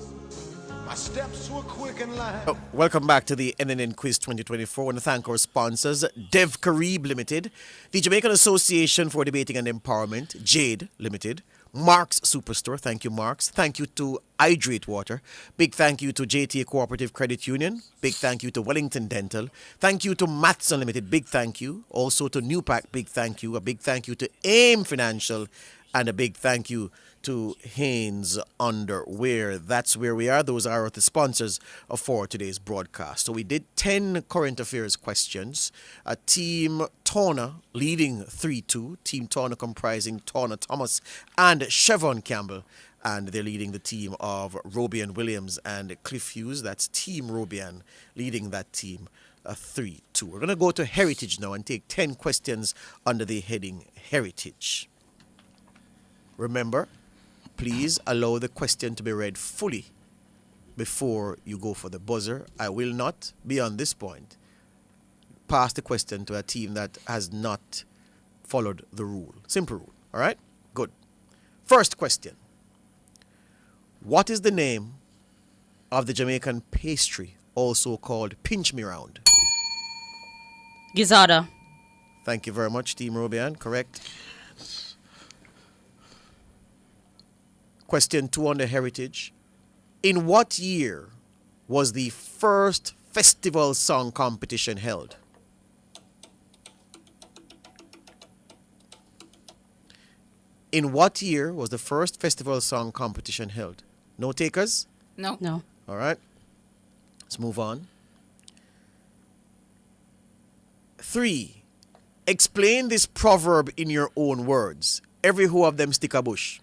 My steps were quick and light. Oh, welcome back to the NNN Quiz 2024. I want to thank our sponsors, Dev Carib Limited, the Jamaican Association for Debating and Empowerment, Jade Limited, Mark's Superstore. Thank you, Mark's. Thank you to Hydrate Water. Big thank you to JTA Cooperative Credit Union. Big thank you to Wellington Dental. Thank you to Maths Unlimited. Big thank you. Also to Newpack. Big thank you. A big thank you to AIM Financial. And a big thank you to Haynes Underwear. That's where we are. Those are the sponsors for today's broadcast. So we did 10 current affairs questions. Team Tawna leading 3-2. Team Tawna comprising Tawna Thomas and Chevron Campbell. And they're leading the team of Robian Williams and Cliff Hughes. That's Team Robian leading that team 3-2. We're going to go to Heritage now and take 10 questions under the heading Heritage. Remember, please allow the question to be read fully before you go for the buzzer. I will not, beyond this point, pass the question to a team that has not followed the rule. Simple rule. All right? Good. First question. What is the name of the Jamaican pastry, also called Pinch Me Round? Gizzada. Thank you very much, Team Robian. Correct. Question 2 on the heritage. In what year was the first festival song competition held? In what year was the first festival song competition held? No takers? No. No. All right. Let's move on. 3. Explain this proverb in your own words. Every who of them stick a bush.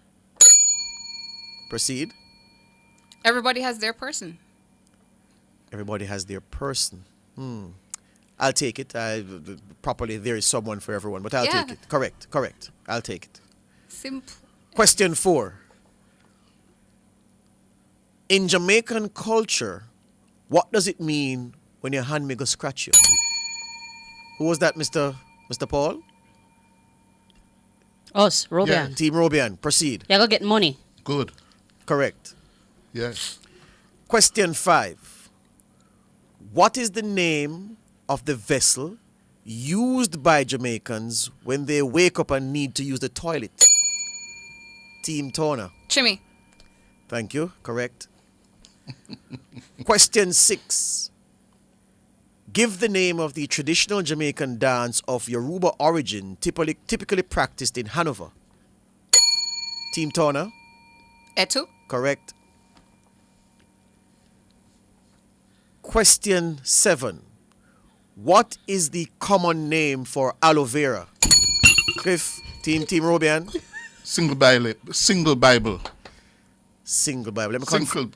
Proceed. Everybody has their person. Everybody has their person. I'll take it. Properly, there is someone for everyone, but I'll take it. Correct. I'll take it. Simple. Question 4. In Jamaican culture, what does it mean when your hand may go scratch you? Who was that, Mr. Paul? Us, Robian. Yeah, Team Robian. Proceed. Yeah, go get money. Good. Correct. Yes. Question 5. What is the name of the vessel used by Jamaicans when they wake up and need to use the toilet? Team Tawna. Chimmy. Thank you. Correct. Question 6. Give the name of the traditional Jamaican dance of Yoruba origin typically practiced in Hanover. Team Tawna. Etu. Correct. Question 7. What is the common name for aloe vera? Cliff, Team Robian. Single Bible. Single Bible. Let me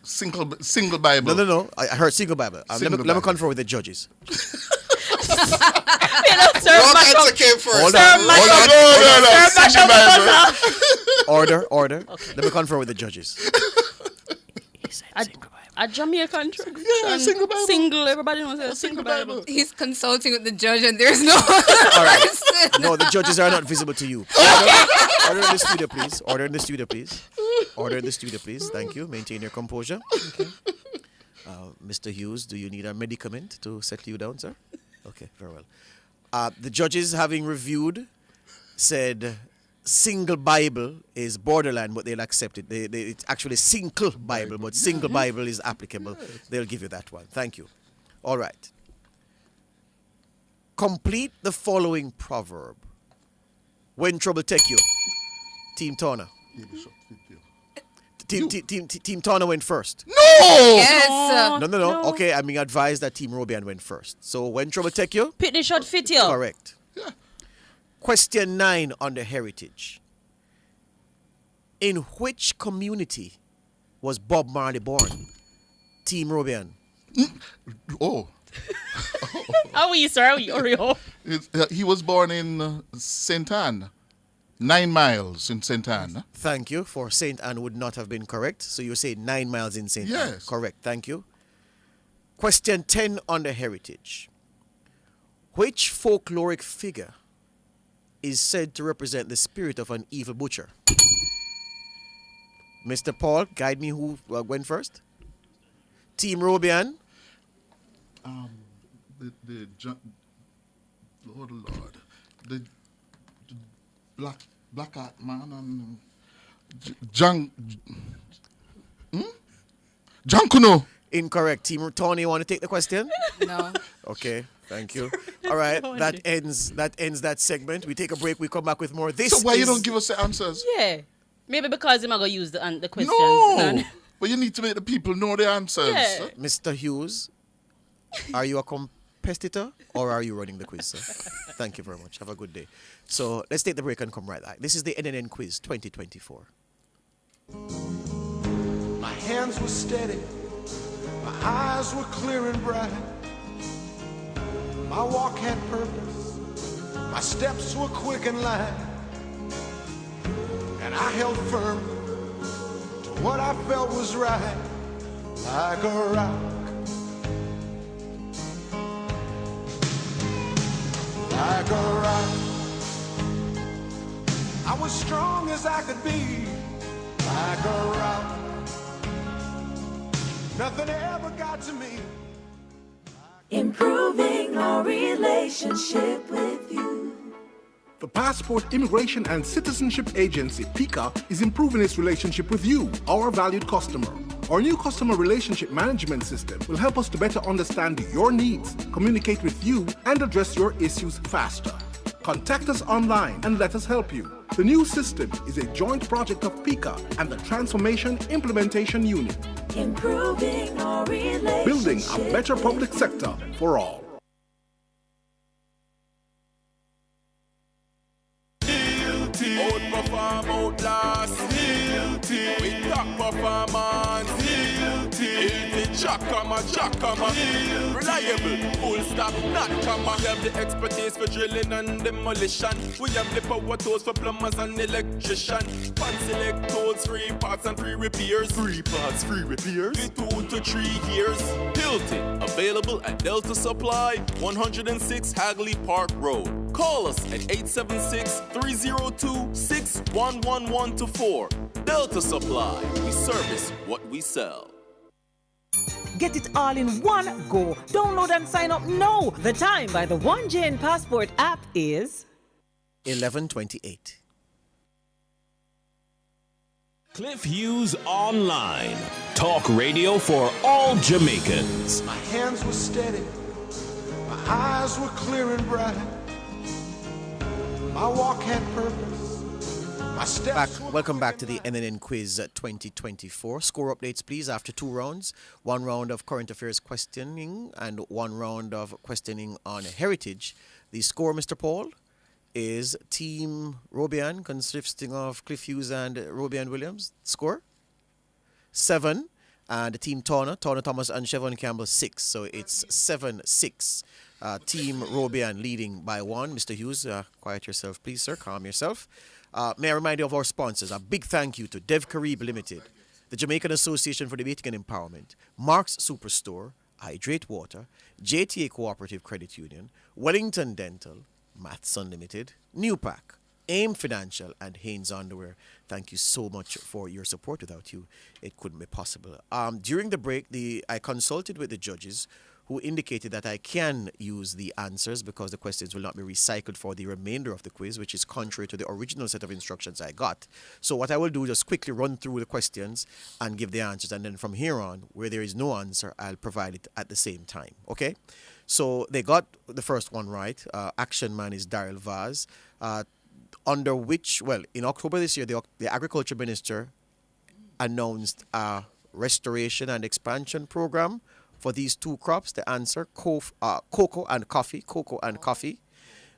Single Bible. No. I heard single Bible. Let me confer with the judges. Wrong answer came first. Order. Okay. Let me confer with the judges. A Jamaican tradition. Yeah, single Bible. Single, everybody knows a single Bible. He's consulting with the judge and there's no All right. No, the judges are not visible to you. Order in the studio, please. Order in the studio, please. Thank you. Maintain your composure. Okay. Mr. Hughes, do you need a medicament to settle you down, sir? Okay, very well. The judges, having reviewed, said single Bible is borderline, but they'll accept it. It's actually single Bible, but single Bible is applicable. They'll give you that one. Thank you. All right. Complete the following proverb. When trouble take you. Team Tawna. Team Tawna went first. No! Yes. No. Okay, I'm being advised that Team Robian went first. So when trouble take you? Pit the shot fit you. Correct. Yeah. Question 9 on the heritage. In which community was Bob Marley born? Team Robian. Oh. How are you, sir? How are you, Oreo? He was born in St. Anne. 9 miles in St. Anne. Thank you. For St. Anne would not have been correct. So you say 9 miles in St. Anne. Yes. Correct. Thank you. Question 10 on the heritage. Which folkloric figure is said to represent the spirit of an evil butcher? Mr. Paul, guide me who went first. Team Robian. Lord, the black hat man and John Kuno. Incorrect. Team Tony, you want to take the question? No. Okay, thank you. All right, that ends that segment. We take a break. We come back with more. So why you don't give us the answers? Yeah. Maybe because you're not going to use the questions. No. But you need to make the people know the answers. Yeah. Mr. Hughes, are you a competitor or are you running the quiz, sir? Thank you very much. Have a good day. So let's take the break and come right back. This is the NNN Quiz 2024. My hands were steady, my eyes were clear and bright. My walk had purpose, my steps were quick and light. And I held firm to what I felt was right, like a rock. Like a rock. I was strong as I could be, like a rock. Nothing ever got to me. Improving our relationship with you. The Passport Immigration and Citizenship Agency, PICA, is improving its relationship with you, our valued customer. Our new customer relationship management system will help us to better understand your needs, communicate with you, and address your issues faster. Contact us online and let us help you. The new system is a joint project of PICA and the Transformation Implementation Unit. Improving our relationship. Building a better public sector for all. Outperform, outlast. We top performance. Jackama. Reliable, full stop, not comma. We have the expertise for drilling and demolition. We have the power tools for plumbers and electrician. Fancy electrodes, 3 parts and 3 repairs. 3 parts, 3 repairs. 2 to 3 years. Hilton, available at Delta Supply, 106 Hagley Park Road. Call us at 876-302-6111-4. Delta Supply, we service what we sell. Get it all in one go. Download and sign up now. The time by the 1JN Passport app is 11:28. Cliff Hughes Online. Talk radio for all Jamaicans. My hands were steady, my eyes were clear and bright. My walk had purpose. Welcome back to the NNN Quiz 2024. Score updates, please, after 2 rounds. 1 round of current affairs questioning and 1 round of questioning on heritage. The score, Mr. Paul, is Team Robian, consisting of Cliff Hughes and Robian Williams. Score? 7. And Team Tawna Thomas and Chevron Campbell, 6. So it's 7-6. Team Robian leading by 1. Mr. Hughes, quiet yourself, please, sir. Calm yourself. May I remind you of our sponsors. A big thank you to Dev Carib Limited, the Jamaican Association for Debating and Empowerment, Mark's Superstore, Hydrate Water, JTA Cooperative Credit Union, Wellington Dental, Maths Unlimited, New Pack, AIM Financial, and Haynes Underwear. Thank you so much for your support. Without you, it couldn't be possible. During the break, I consulted with the judges, who indicated that I can use the answers because the questions will not be recycled for the remainder of the quiz, which is contrary to the original set of instructions I got. So what I will do is just quickly run through the questions and give the answers, and then from here on, where there is no answer, I'll provide it at the same time. Okay? So they got the first one right. Action man is Daryl Vaz, under which, well, in October this year, the Agriculture Minister announced a restoration and expansion program for these 2 crops. The answer, cocoa and coffee.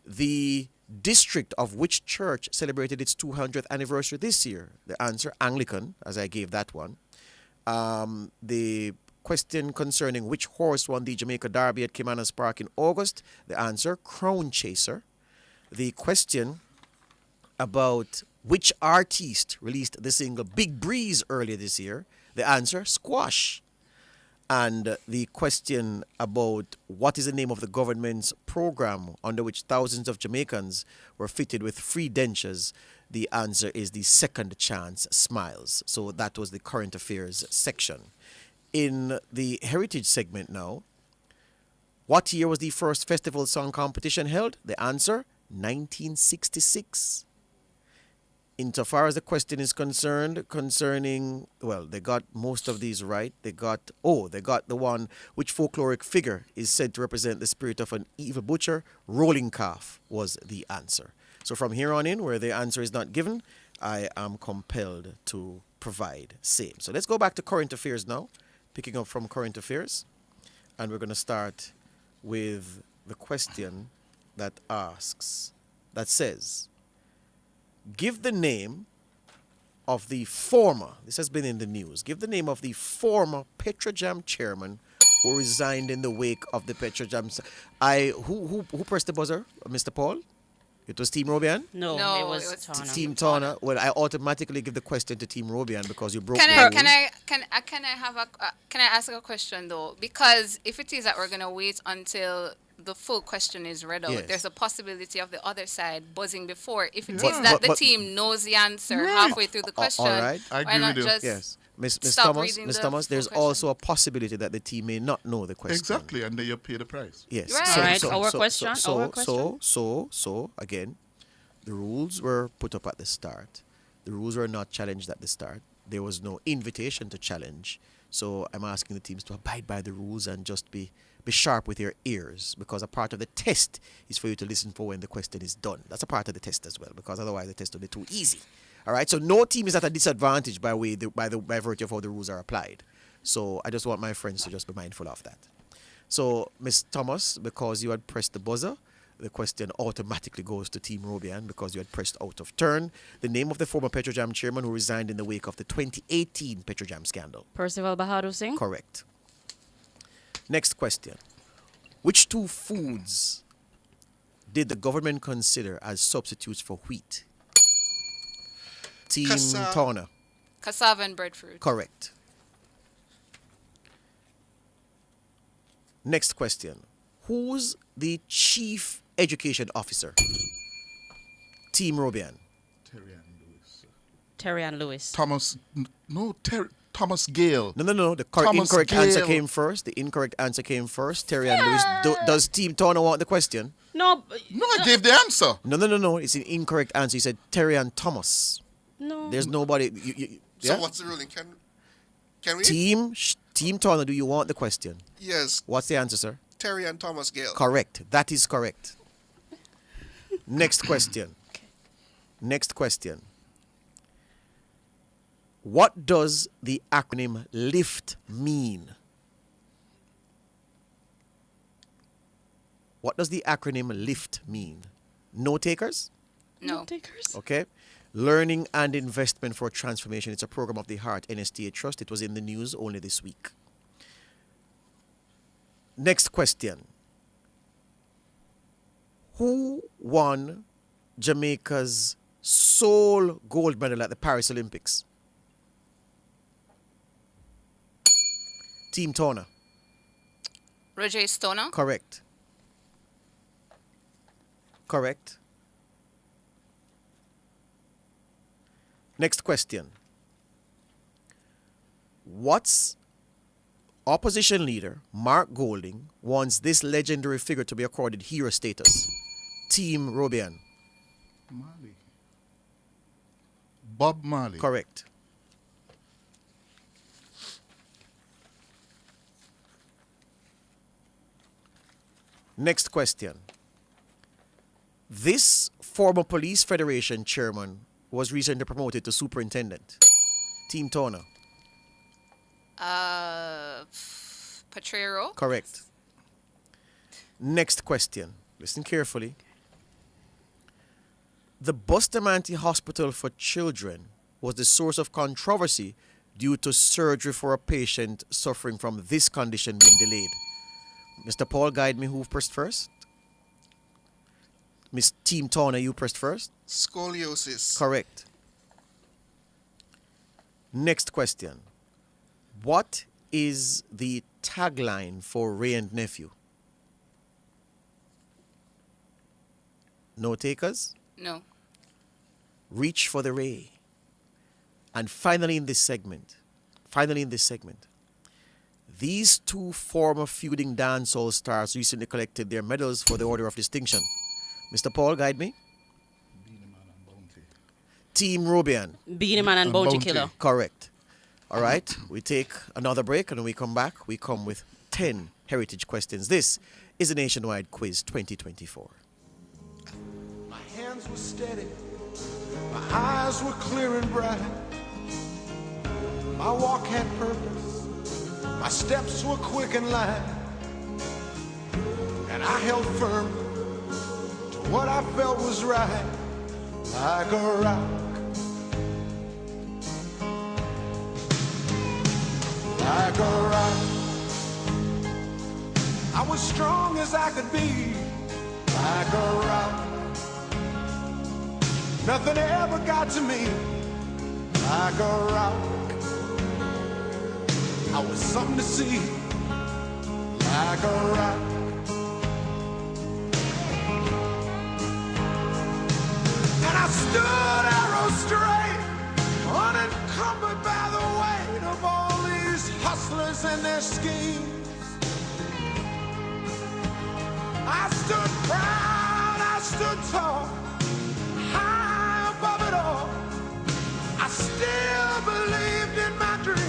The district of which church celebrated its 200th anniversary this year? The answer, Anglican, as I gave that one. The question concerning which horse won the Jamaica Derby at Kimanas Park in August? The answer, Crown Chaser. The question about which artist released the single Big Breeze earlier this year? The answer, Squash. And the question about what is the name of the government's program under which thousands of Jamaicans were fitted with free dentures? The answer is the Second Chance Smiles. So that was the current affairs section. In the heritage segment now, what year was the first festival song competition held? The answer, 1966. Insofar as the question is concerned, concerning, well, they got most of these right. They got the one which folkloric figure is said to represent the spirit of an evil butcher. Rolling calf was the answer. So from here on in, where the answer is not given, I am compelled to provide same. So let's go back to current affairs now, picking up from current affairs. And we're going to start with the question that says, give the name of the former, this has been in the news, give the name of the former Petrojam chairman who resigned in the wake of the Petrojam. Who pressed the buzzer, Mr. Paul? It was Team Robian? No, it was Tana. Team Tana. Well, I automatically give the question to Team Robian because you broke the Can rules. I ask a question though? Because if it is that we're gonna wait until the full question is read out, Yes. there's a possibility of the other side buzzing before. If it is Yeah. that But- the team knows the answer Right. halfway through the question, All right. I why agree not with you. just Yes. Miss stop Thomas, reading Miss the Thomas, full there's question? also a possibility that the team may not know the question. Exactly, and then you pay the price. Yes. Right. All right, our question. So again, the rules were put up at the start. The rules were not challenged at the start. There was no invitation to challenge. So I'm asking the teams to abide by the rules and just be sharp with your ears, because a part of the test is for you to listen for when the question is done. That's a part of the test as well, because otherwise the test will be too easy. All right. So no team is at a disadvantage by virtue of how the rules are applied. So I just want my friends to just be mindful of that. So Miss Thomas, because you had pressed the buzzer, the question automatically goes to Team Robian because you had pressed out of turn. The name of the former Petrojam chairman who resigned in the wake of the 2018 Petrojam scandal. Percival Bahadur Singh? Correct. Next question. Which two foods did the government consider as substitutes for wheat? Team Tawna. cassava and breadfruit? Correct. Next question. Who's the chief education officer? Team Robian. Terry and Lewis. Thomas Gale. No. The Thomas incorrect answer Gale. came first. The incorrect answer came first. Terry and Lewis. Does Team Tawna want the question? No. No, I gave the answer. No. It's an incorrect answer. You said Terry and Thomas. No. There's nobody. So Yeah? what's the ruling? Can we? Team Tawna, do you want the question? Yes. What's the answer, sir? Terry and Thomas Gale. Correct. That is correct. Next question. Next question. What does the acronym LIFT mean? What does the acronym LIFT mean? No takers? No. Takers. Okay. Learning and Investment for Transformation. It's a program of the Heart NSTA Trust. It was in the news only this week. Next question. Who won Jamaica's sole gold medal at the Paris Olympics? Team Tawna. Roger Stoner? Correct. Correct. Next question. What's opposition leader Mark Golding wants this legendary figure to be accorded hero status? Team Robian. Marley. Bob Marley. Correct. Next question. This former police federation chairman was recently promoted to superintendent. Team Tawna. Potrero? Correct. Next question. Listen carefully. The Bustamante Hospital for Children was the source of controversy due to surgery for a patient suffering from this condition being delayed. Mr. Paul, guide me who pressed first. Miss Team Tawna, you pressed first. Scoliosis. Correct. Next question. What is the tagline for Ray and Nephew? No takers? No. Reach for the Ray. And finally in this segment, These two former feuding dancehall stars recently collected their medals for the Order of Distinction. Mr. Paul, guide me. Team Robian. Beanie Man and Bounty Killer. Correct. All right, we take another break, and when we come back, we come with 10 heritage questions. This is a Nationwide Quiz 2024. My hands were steady, my eyes were clear and bright. My walk had purpose, my steps were quick and light. And I held firm to what I felt was right, like a rock. Like a rock. I was strong as I could be, like a rock. Nothing ever got to me, like a rock. I was something to see, like a rock. And I stood arrow straight, unencumbered by the weight of all these hustlers and their schemes. I stood proud, I stood tall, high above it all. I still believed in my dreams.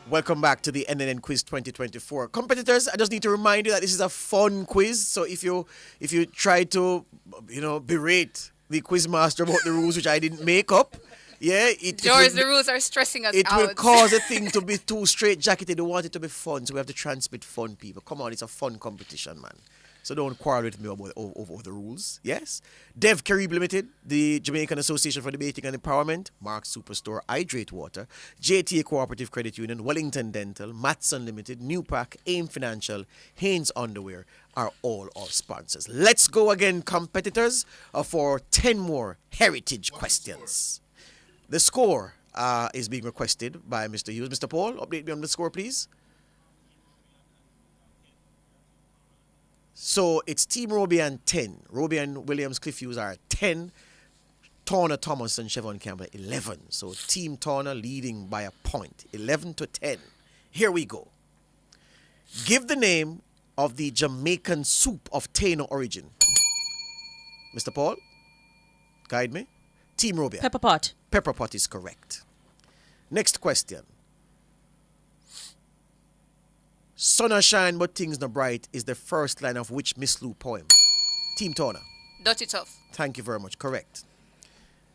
Welcome back to the NNN Quiz 2024. Competitors, I just need to remind you that this is a fun quiz. So if you try to, berate the quiz master about the rules which I didn't make up, George, the rules are stressing us it out. will cause a thing to be too straight-jacketed. We want it to be fun, so we have to transmit fun, people. Come on, it's a fun competition, man. So don't quarrel with me over the rules. Yes? Dev Carib Limited, the Jamaican Association for Debating and Empowerment, Mark's Superstore, Hydrate Water, JTA Cooperative Credit Union, Wellington Dental, Matson Limited, New Pack, AIM Financial, Haynes Underwear are all our sponsors. Let's go again, competitors, for 10 more heritage questions. The score is being requested by Mr. Hughes. Mr. Paul, update me on the score, please. So it's Team Robian 10. Robian, Williams, Cliff Hughes are 10. Turner, Thomas, and Chevron Campbell 11. So Team Turner leading by a point, 11-10. Here we go. Give the name of the Jamaican soup of Taino origin. Mr. Paul, guide me. Team Robian. Pepper pot. Pepper pot is correct. Next question. Sun a shine but things no bright is the first line of which Miss Lou poem? Team Turner. Dirty Tough. Thank you very much. Correct.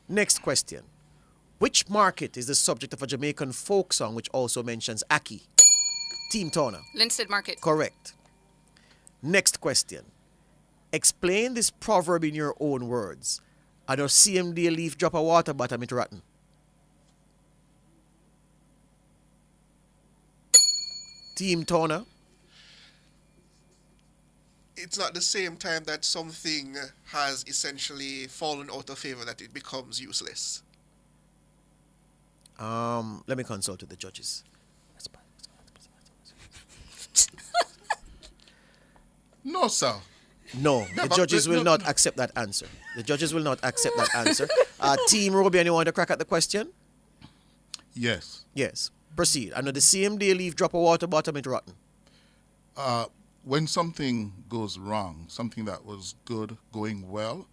Next question. Which market is the subject of a Jamaican folk song which also mentions Aki? Team Turner. Linstead Market. Correct. Next question. Explain this proverb in your own words. I don't see him a leaf drop of water bottom it rotten. Team Turner. It's not the same time that something has essentially fallen out of favor that it becomes useless. Let me consult with the judges. No, sir. No, the judges will not accept that answer. The judges will not accept that answer. Team Robian, you want to crack at the question? Yes. Yes. Proceed. I know the same day leaf drop of water bottom it rotten. When something goes wrong, something that was good going well,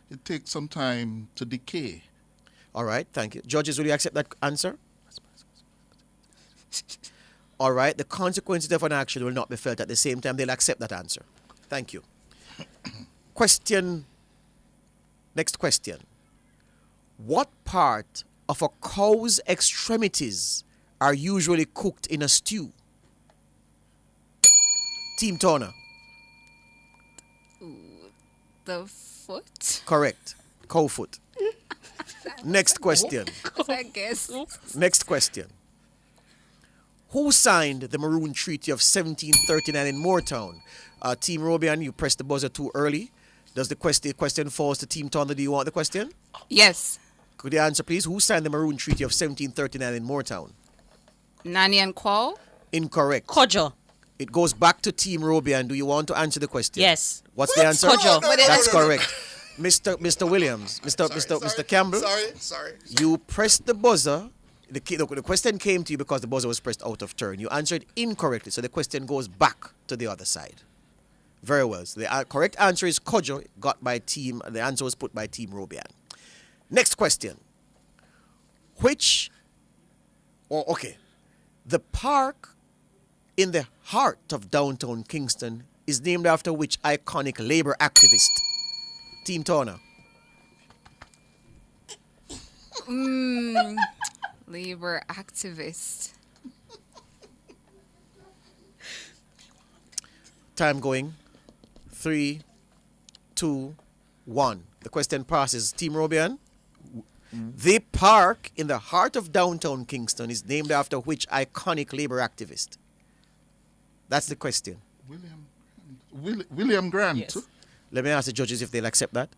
it takes some time to decay. All right, thank you. Judges, will you accept that answer? All right, the consequences of an action will not be felt at the same time. They'll accept that answer. Thank you. Next question. What part of a cow's extremities are usually cooked in a stew? Team Turner. The foot. Correct. Cow foot. Next question. I guess. Next question. Who signed the Maroon Treaty of 1739 in Moortown? Team Robian, you pressed the buzzer too early. Does the question falls to Team Tonda? Do you want the question? Yes. Could you answer, please? Who signed the Maroon Treaty of 1739 in Moortown? Nani and Qual? Incorrect. Kojo. It goes back to Team Robian. Do you want to answer the question? Yes. What's the answer? Kojo. That's correct. Mr. Williams, Mr. Campbell. Sorry. You pressed the buzzer. The question came to you because the buzzer was pressed out of turn. You answered incorrectly, so the question goes back to the other side. Very well. So the correct answer is Kojo, got by team. The answer was put by Team Robian. Next question. The park in the heart of downtown Kingston is named after which iconic labor activist? Team Turner. Labor activist. Time going. 3, 2, 1. The question passes. Team Robian. The park in the heart of downtown Kingston is named after which iconic labor activist? That's the question. William Grant. Yes. Let me ask the judges if they'll accept that.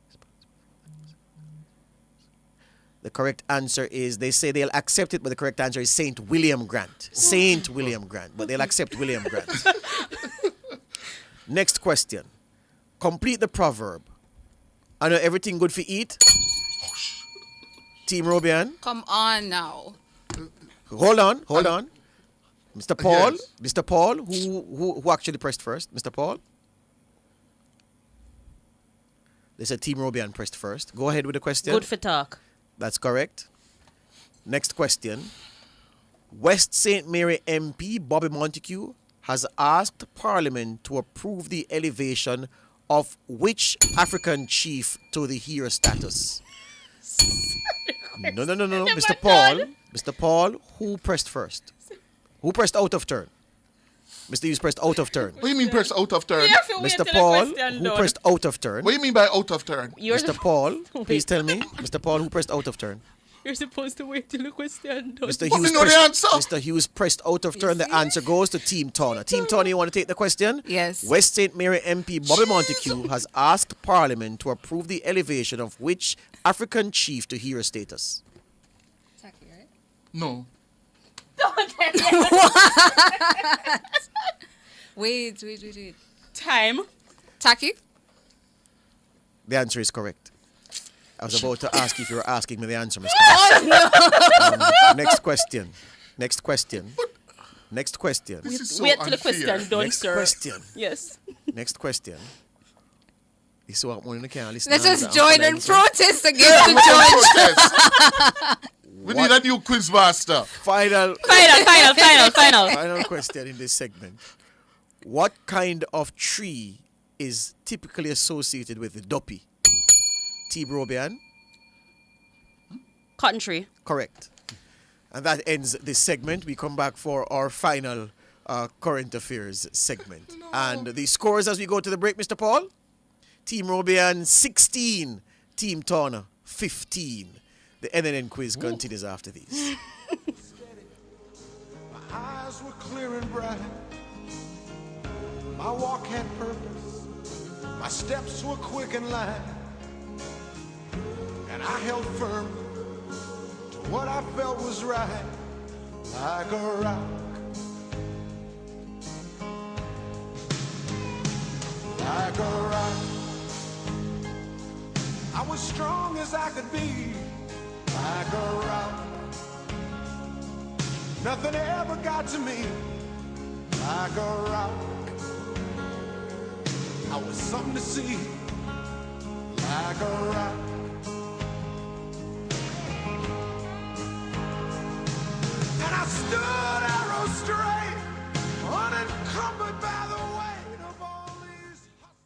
The correct answer is, they say they'll accept it, but the correct answer is Saint William Grant. Saint William Grant, but they'll accept William Grant. Next question. Complete the proverb. I know everything good for eat. Team Robian. Come on now. Hold on. Mr. Paul. Yes. Mr. Paul, who actually pressed first? Mr. Paul? They said Team Robian pressed first. Go ahead with the question. Good for talk. That's correct. Next question. West St. Mary MP Bobby Montague has asked Parliament to approve the elevation of which African chief to the hero status? No. Mr. Paul, who pressed first? Who pressed out of turn? Mr. Hughes pressed out of turn. What do you mean pressed out of turn? Mr. Paul, who pressed out of turn? What do you mean by out of turn? Mr. Paul, please tell me. Mr. Paul, who pressed out of turn? You're supposed to wait till the question done. Mr. Hughes pressed out of turn. The answer goes to Team Turner. Team Turner, you want to take the question? Yes. West St. Mary MP Bobby Montague has asked Parliament to approve the elevation of which African chief to hero status? Taki, right? No. Wait. Time. Taki? The answer is correct. I was about to ask if you were asking me the answer, Mr. Next question. This is so Wait till the unfair. question done, Next sir. question. Yes. Next question. This is what one can't listen. Let's just join and protest against the judge. We need a new quiz master. Final Final. question in this segment. What kind of tree is typically associated with the duppy? T. Brobian? Cotton tree. Correct. And that ends this segment. We come back for our final current affairs segment. And the scores as we go to the break, Mr. Paul? Team Robian 16, Team Turner 15. The NNN quiz continues after these. My eyes were clear and bright. My walk had purpose. My steps were quick and light. And I held firm to what I felt was right, like a rock. Like a rock. I was strong as I could be, like a rock. Nothing ever got to me, like a rock. I was something to see, like a rock. And I stood arrow straight, unencumbered by the weight of all these.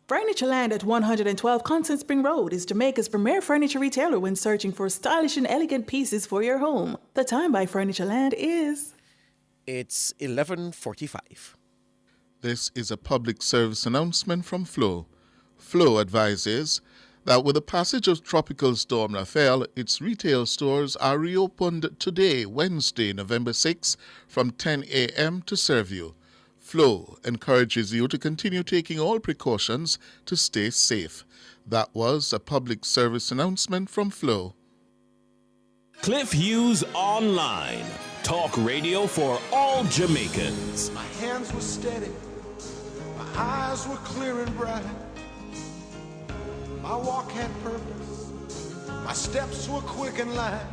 Furnitureland at 112 Constant Spring Road is Jamaica's premier furniture retailer when searching for stylish and elegant pieces for your home. The time by Furnitureland is... It's 11:45. This is a public service announcement from Flow. Flow advises that with the passage of Tropical Storm Rafael, its retail stores are reopened today, Wednesday, November 6, from 10 a.m. to serve you. Flow encourages you to continue taking all precautions to stay safe. That was a public service announcement from Flow. Cliff Hughes Online. Talk radio for all Jamaicans. My hands were steady, my eyes were clear and bright. My walk had purpose, my steps were quick and light.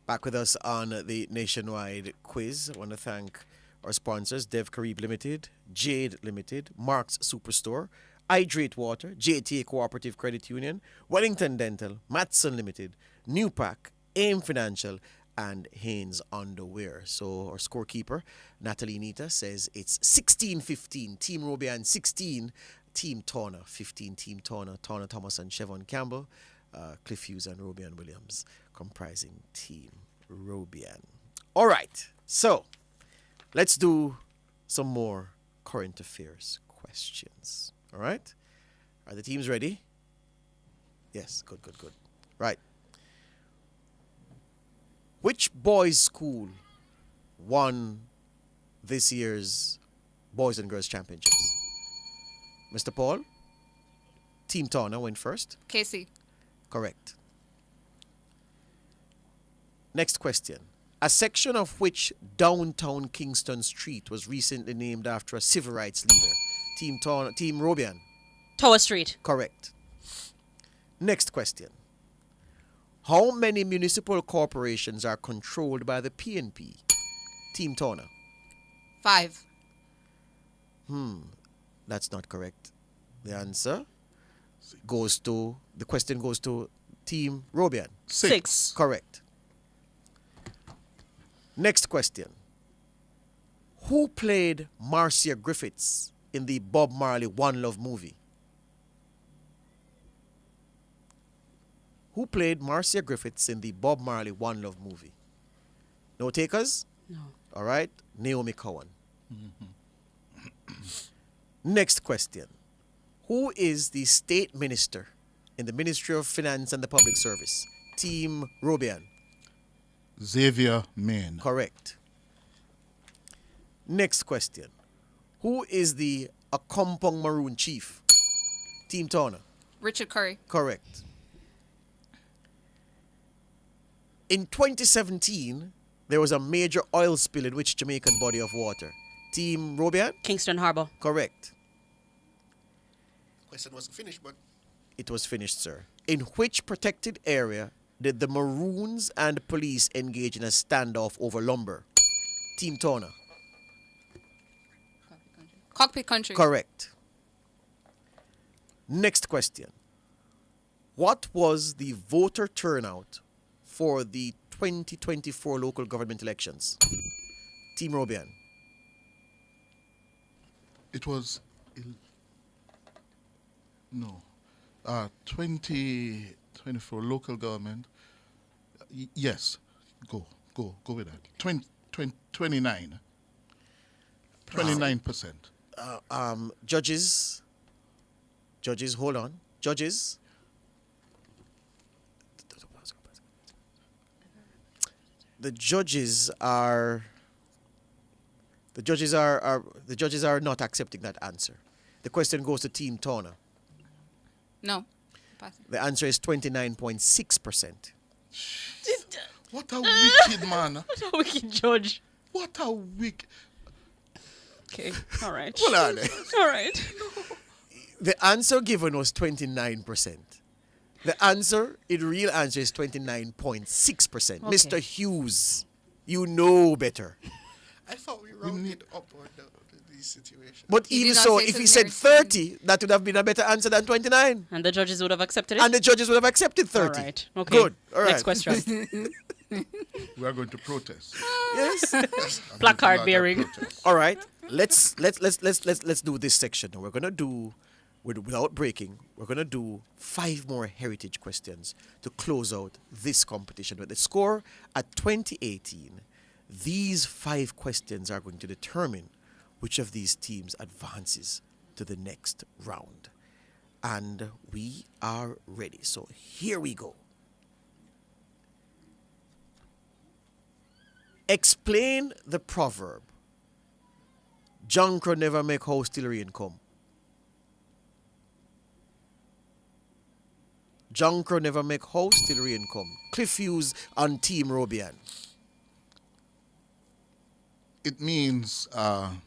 Back with us on the nationwide quiz. I want to thank our sponsors, Dev Carib Limited, Jade Limited, Mark's Superstore, Hydrate Water, JTA Cooperative Credit Union, Wellington Dental, Matson Limited, New Pack, AIM Financial, and Haynes Underwear. So our scorekeeper, Natalie Nita, says it's 16-15. Team Robian 16, Team Turner 15. Team Turner, Turner Thomas and Chevon Campbell, Cliff Hughes and Robian Williams comprising Team Robian. All right, so let's do some more current affairs questions. All right? Are the teams ready? Yes, good. Right. Which boys' school won this year's Boys and Girls Championships? Mr. Paul? Team Turner went first. KC. Correct. Next question. A section of which downtown Kingston Street was recently named after a civil rights leader? Team Robian. Tower Street. Correct. Next question. How many municipal corporations are controlled by the PNP? Team Turner. 5. That's not correct. The answer goes to, the question goes to Team Robian. 6. Correct. Next question. Who played Marcia Griffiths in the Bob Marley One Love movie? Who played Marcia Griffiths in the Bob Marley One Love movie? No takers? No. All right. Naomi Cowan. Next question. Who is the state minister in the Ministry of Finance and the Public Service? Team Robian. Xavier Main. Correct. Next question. Who is the Akompong Maroon chief? Team Turner. Richard Curry. Correct. In 2017, there was a major oil spill in which Jamaican body of water? Team Robian? Kingston Harbour. Correct. Question wasn't finished, but It was finished, sir. In which protected area did the Maroons and police engage in a standoff over lumber? Team Turner. Cockpit Country. Correct. Next question. What was the voter turnout for the 2024 local government elections? Team Robian. It was 2024 local government. Yes, go with that. 29. 29%. Judges, hold on. Judges. The judges are not accepting that answer. The question goes to Team Turner. No. The answer is 29.6%. What a wicked man. What a wicked judge. What a wicked. Okay, all right. Hold on. All right. The answer given was 29%. The real answer is 29.6%. Okay. Mr. Hughes, you know better. I thought we rounded up on these situations. But even so, if he said 30, that would have been a better answer than 29. And the judges would have accepted it? And the judges would have accepted 30. All right. Okay. Good. All right. Next question. We are going to protest. Yes. Placard bearing. All right. Let's do this section. We're gonna do, without breaking, we're gonna do 5 more heritage questions to close out this competition. With the score at 2018, these 5 questions are going to determine which of these teams advances to the next round. And we are ready. So here we go. Explain the proverb. Junkra never make house till rain come. Junkra never make house till rain come. Cliff Hughes on Team Robian. It means an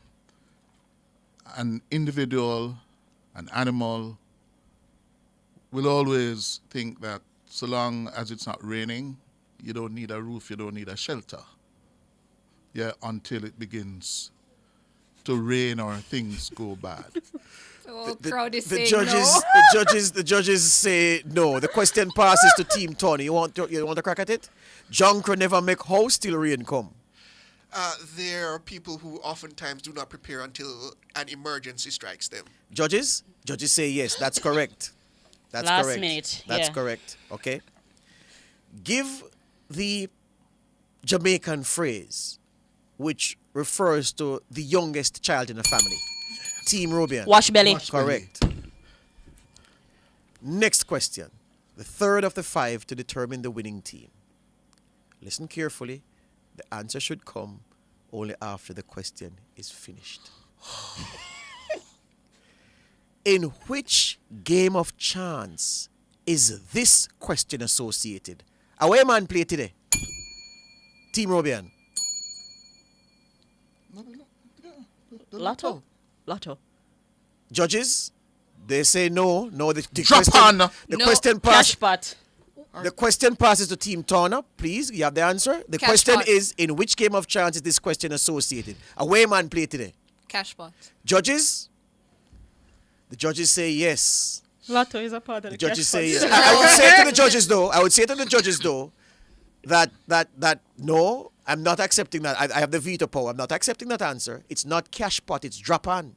individual, an animal, will always think that so long as it's not raining, you don't need a roof, you don't need a shelter. Yeah, until it begins to rain or things go bad. Oh, crowd is saying judges, no. the judges say no. The question passes to Team Tony. You want to crack at it? Junkra never make house till rain come. There are people who oftentimes do not prepare until an emergency strikes them. Judges say yes. That's correct. That's Last correct. minute. That's yeah. correct. Okay. Give the Jamaican phrase which refers to the youngest child in the family. Team Robian. Wash belly. Correct. Next question. The third of the 5 to determine the winning team. Listen carefully. The answer should come only after the question is finished. In which game of chance is this question associated? Away man play today. Team Robian. Lotto. Judges, they say no. No, the Drop question, on. The No, question passes. cash pot. The question passes to Team Turner. Please, you have the answer. The Cash question pot. is, in which game of chance is this question associated? Away man play today. Cash pot. Judges, the judges say yes. Lotto is a part of The the judges cash say pot. yes. I would say to the judges though, that no, I'm not accepting that. I have the veto power. I'm not accepting that answer. It's not cash pot, it's drop on.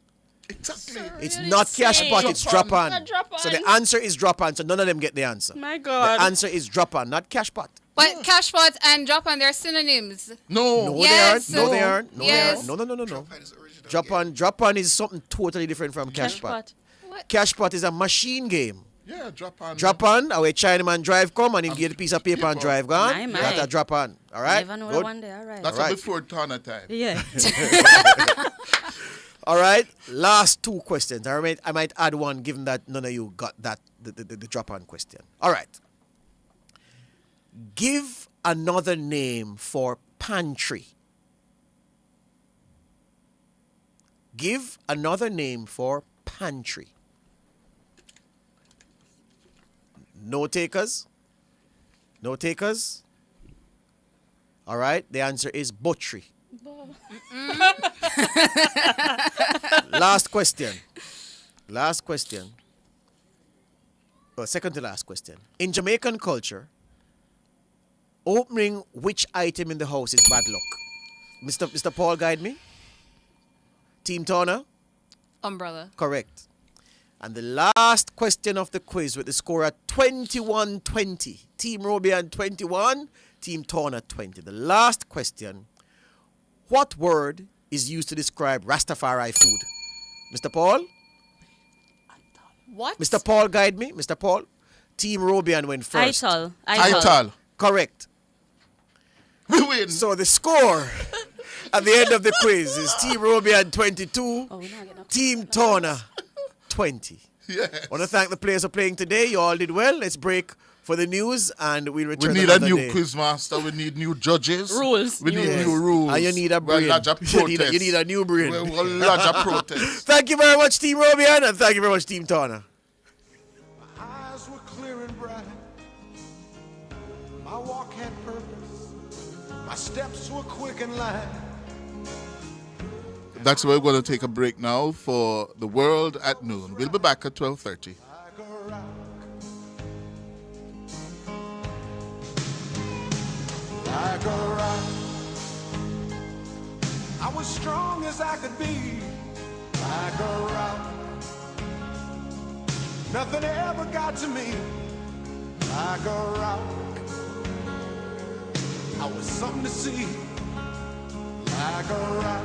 Exactly. It's not cash pot, it's drop on. Not drop So on. the answer is drop on, so none of them get the answer. My God. The answer is drop on, not cash pot. But cash pot and drop on, they're synonyms. No. Yes. They aren't. No, Yes. they aren't. No. Drop on is something totally different from cash pot. Cash pot is a machine game. Yeah, drop on. Drop on, away Chinaman drive come and he get a piece of paper and drive gone. My. That's a drop on. All right? Never know Good. one day. All right. That's All right. before Turner time. Yeah. All right, last 2 questions. I might add one, given that none of you got that the drop on question. All right. Give another name for pantry. Give another name for pantry. No takers? No takers? All right, the answer is butchery. Last question. Well, second to last question. In Jamaican culture, opening which item in the house is bad luck? Mr. Paul, guide me. Team Turner? Umbrella. Correct. And the last question of the quiz with the score at 21-20. Team Robian 21, Team Turner 20. The last question. What word is used to describe Rastafari food? Mr. Paul? What? Mr. Paul, guide me. Mr. Paul? Team Robian went first. Ital. Correct. We win. So the score at the end of the quiz is Team Robian 22, Team Turner 20. Yes. I want to thank the players for playing today. You all did well. Let's break for the news and we'll return We need a another new day. quiz master. We need new judges. Rules. We need Yes. new rules. And you need a We'll brain. lodge a You need protest. a new brain. We'll lodge a protest. Thank you very much, Team Robian, and thank you very much, Team Turner. Eyes were clear and bright. My walk had purpose. My steps were quick and light. That's where we're going to take a break now for the world at noon. We'll be back at 12:30. Like a rock, I was strong as I could be. Like a rock, nothing ever got to me. Like a rock, I was something to see. Like a rock.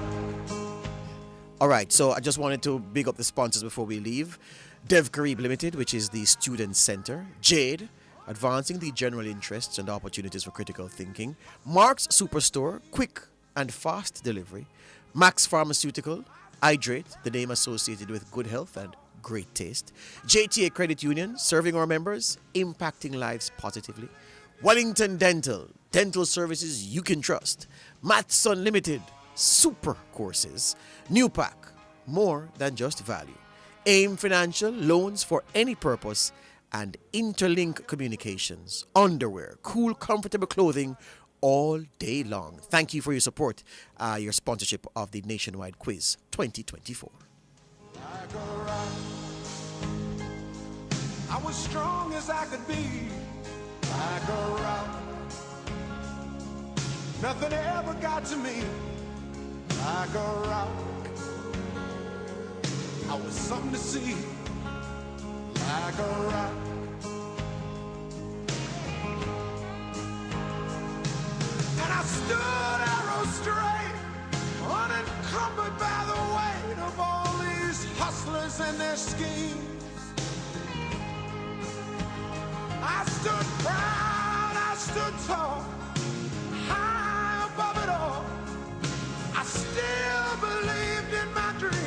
All right, so I just wanted to big up the sponsors before we leave. Dev Carib Limited, which is the Student Center. Jade, advancing the general interests and opportunities for critical thinking. Mark's Superstore, quick and fast delivery. Max Pharmaceutical, Hydrate, the name associated with good health and great taste. JTA Credit Union, serving our members, impacting lives positively. Wellington Dental, dental services you can trust. Maths Unlimited, super courses. New Pack, more than just value. AIM Financial, loans for any purpose. And Interlink Communications, underwear, cool, comfortable clothing all day long. Thank you for your support, your sponsorship of the Nationwide Quiz 2024. I was strong as I could be, like a rock. Nothing ever got to me, like a rock. I was something to see, like a rock. And I stood arrow straight, unencumbered by the weight of all these hustlers and their schemes. I stood proud, I stood tall, high above it all. I still believed in my dreams.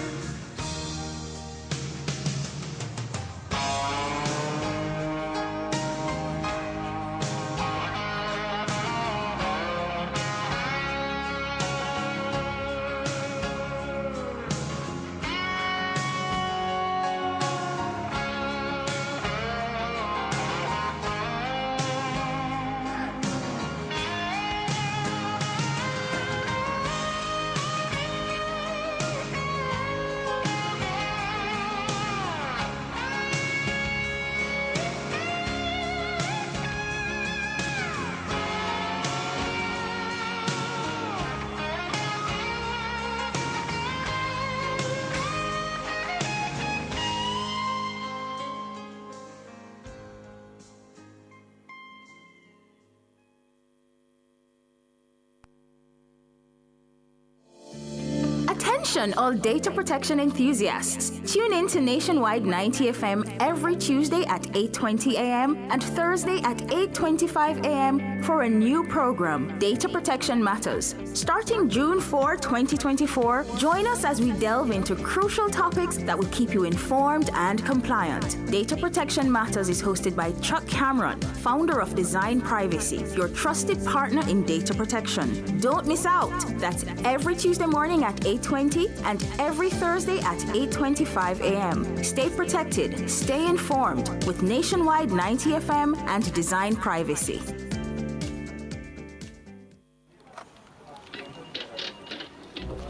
Attention all data protection enthusiasts. Tune in to Nationwide 90 FM every Tuesday at 8:20 a.m. and Thursday at 8:25 a.m. for a new program, Data Protection Matters. Starting June 4, 2024, join us as we delve into crucial topics that will keep you informed and compliant. Data Protection Matters is hosted by Chuck Cameron, founder of Design Privacy, your trusted partner in data protection. Don't miss out. That's every Tuesday morning at 8:20 and every Thursday at 8:25 a.m. Stay protected, stay informed with Nationwide 90 FM and Design Privacy.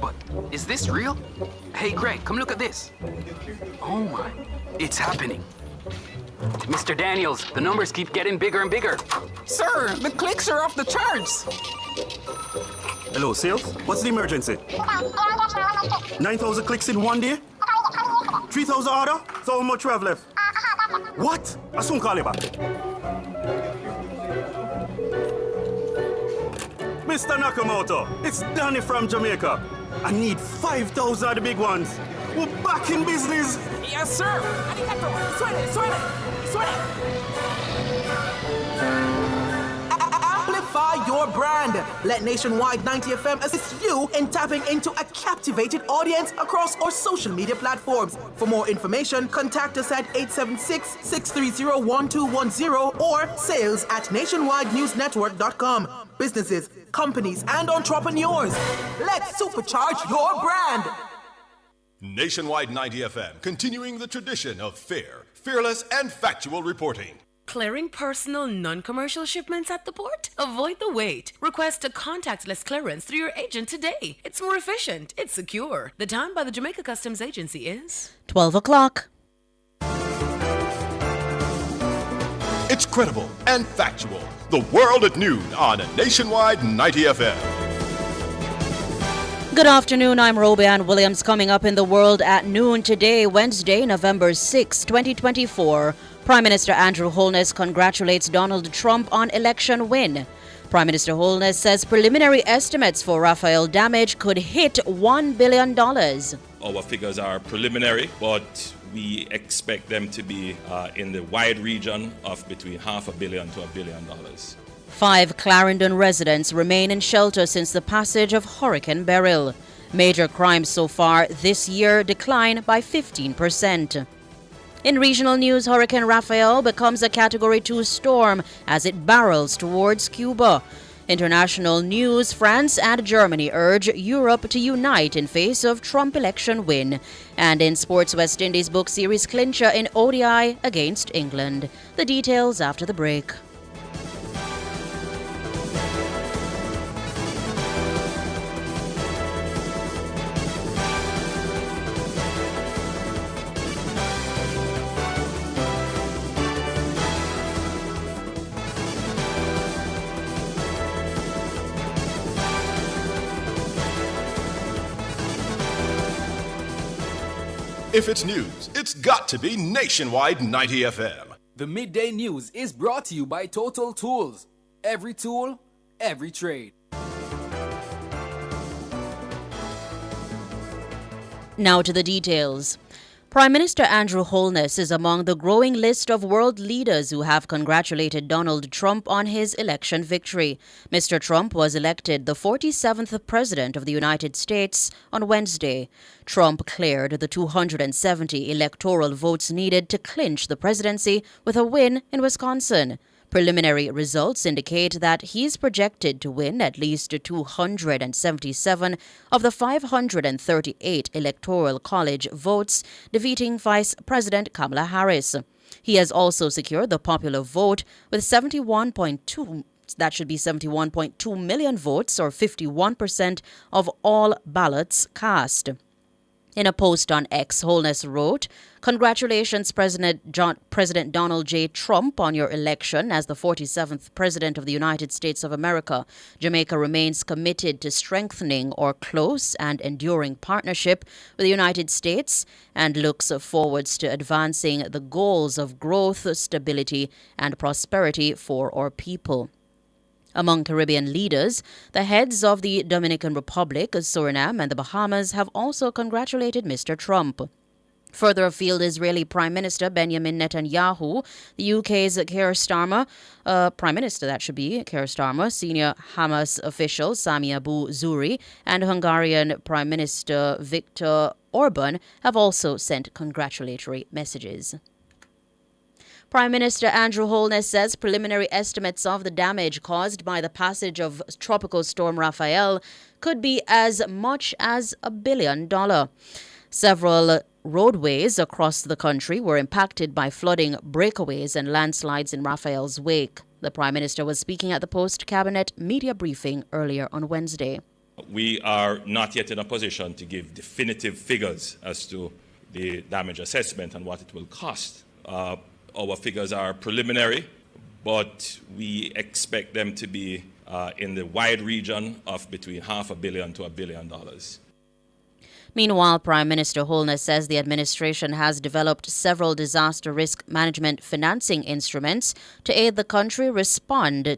But is this real? Hey Greg, come look at this. Oh my, it's happening. Mr. Daniels, the numbers keep getting bigger and bigger. Sir, the clicks are off the charts. Hello, sales? What's the emergency? 9,000 clicks in one day? 3,000 order? So how much we have left? What? I'll soon call you back. Mr. Nakamoto, it's Danny from Jamaica. I need 5,000 of the big ones. We're back in business. Yes, sir. Arigato. Suene. Amplify your brand. Let Nationwide 90 FM assist you in tapping into a captivated audience across our social media platforms. For more information, contact us at 876-630-1210 or sales@nationwidenewsnetwork.com. Businesses, companies, and entrepreneurs, let's supercharge your brand. Nationwide 90 FM, continuing the tradition of fair, fearless, and factual reporting. Clearing personal, non-commercial shipments at the port? Avoid the wait. Request a contactless clearance through your agent today. It's more efficient. It's secure. The time by the Jamaica Customs Agency is 12 o'clock. It's credible and factual. The World at Noon on Nationwide 90 FM. Good afternoon, I'm Robeanne Williams. Coming up in the World at Noon today, Wednesday, November 6, 2024. Prime Minister Andrew Holness congratulates Donald Trump on election win. Prime Minister Holness says preliminary estimates for Rafael damage could hit $1 billion. Our figures are preliminary, but we expect them to be in the wide region of between $500 million to $1 billion. 5 Clarendon residents remain in shelter since the passage of Hurricane Beryl. Major crimes so far this year decline by 15%. In regional news, Hurricane Rafael becomes a Category 2 storm as it barrels towards Cuba. International news, France and Germany urge Europe to unite in face of Trump election win. And in sports, West Indies book series clincher in ODI against England. The details after the break. If it's news, it's got to be Nationwide 90 FM. The Midday News is brought to you by Total Tools. Every tool, every trade. Now to the details. Prime Minister Andrew Holness is among the growing list of world leaders who have congratulated Donald Trump on his election victory. Mr. Trump was elected the 47th President of the United States on Wednesday. Trump cleared the 270 electoral votes needed to clinch the presidency with a win in Wisconsin. Preliminary results indicate that he's projected to win at least 277 of the 538 Electoral College votes, defeating Vice President Kamala Harris. He has also secured the popular vote with 71.2 million votes, or 51% of all ballots cast. In a post on X, Holness wrote, "Congratulations, President Donald J. Trump, on your election as the 47th President of the United States of America. Jamaica remains committed to strengthening our close and enduring partnership with the United States and looks forward to advancing the goals of growth, stability, and prosperity for our people." Among Caribbean leaders, the heads of the Dominican Republic, Suriname, and the Bahamas have also congratulated Mr. Trump. Further afield, Israeli Prime Minister Benjamin Netanyahu, the UK's Keir Starmer, Prime Minister that should be Keir Starmer, senior Hamas official Sami Abu Zuri, and Hungarian Prime Minister Viktor Orban have also sent congratulatory messages. Prime Minister Andrew Holness says preliminary estimates of the damage caused by the passage of Tropical Storm Rafael could be as much as $1 billion. Several roadways across the country were impacted by flooding, breakaways, and landslides in Rafael's wake. The Prime Minister was speaking at the post-cabinet media briefing earlier on Wednesday. We are not yet in a position to give definitive figures as to the damage assessment and what it will cost. Our figures are preliminary, but we expect them to be in the wide region of between $500 million to $1 billion. Meanwhile, Prime Minister Holness says the administration has developed several disaster risk management financing instruments to aid the country respond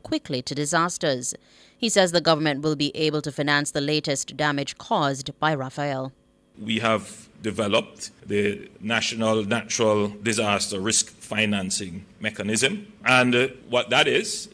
quickly to disasters. He says the government will be able to finance the latest damage caused by Rafael. We have developed the National Natural Disaster Risk Financing Mechanism. And what that is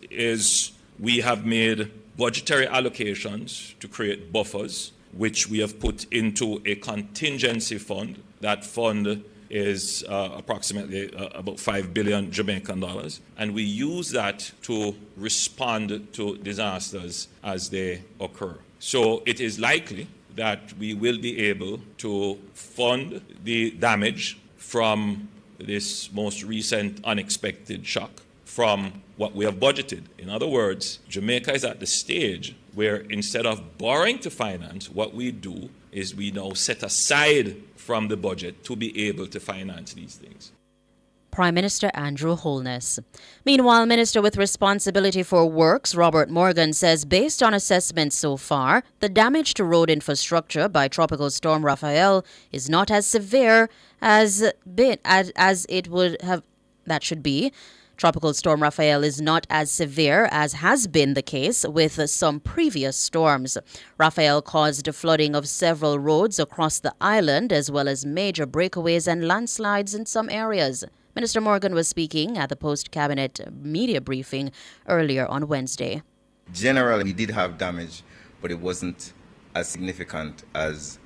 we have made budgetary allocations to create buffers, which we have put into a contingency fund. That fund is approximately about $5 billion Jamaican dollars. And we use that to respond to disasters as they occur. So it is likely that we will be able to fund the damage from this most recent unexpected shock from what we have budgeted. In other words, Jamaica is at the stage where instead of borrowing to finance, what we do is we now set aside from the budget to be able to finance these things. Prime Minister Andrew Holness. Meanwhile, Minister with responsibility for works, Robert Morgan, says based on assessments so far, the damage to road infrastructure by Tropical Storm Rafael is not as severe as it would have that should be. Tropical Storm Rafael is not as severe as has been the case with some previous storms. Rafael caused flooding of several roads across the island, as well as major breakaways and landslides in some areas. Minister Morgan was speaking at the post-cabinet media briefing earlier on Wednesday. Generally, we did have damage, but it wasn't as significant as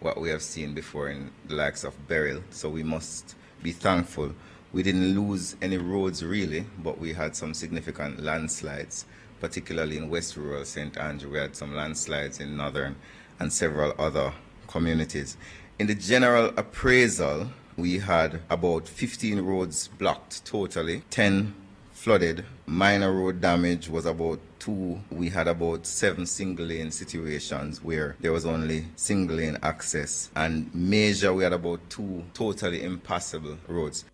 what we have seen before in the likes of Beryl, so we must be thankful. We didn't lose any roads really, but we had some significant landslides, particularly in West Rural St. Andrew. We had some landslides in Northern and several other communities. In the general appraisal, we had about 15 roads blocked totally, 10 flooded. Minor road damage was about 2. We had about 7 single-lane situations where there was only single-lane access. And major, we had about 2 totally impassable roads.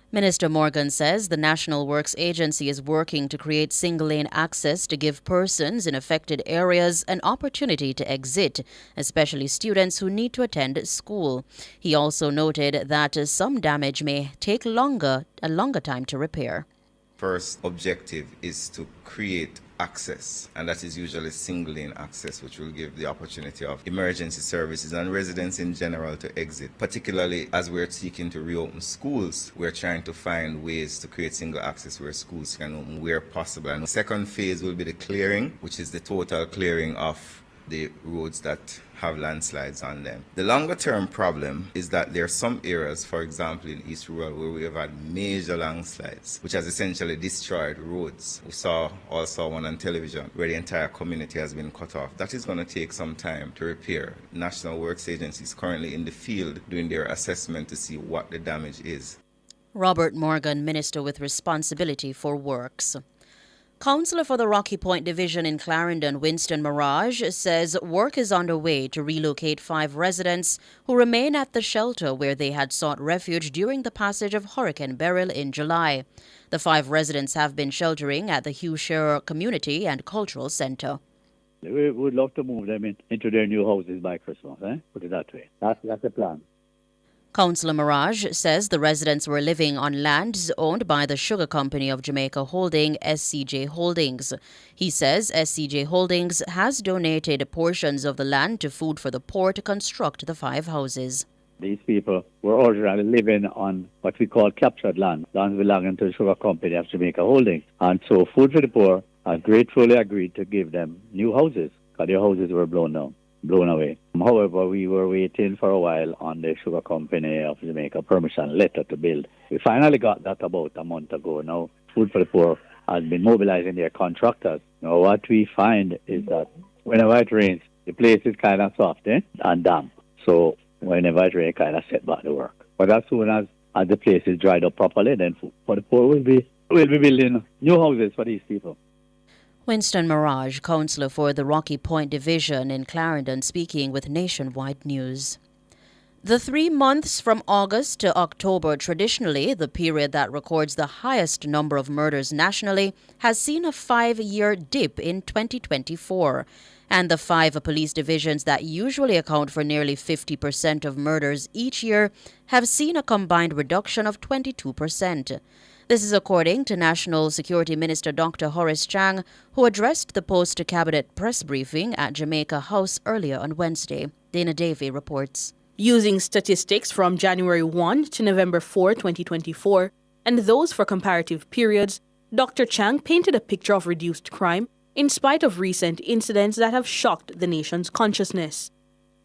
Minister Morgan says the National Works Agency is working to create single-lane access to give persons in affected areas an opportunity to exit, especially students who need to attend school. He also noted that some damage may take a longer time to repair. First objective is to create access, and that is usually single-lane access, which will give the opportunity of emergency services and residents in general to exit. Particularly as we're seeking to reopen schools, we're trying to find ways to create single access where schools can open where possible. And the second phase will be the clearing, which is the total clearing of the roads that have landslides on them. The longer term problem is that there are some areas, for example in East Rural, where we have had major landslides, which has essentially destroyed roads. We also one on television where the entire community has been cut off. That is going to take some time to repair. National Works Agency is currently in the field doing their assessment to see what the damage is. Robert Morgan, Minister with responsibility for works. Councillor for the Rocky Point Division in Clarendon, Winston Mirage, says work is underway to relocate 5 residents who remain at the shelter where they had sought refuge during the passage of Hurricane Beryl in July. The 5 residents have been sheltering at the Hughes Community and Cultural Centre. We would love to move them into their new houses by Christmas, Put it that way. That's the plan. Councillor Mirage says the residents were living on lands owned by the Sugar Company of Jamaica Holding, SCJ Holdings. He says SCJ Holdings has donated portions of the land to Food for the Poor to construct the 5 houses. These people were originally living on what we call captured land belonging to the Sugar Company of Jamaica Holdings. And so Food for the Poor has gratefully agreed to give them new houses because their houses were blown away. However, we were waiting for a while on the Sugar Company of Jamaica permission letter to build. We finally got that about a month ago. Now, Food for the Poor has been mobilizing their contractors. Now, what we find is that whenever it rains, the place is kind of soft and damp. So, whenever it rains, it kind of set back the work. But as soon as the place is dried up properly, then Food for the Poor will be building new houses for these people. Winston Mirage, councillor for the Rocky Point Division in Clarendon, speaking with Nationwide News. The 3 months from August to October, traditionally the period that records the highest number of murders nationally, has seen a 5-year dip in 2024. And the 5 police divisions that usually account for nearly 50% of murders each year have seen a combined reduction of 22%. This is according to National Security Minister Dr. Horace Chang, who addressed the post-cabinet press briefing at Jamaica House earlier on Wednesday. Dana Davey reports. Using statistics from January 1 to November 4, 2024, and those for comparative periods, Dr. Chang painted a picture of reduced crime in spite of recent incidents that have shocked the nation's consciousness.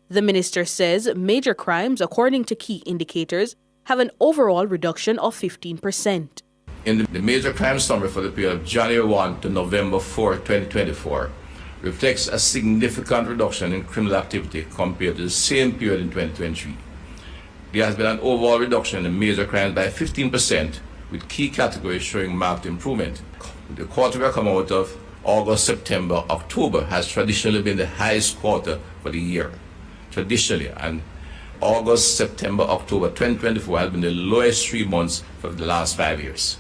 The minister says major crimes, according to key indicators, have an overall reduction of 15%. In the major crime summary for the period of January 1 to November 4, 2024, reflects a significant reduction in criminal activity compared to the same period in 2023. There has been an overall reduction in major crimes by 15%, with key categories showing marked improvement. The quarter we are coming out of, August, September, October, has traditionally been the highest quarter for the year. Traditionally, and August, September, October 2024 has been the lowest 3 months for the last 5 years.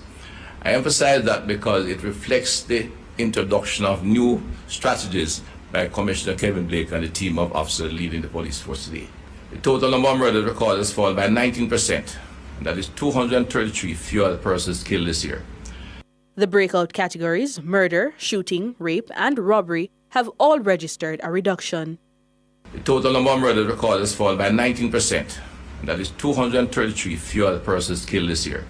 I emphasize that because it reflects the introduction of new strategies by Commissioner Kevin Blake and the team of officers leading the police force today. The total number of murders recorded has fallen by 19%, and that is 233 fewer persons killed this year. The breakout categories, murder, shooting, rape, and robbery, have all registered a reduction. The total number of murders recorded has fallen by 19%. That is 233 fewer persons killed this year.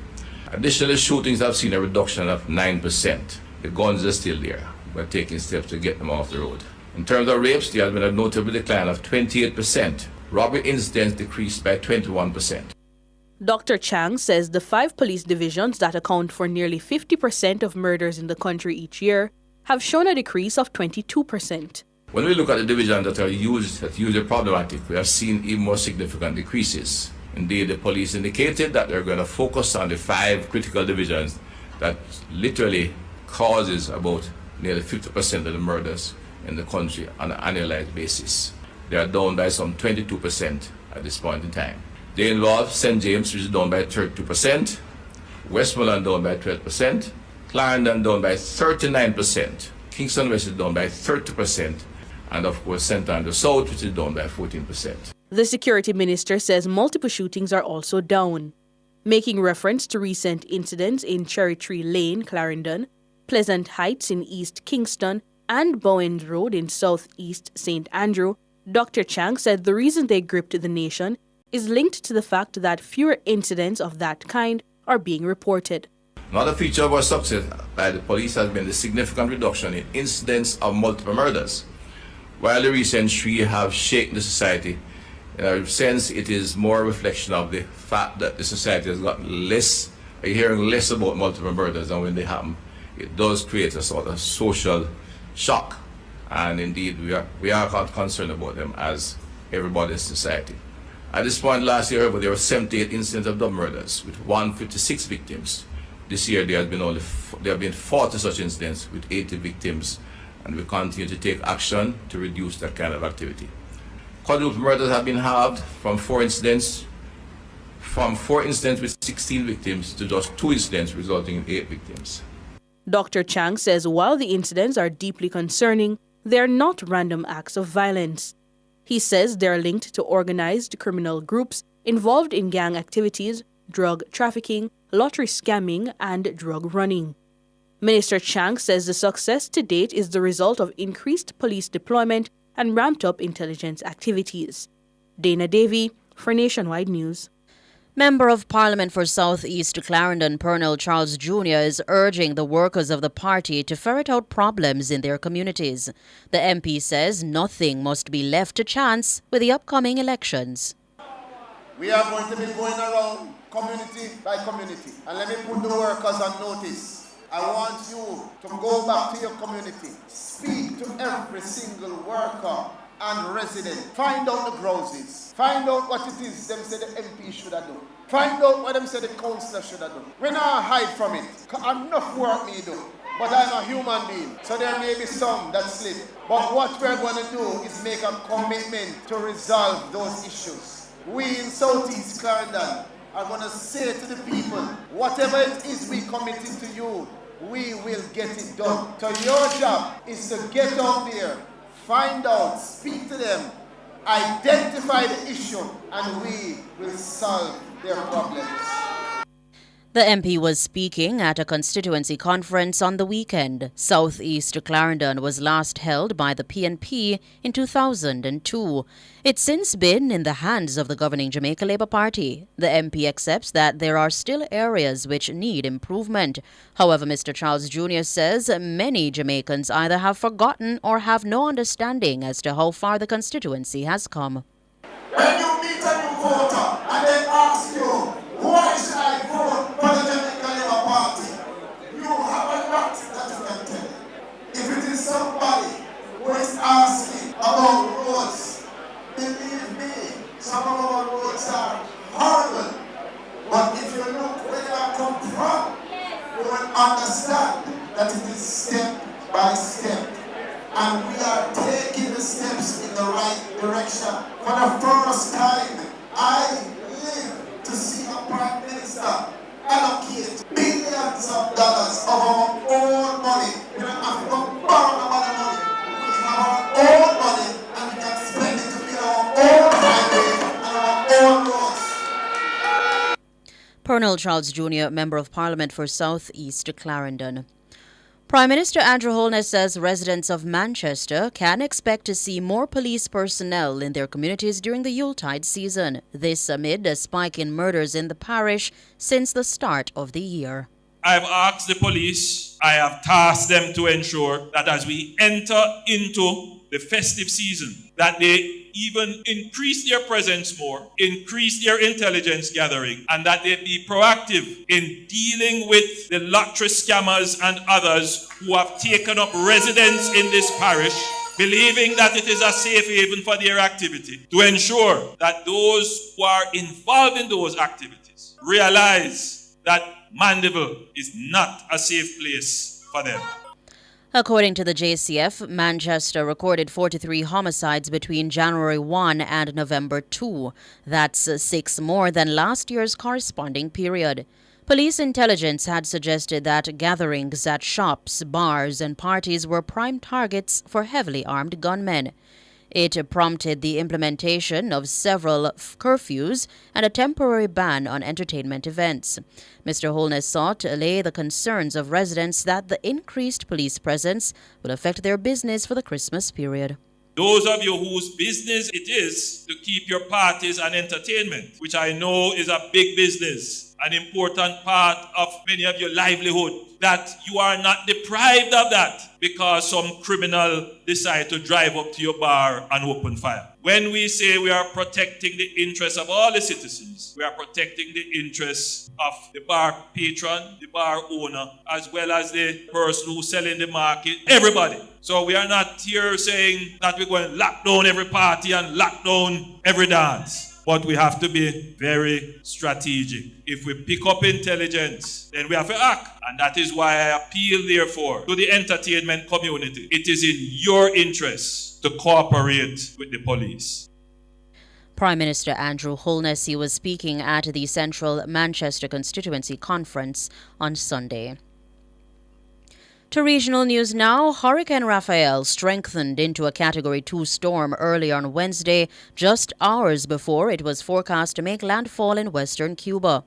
Additionally, shootings have seen a reduction of 9%. The guns are still there. We're taking steps to get them off the road. In terms of rapes, there has been a notable decline of 28%. Robbery incidents decreased by 21%. Dr. Chang says the 5 police divisions that account for nearly 50% of murders in the country each year have shown a decrease of 22%. When we look at the divisions that are usually problematic, we have seen even more significant decreases. Indeed, the police indicated that they're going to focus on the 5 critical divisions that literally causes about nearly 50% of the murders in the country on an annualized basis. They are down by some 22% at this point in time. They involve St. James, which is down by 32%, Westmoreland down by 12%, Clarendon down by 39%, Kingston West is down by 30%, and of course St. Andrew South, which is down by 14%. The security minister says multiple shootings are also down. Making reference to recent incidents in Cherry Tree Lane, Clarendon, Pleasant Heights in East Kingston, and Bowens Road in Southeast St. Andrew, Dr. Chang said the reason they gripped the nation is linked to the fact that fewer incidents of that kind are being reported. Another feature of our success by the police has been the significant reduction in incidents of multiple murders. While the recent 3 have shaken the society, in a sense it is more a reflection of the fact that the society has gotten less, hearing less about multiple murders, and when they happen, it does create a sort of social shock. And indeed, we are concerned about them as everybody in society. At this point last year, there were 78 incidents of double murders with 156 victims. This year, there have been 40 such incidents with 80 victims, and we continue to take action to reduce that kind of activity. Quadruple murders have been halved from 4 incidents with 16 victims to just 2 incidents, resulting in 8 victims. Dr. Chang says while the incidents are deeply concerning, they are not random acts of violence. He says they are linked to organized criminal groups involved in gang activities, drug trafficking, lottery scamming, and drug running. Minister Chang says the success to date is the result of increased police deployment and ramped up intelligence activities. Dana Davey for Nationwide News. Member of Parliament for South East Clarendon, Pernell Charles Jr. is urging the workers of the party to ferret out problems in their communities. The MP says nothing must be left to chance with the upcoming elections. We are going to be going around community by community, and let me put the workers on notice. I want you to go back to your community, speak to every single worker and resident, find out the grouses, find out what it is them say the MP should have done, find out what them say the councillor should have done. We not hide from it, enough work me do, but I'm a human being, so there may be some that slip. But what we're going to do is make a commitment to resolve those issues. We in Southeast Clarendon are going to say to the people, whatever it is we committed to you, we will get it done. So your job is to get out there, find out, speak to them, identify the issue, and we will solve their problems. The MP was speaking at a constituency conference on the weekend. Southeast Clarendon was last held by the PNP in 2002. It's since been in the hands of the governing Jamaica Labour Party. The MP accepts that there are still areas which need improvement. However, Mr. Charles Jr. says many Jamaicans either have forgotten or have no understanding as to how far the constituency has come. When you meet a new voter and they ask you, why should I vote for the Jamaica Labour Party? You have a lot that you can tell. If it is somebody who is asking about roads, believe me, some of our roads are horrible. But if you look where they come from, you will understand that it is step by step. And we are taking the steps in the right direction. For the first time, I live to see a Prime Minister allocate billions of dollars of our own money. We don't have to go borrow nobody money. We have our own money and we can spend it to build our own highways and our own roads. Colonel Charles Jr., Member of Parliament for South East Clarendon. Prime Minister Andrew Holness says residents of Manchester can expect to see more police personnel in their communities during the Yuletide season. This amid a spike in murders in the parish since the start of the year. I've asked the police, I have tasked them to ensure that as we enter into the festive season, that they even increase their presence more, increase their intelligence gathering, and that they be proactive in dealing with the lottery scammers and others who have taken up residence in this parish, believing that it is a safe haven for their activity, to ensure that those who are involved in those activities realize that Mandeville is not a safe place for them. According to the JCF, Manchester recorded 43 homicides between January 1 and November 2. That's 6 more than last year's corresponding period. Police intelligence had suggested that gatherings at shops, bars, and parties were prime targets for heavily armed gunmen. It prompted the implementation of several curfews and a temporary ban on entertainment events. Mr. Holness sought to allay the concerns of residents that the increased police presence will affect their business for the Christmas period. Those of you whose business it is to keep your parties and entertainment, which I know is a big business, an important part of many of your livelihood, that you are not deprived of that because some criminal decide to drive up to your bar and open fire. When we say we are protecting the interests of all the citizens, we are protecting the interests of the bar patron, the bar owner, as well as the person who's selling the market, everybody. So we are not here saying that we're going to lock down every party and lock down every dance. But we have to be very strategic. If we pick up intelligence, then we have to act. And that is why I appeal, therefore, to the entertainment community. It is in your interest to cooperate with the police. Prime Minister Andrew Holness, he was speaking at the Central Manchester Constituency Conference on Sunday. To regional news now, Hurricane Raphael strengthened into a Category 2 storm early on Wednesday, just hours before it was forecast to make landfall in western Cuba.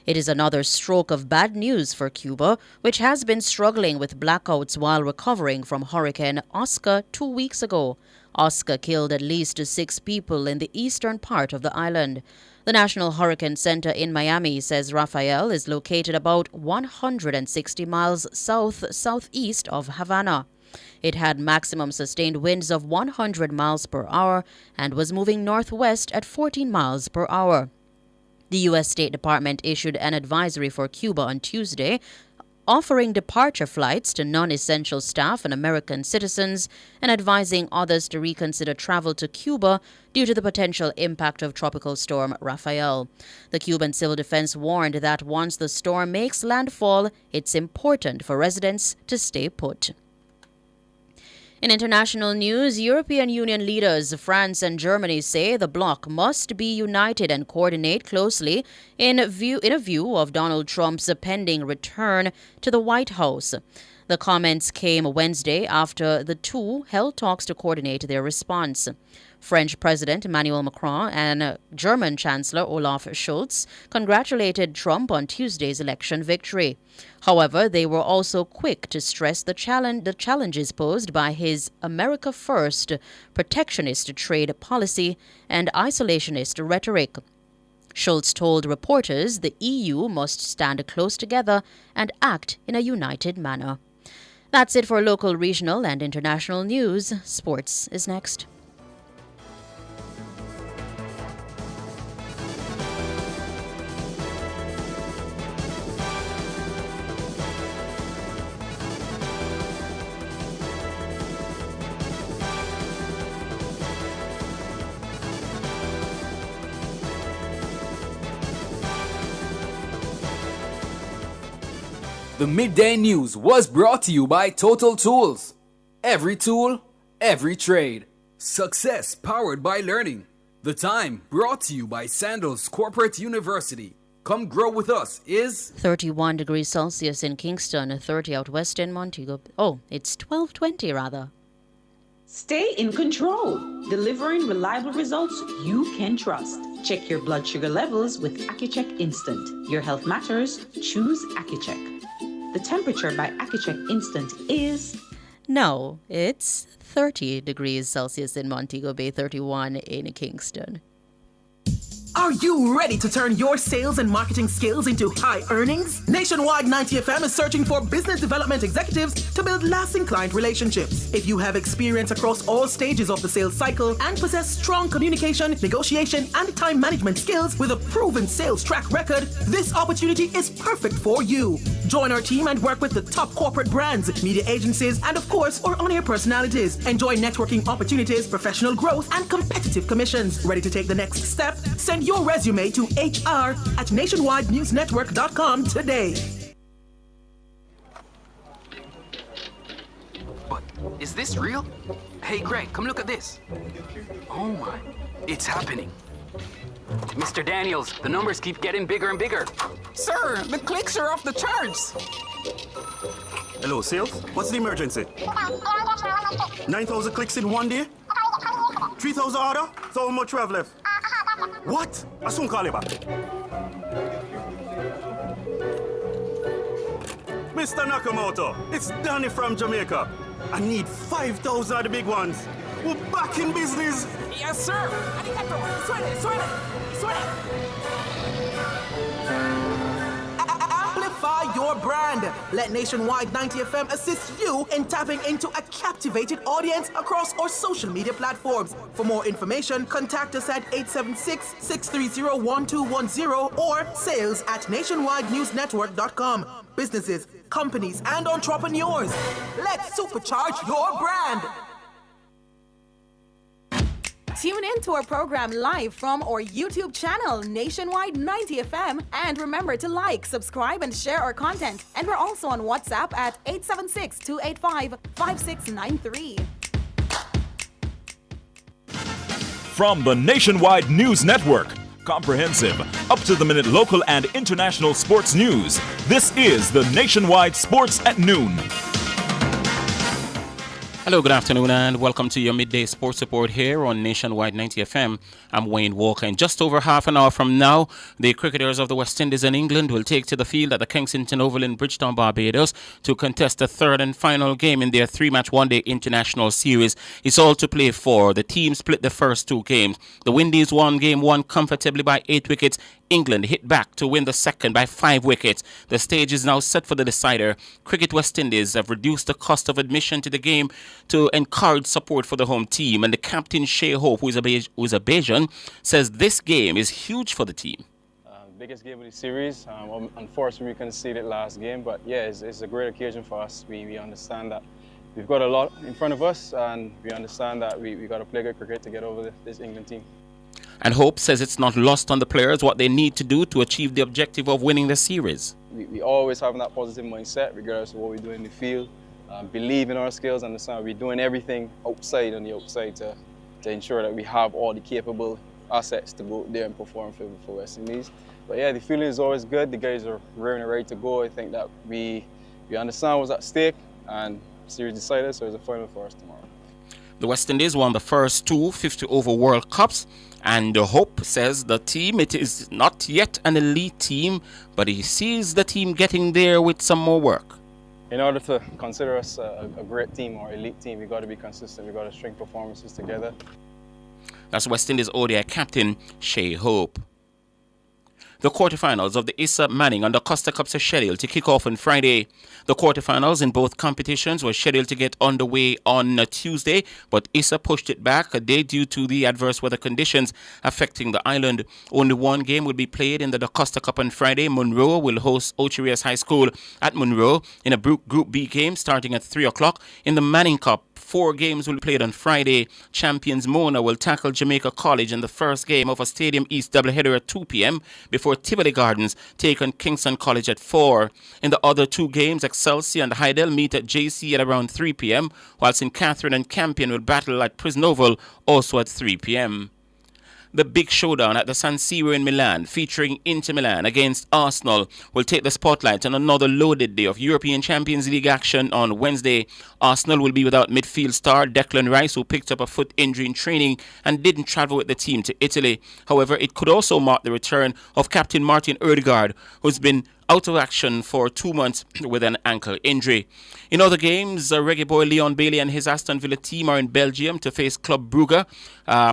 It is another stroke of bad news for Cuba, which has been struggling with blackouts while recovering from Hurricane Oscar 2 weeks ago. Oscar killed at least 6 people in the eastern part of the island. The National Hurricane Center in Miami says Raphael is located about 160 miles southeast of Havana. It had maximum sustained winds of 100 miles per hour and was moving northwest at 14 miles per hour. The U.S. State Department issued an advisory for Cuba on Tuesday, offering departure flights to non-essential staff and American citizens and advising others to reconsider travel to Cuba due to the potential impact of Tropical Storm Raphael. The Cuban Civil Defense warned that once the storm makes landfall, it's important for residents to stay put. In international news, European Union leaders France and Germany say the bloc must be united and coordinate closely in a view of Donald Trump's pending return to the White House. The comments came Wednesday after the two held talks to coordinate their response. French President Emmanuel Macron and German Chancellor Olaf Scholz congratulated Trump on Tuesday's election victory. However, they were also quick to stress the challenges posed by his America First, protectionist trade policy and isolationist rhetoric. Scholz told reporters the EU must stand close together and act in a united manner. That's it for local, regional, and international news. Sports is next. The Midday News was brought to you by Total Tools. Every tool, every trade. Success powered by learning. The Time brought to you by Sandals Corporate University. Come grow with us is 31 degrees Celsius in Kingston, 30 out west in Montego. Oh, it's 12:20 rather. Stay in control, delivering reliable results you can trust. Check your blood sugar levels with AccuCheck Instant. Your health matters. Choose AccuCheck. The temperature by AccuCheck Instant is... No, it's 30 degrees Celsius in Montego Bay, 31 in Kingston. Are you ready to turn your sales and marketing skills into high earnings? Nationwide 90 FM is searching for business development executives to build lasting client relationships. If you have experience across all stages of the sales cycle and possess strong communication, negotiation, and time management skills with a proven sales track record, this opportunity is perfect for you. Join our team and work with the top corporate brands, media agencies, and of course, our on-air personalities. Enjoy networking opportunities, professional growth, and competitive commissions. Ready to take the next step? Send your resume to hr@nationwidenewsnetwork.com today. But is this real? Hey, Greg, come look at this. Oh my, it's happening. Mr. Daniels, the numbers keep getting bigger and bigger. Sir, the clicks are off the charts. Hello, sales. What's the emergency? 9,000 clicks in one day? 3,000 order? So much we have left? What? I soon call you back. Mr. Nakamoto, it's Danny from Jamaica. I need 5,000 of the big ones. We're back in business. Yes, sir. Arigato. Suene. Amplify your brand. Let Nationwide 90 FM assist you in tapping into a captivated audience across our social media platforms. For more information, contact us at 876-630-1210 or sales@nationwidenewsnetwork.com. Businesses, companies, and entrepreneurs, let's supercharge your brand. Tune in to our program live from our YouTube channel, Nationwide 90 FM. And remember to like, subscribe, and share our content. And we're also on WhatsApp at 876-285-5693. From the Nationwide News Network, comprehensive, up-to-the-minute local and international sports news, this is the Nationwide Sports at Noon. Hello, good afternoon, and welcome to your midday sports report here on Nationwide 90 FM. I'm Wayne Walker. In just over half an hour from now, the cricketers of the West Indies and England will take to the field at the Kensington Oval in Bridgetown, Barbados, to contest the third and final game in their three-match one-day international series. It's all to play for. The team split the first two games. The Windies won game one comfortably by 8 wickets. England hit back to win the second by 5 wickets. The stage is now set for the decider. Cricket West Indies have reduced the cost of admission to the game to encourage support for the home team. And the captain, Shea Hope, who is a Bajan, says this game is huge for the team. Biggest game of the series. Unfortunately, we conceded last game, but yeah, it's a great occasion for us. We understand that we've got a lot in front of us, and we understand that we got to play good cricket to get over this England team. And Hope says it's not lost on the players what they need to do to achieve the objective of winning the series. We always have that positive mindset, regardless of what we do in the field. Believe in our skills, understand we're doing everything outside on the outside to ensure that we have all the capable assets to go there and perform for West Indies. But yeah, the feeling is always good. The guys are raring and ready to go. I think that we understand what's at stake, and the series decided, so it's a final for us tomorrow. The West Indies won the first two 50-over World Cups, and Hope says the team, it is not yet an elite team, but he sees the team getting there with some more work. In order to consider us a great team or elite team, we've got to be consistent. We've got to string performances together. That's West Indies ODI captain Shea Hope. The quarterfinals of the Issa Manning under Costa Cups are scheduled to kick off on Friday. The quarterfinals in both competitions were scheduled to get underway on Tuesday, but Issa pushed it back a day due to the adverse weather conditions affecting the island. Only one game will be played in the Costa Cup on Friday. Monroe will host Ocherias High School at Monroe in a Group B game starting at 3 o'clock. In the Manning Cup, 4 games will be played on Friday. Champions Mona will tackle Jamaica College in the first game of a Stadium East doubleheader at 2 p.m. before Tivoli Gardens take on Kingston College at 4. In the other 2 games, Excelsior and Hydel meet at JC at around 3 p.m., while St. Catherine and Campion will battle at Prison Oval also at 3 p.m. The big showdown at the San Siro in Milan, featuring Inter Milan against Arsenal, will take the spotlight on another loaded day of European Champions League action on Wednesday. Arsenal will be without midfield star Declan Rice, who picked up a foot injury in training and didn't travel with the team to Italy. However, it could also mark the return of captain Martin Ødegaard, who's been out of action for 2 months with an ankle injury. In other games, reggae boy Leon Bailey and his Aston Villa team are in Belgium to face Club Brugge.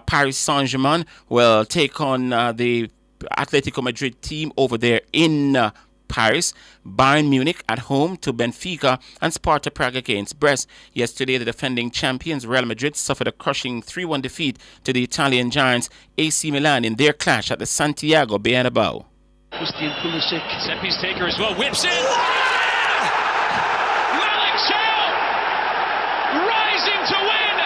Paris Saint-Germain will take on the Atletico Madrid team over there in Paris. Bayern Munich at home to Benfica, and Sparta Prague against Brest. Yesterday, the defending champions Real Madrid suffered a crushing 3-1 defeat to the Italian giants AC Milan in their clash at the Santiago Bernabeu. Christian Pulisic, set piece taker as well, whips in. Malik Chow rising to win.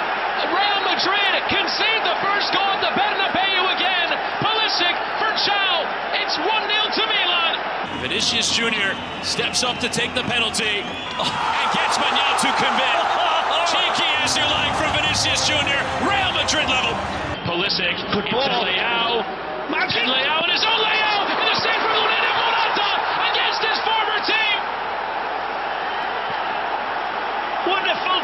Real Madrid concede the first goal at the Bernabeu again. Pulisic for Chow. It's 1-0 to Milan. Vinicius Jr. steps up to take the penalty and gets Manuel to commit. Cheeky as you like from Vinicius Jr. Real Madrid level. Pulisic into Leao. And Leao and his own Leao in the save from Luneta Morata against his former team. Wonderful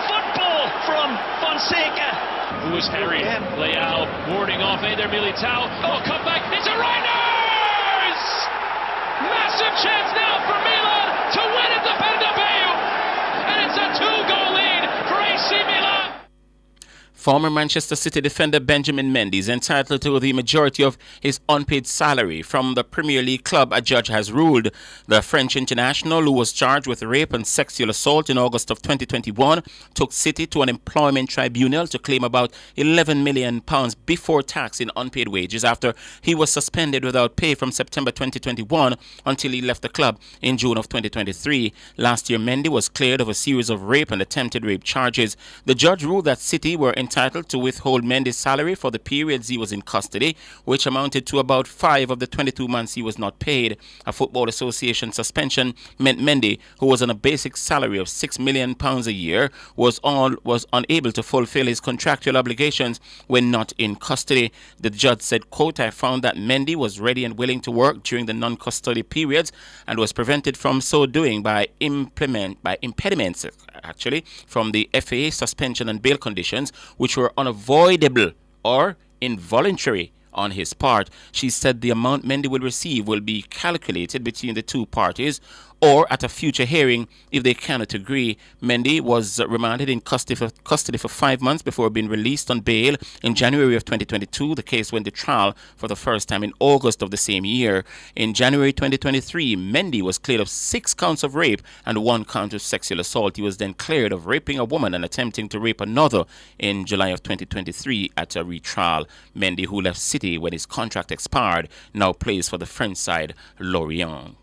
football from Fonseca. Who was harried? Leao warding off Eder Militao. Oh, come back. It's a Reinders! Massive chance now for Milan to win at the Bernabeu. And it's a 2-goal lead for AC Milan. Former Manchester City defender Benjamin Mendy is entitled to the majority of his unpaid salary from the Premier League club, a judge has ruled. The French international, who was charged with rape and sexual assault in August of 2021, took City to an employment tribunal to claim about £11 million before tax in unpaid wages after he was suspended without pay from September 2021 until he left the club in June of 2023. Last year, Mendy was cleared of a series of rape and attempted rape charges. The judge ruled that City were entitled to withhold Mendy's salary for the periods he was in custody, which amounted to about 5 of the 22 months he was not paid. A Football Association suspension meant Mendy, who was on a basic salary of £6 million a year, was unable to fulfill his contractual obligations when not in custody. The judge said, quote, "I found that Mendy was ready and willing to work during the non-custody periods and was prevented from so doing by impediments from the FAA suspension and bail conditions, which were unavoidable or involuntary on his part." She said the amount Mendy will receive will be calculated between the two parties or at a future hearing if they cannot agree. Mendy was remanded in custody for 5 months before being released on bail in January of 2022. The case went to trial for the first time in August of the same year. In January 2023, Mendy was cleared of 6 counts of rape and 1 count of sexual assault. He was then cleared of raping a woman and attempting to rape another in July of 2023 at a retrial. Mendy, who left City when his contract expired, now plays for the French side Lorient.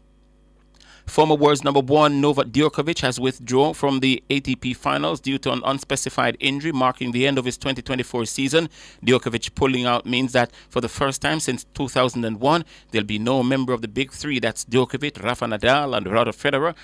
Former world's number 1 Novak Djokovic has withdrawn from the ATP finals due to an unspecified injury marking the end of his 2024 season. Djokovic pulling out means that for the first time since 2001, there'll be no member of the big three, that's Djokovic, Rafa Nadal and Roger Federer,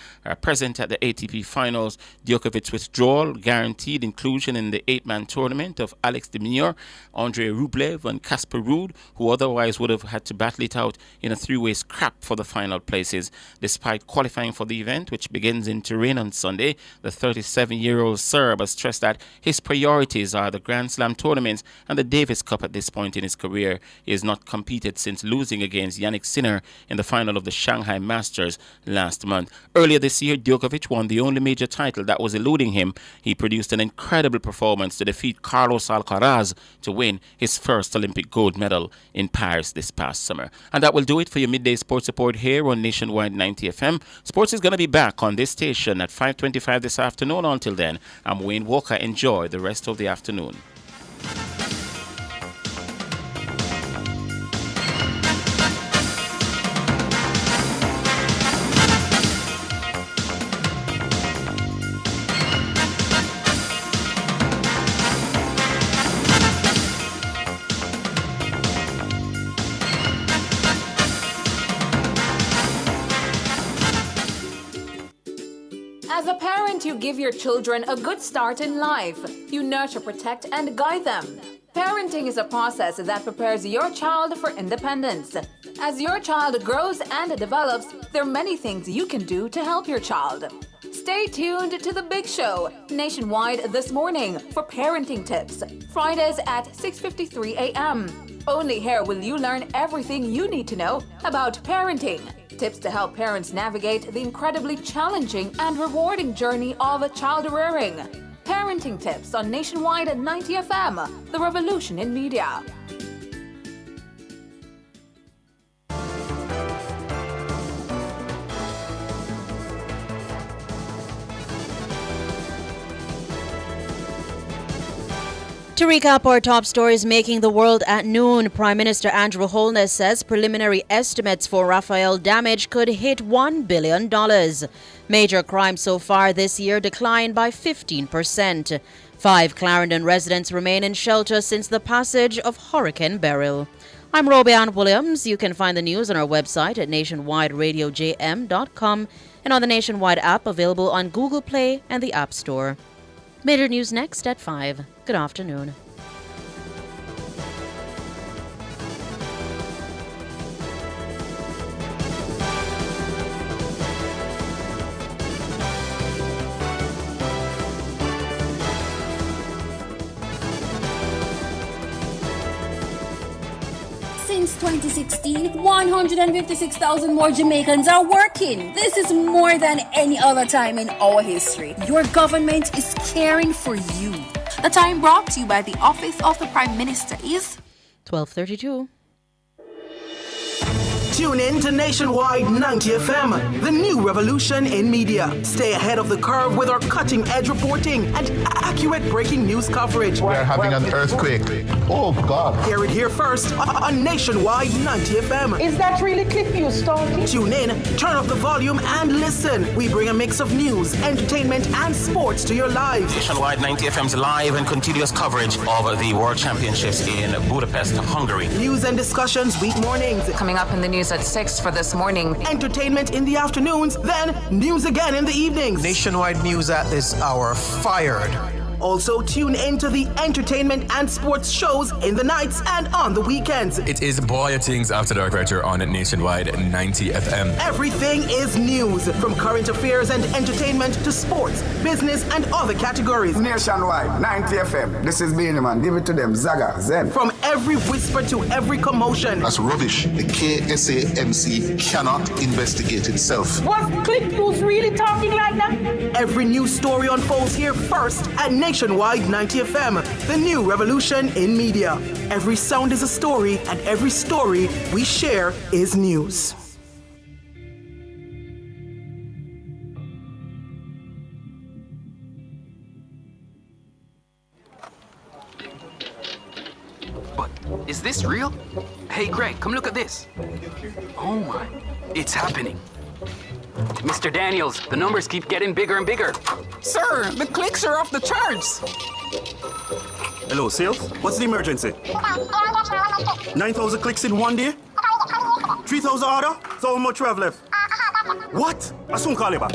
present at the ATP finals. Djokovic's withdrawal guaranteed inclusion in the 8-man tournament of Alex de Minaur, Andrei Rublev and Casper Ruud, who otherwise would have had to battle it out in a 3-way scrap for the final places. Despite qualifying for the event, which begins in Turin on Sunday, the 37-year-old Serb has stressed that his priorities are the Grand Slam tournaments and the Davis Cup at this point in his career. He has not competed since losing against Yannick Sinner in the final of the Shanghai Masters last month. Earlier this year, Djokovic won the only major title that was eluding him. He produced an incredible performance to defeat Carlos Alcaraz to win his first Olympic gold medal in Paris this past summer. And that will do it for your midday sports report here on Nationwide 90 FM. Sports is going to be back on this station at 5:25 this afternoon. Until then, I'm Wayne Walker. Enjoy the rest of the afternoon. As a parent, you give your children a good start in life. You nurture, protect, and guide them. Parenting is a process that prepares your child for independence. As your child grows and develops, there are many things you can do to help your child. Stay tuned to The Big Show, nationwide this morning, for parenting tips. Fridays at 6:53 a.m. Only here will you learn everything you need to know about parenting. Tips to help parents navigate the incredibly challenging and rewarding journey of child rearing. Parenting tips on Nationwide at 90 FM, the revolution in media. To recap our top stories making the world at noon, Prime Minister Andrew Holness says preliminary estimates for Rafael damage could hit $1 billion. Major crimes so far this year declined by 15%. 5 Clarendon residents remain in shelter since the passage of Hurricane Beryl. I'm Robianne Williams. You can find the news on our website at nationwideradiojm.com and on the Nationwide app available on Google Play and the App Store. Major news next at 5. Good afternoon. Since 2016, 156,000 more Jamaicans are working. This is more than any other time in our history. Your government is caring for you. The time brought to you by the Office of the Prime Minister is 12:32. Tune in to Nationwide 90 FM, the new revolution in media. Stay ahead of the curve with our cutting-edge reporting and accurate breaking news coverage. We are having an earthquake. Oh, God. Hear it here first on Nationwide 90 FM. Is that really clip you starting? Tune in, turn up the volume, and listen. We bring a mix of news, entertainment, and sports to your lives. Nationwide 90 FM's live and continuous coverage of the World Championships in Budapest, Hungary. News and discussions week mornings. Coming up in the news at 6 for this morning. Entertainment in the afternoons, then news again in the evenings. Nationwide news at this hour, fired. Also, tune in to the entertainment and sports shows in the nights and on the weekends. It is Boy Things After Dark right here on Nationwide 90 FM. Everything is news, from current affairs and entertainment to sports, business, and other categories. Nationwide 90 FM. This is Beanie, give it to them, Zaga, Zen. From every whisper to every commotion. That's rubbish. The KSAMC cannot investigate itself. Was Click News really talking like that? Every news story unfolds here first at Nationwide 90 FM, the new revolution in media. Every sound is a story, and every story we share is news. But is this real? Hey, Greg, come look at this. Oh my, it's happening. Mr. Daniels, the numbers keep getting bigger and bigger. Sir, the clicks are off the charts. Hello, sales? What's the emergency? 9,000 clicks in one day? 3,000 order? So how much we have left? What? I soon call you back.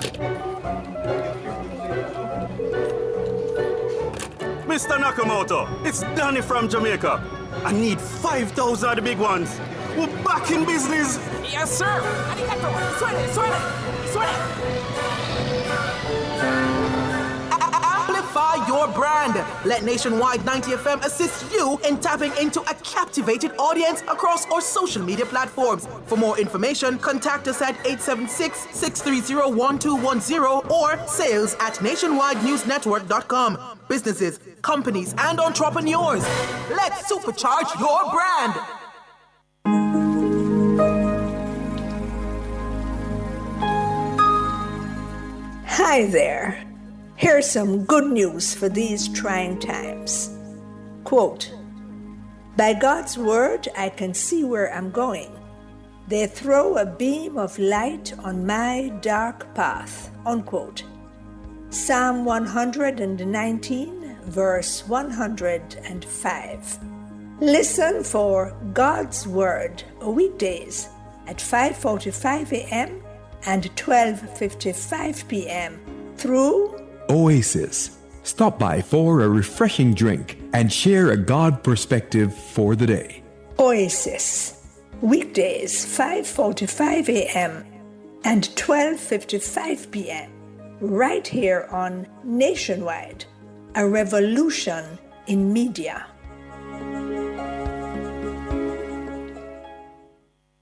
Mr. Nakamoto, it's Danny from Jamaica. I need 5,000 of the big ones. We're back in business. Yes, sir. Arigato. Suene. Amplify your brand. Let Nationwide 90 FM assist you in tapping into a captivated audience across our social media platforms. For more information, contact us at 876-630-1210 or sales@nationwidenewsnetwork.com. Businesses, companies, and entrepreneurs, let's supercharge your brand. Hi there. Here's some good news for these trying times. Quote, "By God's word, I can see where I'm going. They throw a beam of light on my dark path." Unquote. Psalm 119, verse 105. Listen for God's word weekdays at 5:45 a.m. and 12:55 p.m. through Oasis Stop by for a refreshing drink and share a God perspective for the day. Oasis, weekdays 5:45 a.m. and 12:55 p.m. right here on Nationwide, a revolution in media.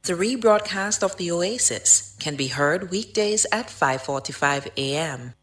The rebroadcast of the Oasis can be heard weekdays at 5:45 a.m.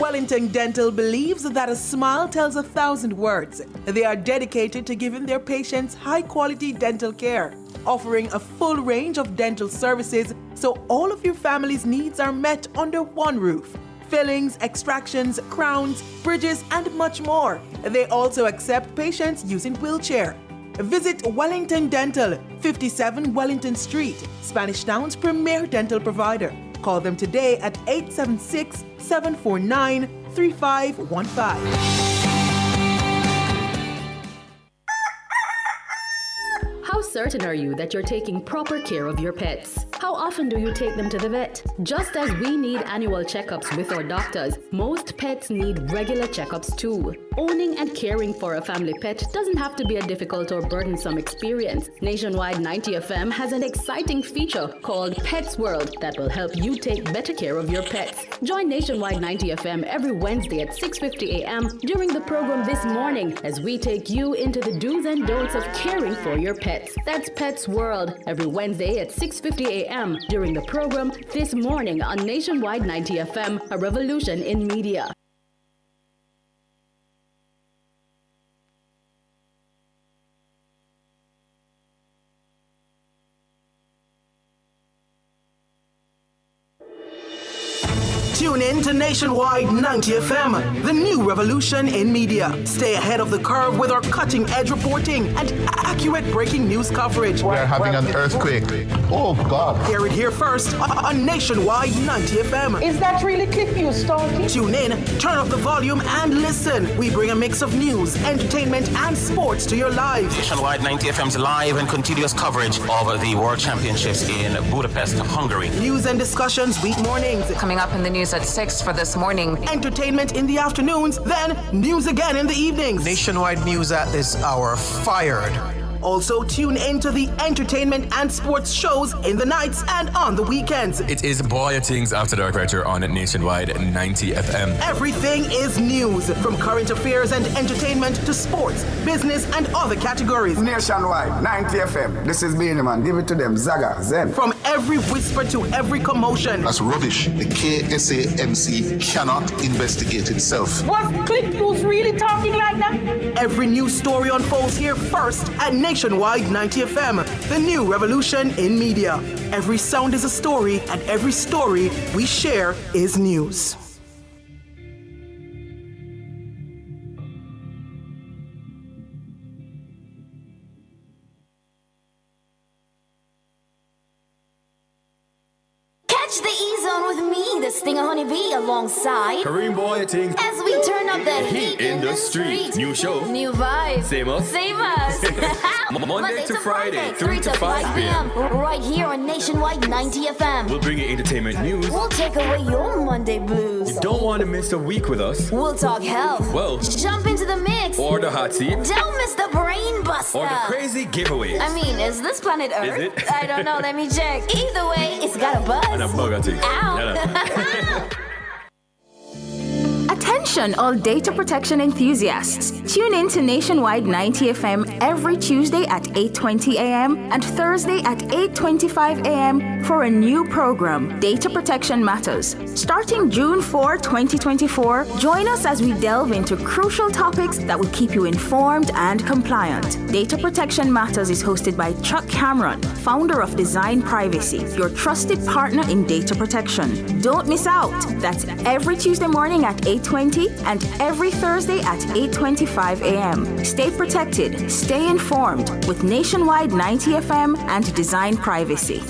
Wellington Dental believes that a smile tells 1,000 words. They are dedicated to giving their patients high-quality dental care, offering a full range of dental services so all of your family's needs are met under one roof. Fillings, extractions, crowns, bridges, and much more. They also accept patients using wheelchair. Visit Wellington Dental, 57 Wellington Street, Spanish Town's premier dental provider. Call them today at 876-749-3515. How certain are you that you're taking proper care of your pets? How often do you take them to the vet? Just as we need annual checkups with our doctors, most pets need regular checkups too. Owning and caring for a family pet doesn't have to be a difficult or burdensome experience. Nationwide 90 FM has an exciting feature called Pets World that will help you take better care of your pets. Join Nationwide 90 FM every Wednesday at 6:50 a.m. during the program This Morning as we take you into the do's and don'ts of caring for your pets. That's Pets World every Wednesday at 6:50 a.m. during the program This Morning on Nationwide 90 FM, a revolution in media. Tune in to Nationwide 90 FM, the new revolution in media. Stay ahead of the curve with our cutting-edge reporting and accurate breaking news coverage. We're having an earthquake. Oh, God. Hear it here first on Nationwide 90 FM. Is that really clip you, Stalky? Tune in, turn up the volume, and listen. We bring a mix of news, entertainment, and sports to your lives. Nationwide 90 FM's live and continuous coverage of the World Championships in Budapest, Hungary. News and discussions week mornings. Coming up in the news at 6 for this morning. Entertainment in the afternoons, then news again in the evenings. Nationwide news at this hour, fired. Also, tune in to the entertainment and sports shows in the nights and on the weekends. It is Boy Things After Dark right here on Nationwide 90 FM. Everything is news, from current affairs and entertainment to sports, business, and other categories. Nationwide 90 FM. This is Benjamin. Give it to them. Zaga, Zen. From every whisper to every commotion. That's rubbish. The KSAMC cannot investigate itself. Was Click News really talking like that? Every news story unfolds here first at Nationwide 90 FM, the new revolution in media. Every sound is a story, and every story we share is news. Catch the E-Zone with me, the Stinger Honeybee, alongside Kareem Boy Things. As we turn up the heat in the street. New show. New vibes. Same us. Same us. Monday to Friday, 3 to 5 p.m. Right here on Nationwide 90 FM. We'll bring you entertainment news. We'll take away your Monday blues. You don't want to miss a week with us. We'll talk health. Well, jump into the mix. Or the hot seat. Don't miss the brain buster. Or the crazy giveaways. I mean, is this planet Earth? Is it? I don't know. Let me check. Either way, it's got a buzz. And a bugger thing. Ow. Attention all data protection enthusiasts. Tune in to Nationwide 90 FM every Tuesday at 8:20 a.m. and Thursday at 8:25 a.m. for a new program, Data Protection Matters. Starting June 4, 2024, join us as we delve into crucial topics that will keep you informed and compliant. Data Protection Matters is hosted by Chuck Cameron, founder of Design Privacy, your trusted partner in data protection. Don't miss out. That's every Tuesday morning at 8:20 and every Thursday at 8:25 a.m. Stay protected, stay informed with Nationwide 90 FM and Design Privacy.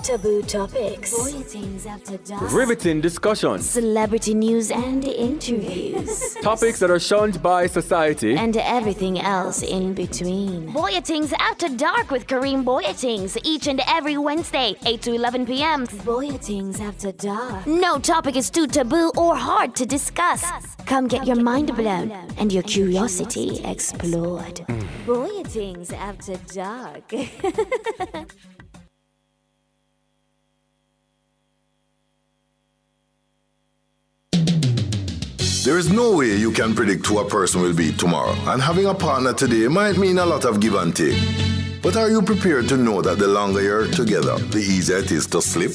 Taboo topics. Bulletins after dark. Riveting discussions. Celebrity news and interviews. Topics that are shunned by society. And everything else in between. Bulletins after dark with Kareem Bulletins each and every Wednesday, 8 to 11 p.m. Bulletins after dark. No topic is too taboo or hard to discuss. Come get your mind blown and your curiosity explored. Bulletins after dark. There is no way you can predict who a person will be tomorrow, and having a partner today might mean a lot of give and take. But are you prepared to know that the longer you're together, the easier it is to slip?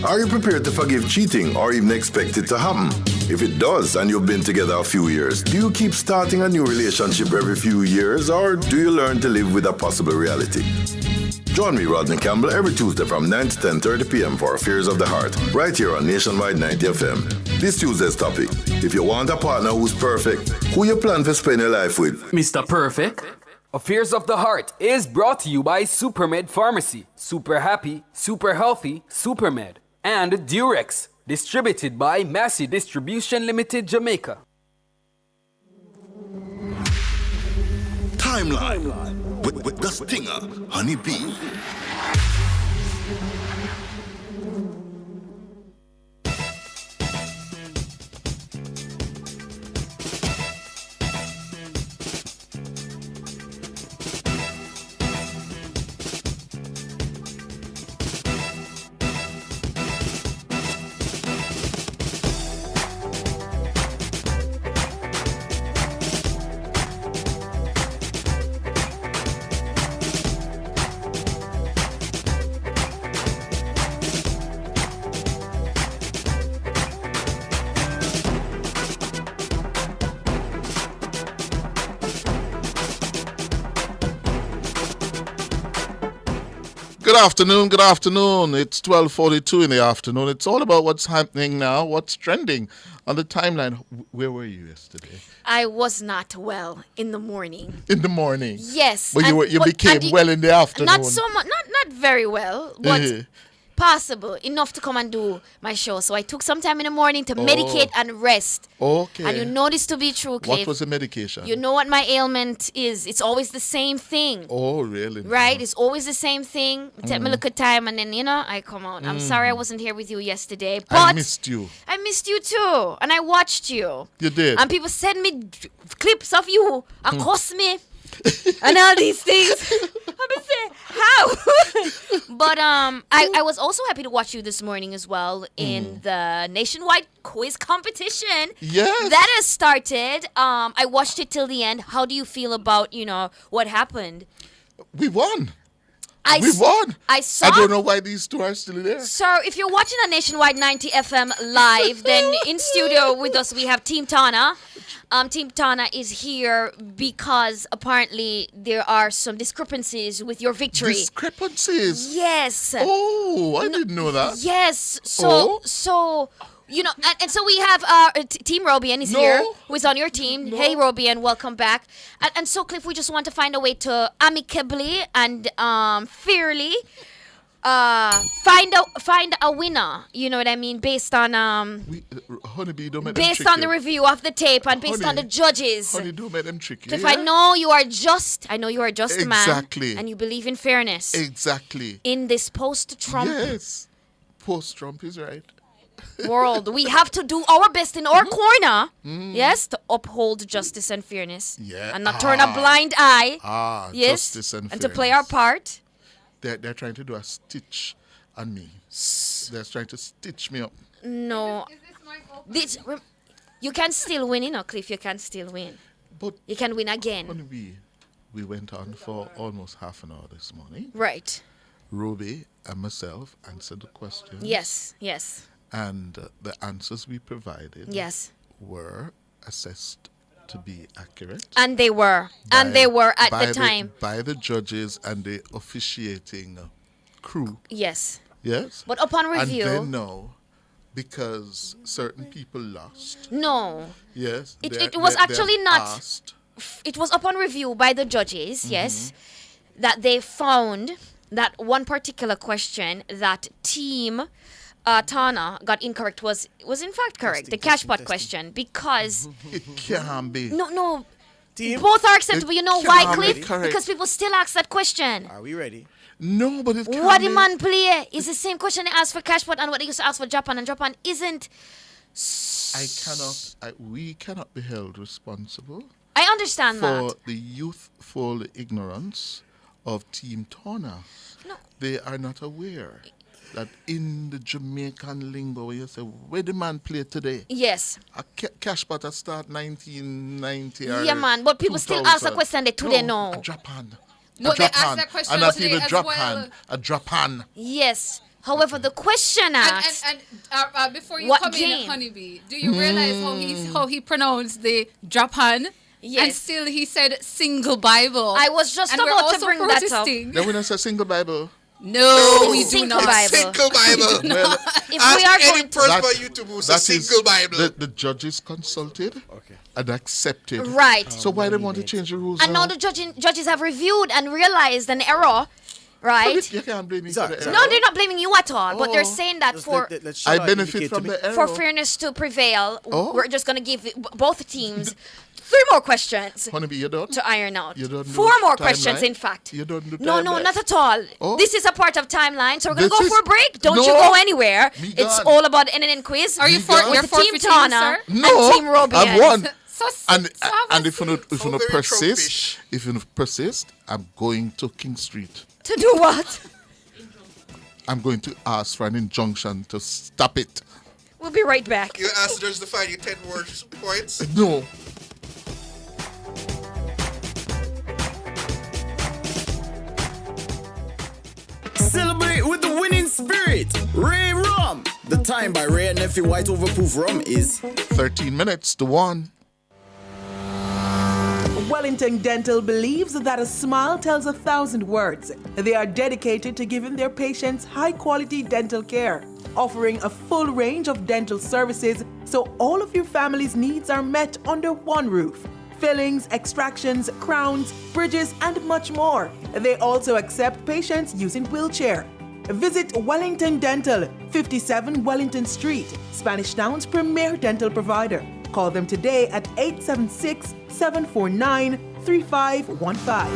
Are you prepared to forgive cheating or even expect it to happen? If it does and you've been together a few years, do you keep starting a new relationship every few years, or do you learn to live with a possible reality? Join me, Rodney Campbell, every Tuesday from 9 to 10:30 p.m. for Affairs of the Heart, right here on Nationwide 90 FM. This Tuesday's topic: if you want a partner who's perfect, who you plan to spend your life with? Mr. Perfect. Affairs of the Heart is brought to you by Supermed Pharmacy, Super Happy, Super Healthy, Supermed, and Durex, distributed by Massey Distribution Limited, Jamaica. Timeline. With the stinger, Honey Bee. Good afternoon. It's 12:42 in the afternoon. It's all about what's happening now, what's trending on the timeline. Where were you yesterday? I was not well in the morning. In the morning? Yes. But you became well in the afternoon. Not so much, not very well, but possible enough to come and do my show. So I took some time in the morning to medicate and rest. Okay. And you know this to be true, Cliff. What was the medication? You know what my ailment is. It's always the same thing. Oh, really? Right? It's always the same thing. Take me a look at time and then, I come out. I'm sorry I wasn't here with you yesterday. But I missed you. I missed you too. And I watched you. You did? And people send me clips of you. Accost me. And all these things. I've been saying, how? But I was also happy to watch you this morning as well in the nationwide quiz competition. Yes. That has started. I watched it till the end. How do you feel about, what happened? We won. We won. I saw. I don't know why these two are still there. So if you're watching on Nationwide 90 FM live, then in studio with us we have Team Tana. Team Tana is here because apparently there are some discrepancies with your victory. Discrepancies? Yes. Oh, I didn't know that. Yes. So and so we have Team Robian is here, who is on your team. No. Hey, Robian, welcome back. And so, Cliff, we just want to find a way to amicably and fairly find a winner. You know what I mean? Based on Honeybee, don't make based them on the review of the tape and based on the judges. Honey, don't make them tricky. Cliff, I know you are just a man. Exactly. And you believe in fairness. Exactly. In this post-Trump. Yes. Post-Trump is right. World, we have to do our best in our corner, yes, to uphold justice and fairness, and not turn a blind eye, yes, justice and fairness. To play our part. They're trying to do a stitch on me. They're trying to stitch me up. No, you can still win, Cliff. You can still win, but you can win again. When we went on for almost half an hour this morning, right? Ruby and myself answered the questions. Yes. And the answers we provided were assessed to be accurate. And they were. At the time. By the judges and the officiating crew. Yes. Yes. But upon review. And then no, because certain people lost. No. Yes. It was actually not. It was upon review by the judges, yes, that they found that one particular question that Team Tana got incorrect was in fact correct. The cash pot question, because it can't be. No. Team? Both are acceptable. You know why, can't be Cliff? correct. Because people still ask that question. Are we ready? No, but it can't What the be. man play is the same question they asked for cash pot and what they used to ask for Japan, and Japan isn't. We cannot be held responsible I understand for that. the youthful ignorance of Team Tana. No. They are not aware that in the Jamaican lingo, where you say, where the man play today? Yes. A cash pot that start 1990 or Yeah, man. But people still ask the 2000. question they today know. A Japan. But they ask that question And not today even as Japan. well. A Japan. Yes. However, the question asked. And before you what come game? in, Honeybee, do you realize how he pronounced the Japan? Yes. And still he said single Bible. I was just and we're about to also bring that up. protesting. Then when I say single Bible. No, we do Single not. Bible. Single Bible. Well, If we are any going person that- on YouTube who that says is single Bible. The judges consulted and accepted. Right. So why they want to change the rules And now the judges have reviewed and realized an error, right? You can't blame me for the error. No, they're not blaming you at all, but they're saying that for I benefit from the error. for fairness to prevail, Oh. we're just going to give both teams 3 more questions Honeybee, you done? to iron out. You done do 4 more timeline? questions, in fact. You done do No, timeline? not at all. Oh. This is a part of timeline, so we're going to This go is- for a break. Don't you No. go anywhere. Me It's gone. all about NNN quiz. Are you with for you're Team forfeiting, Tana sir? No, and Team Robian. I've won. So And have if you not very persist, I'm going to King Street. To do what? I'm going to ask for an injunction to stop it. We'll be right back. You asked the judge to find you 10 more points. No. Celebrate with the winning spirit. Ray Rum. The time by Ray and Nephew White Overproof Rum is 13 minutes to 1. Wellington Dental believes that a smile tells 1,000 words. They are dedicated to giving their patients high-quality dental care, offering a full range of dental services so all of your family's needs are met under one roof. Fillings, extractions, crowns, bridges, and much more. They also accept patients using wheelchair. Visit Wellington Dental, 57 Wellington Street, Spanish Town's premier dental provider. Call them today at 876-749-3515.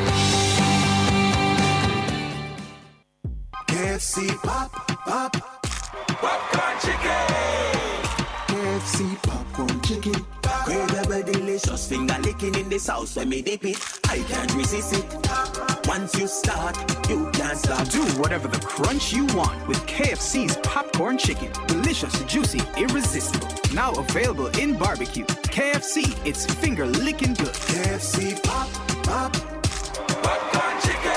KFC pop, popcorn chicken. KFC popcorn chicken. Incredible, delicious, finger licking in the sauce when me dip it. I can't resist it. Once you start, you can't stop. Do whatever the crunch you want with KFC's popcorn chicken. Delicious, juicy, irresistible. Now available in barbecue. KFC, it's finger licking good. KFC popcorn chicken.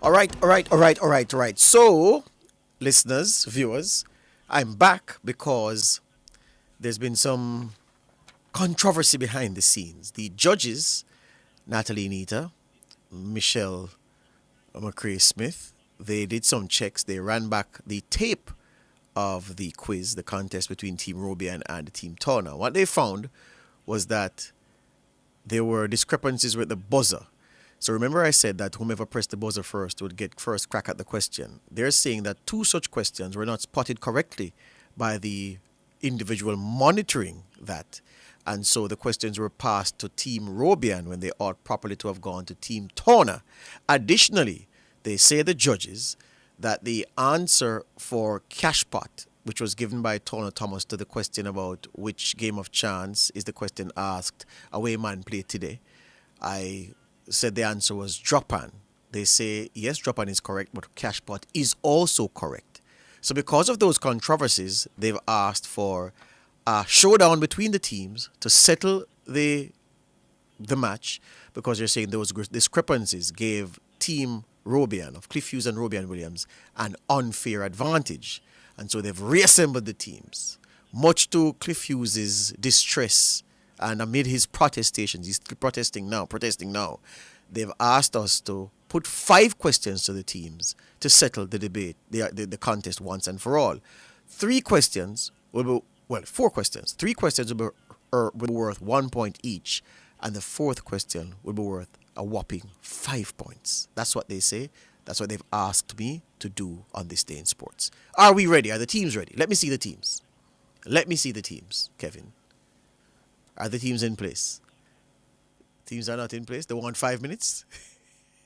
All right. So, listeners, viewers, I'm back because there's been some controversy behind the scenes. The judges, Natalie Nita, Michelle McCrae Smith, they did some checks. They ran back the tape of the quiz, the contest between Team Robian and Team Tana. What they found was that there were discrepancies with the buzzer. So remember I said that whomever pressed the buzzer first would get first crack at the question. They're saying that 2 such questions were not spotted correctly by the individual monitoring that. And so the questions were passed to Team Robian when they ought properly to have gone to Team Tana. Additionally, they say the judges that the answer for cash pot, which was given by Tana Thomas to the question about which game of chance is the question asked, away man play today. I said the answer was Dropan. They say, yes, Dropan is correct, but Cashpot is also correct. So because of those controversies, they've asked for a showdown between the teams to settle the match, because they're saying those discrepancies gave Team Robian of Cliff Hughes and Robian Williams an unfair advantage. And so they've reassembled the teams, much to Cliff Hughes' distress. And amid his protestations, he's protesting now. They've asked us to put 5 questions to the teams to settle the debate, the contest once and for all. 4 questions. 3 questions will be worth 1 point each, and the 4th question will be worth a whopping 5 points. That's what they say. That's what they've asked me to do on this day in sports. Are we ready? Are the teams ready? Let me see the teams. Kevin. Are the teams in place? Teams are not in place. They want 5 minutes.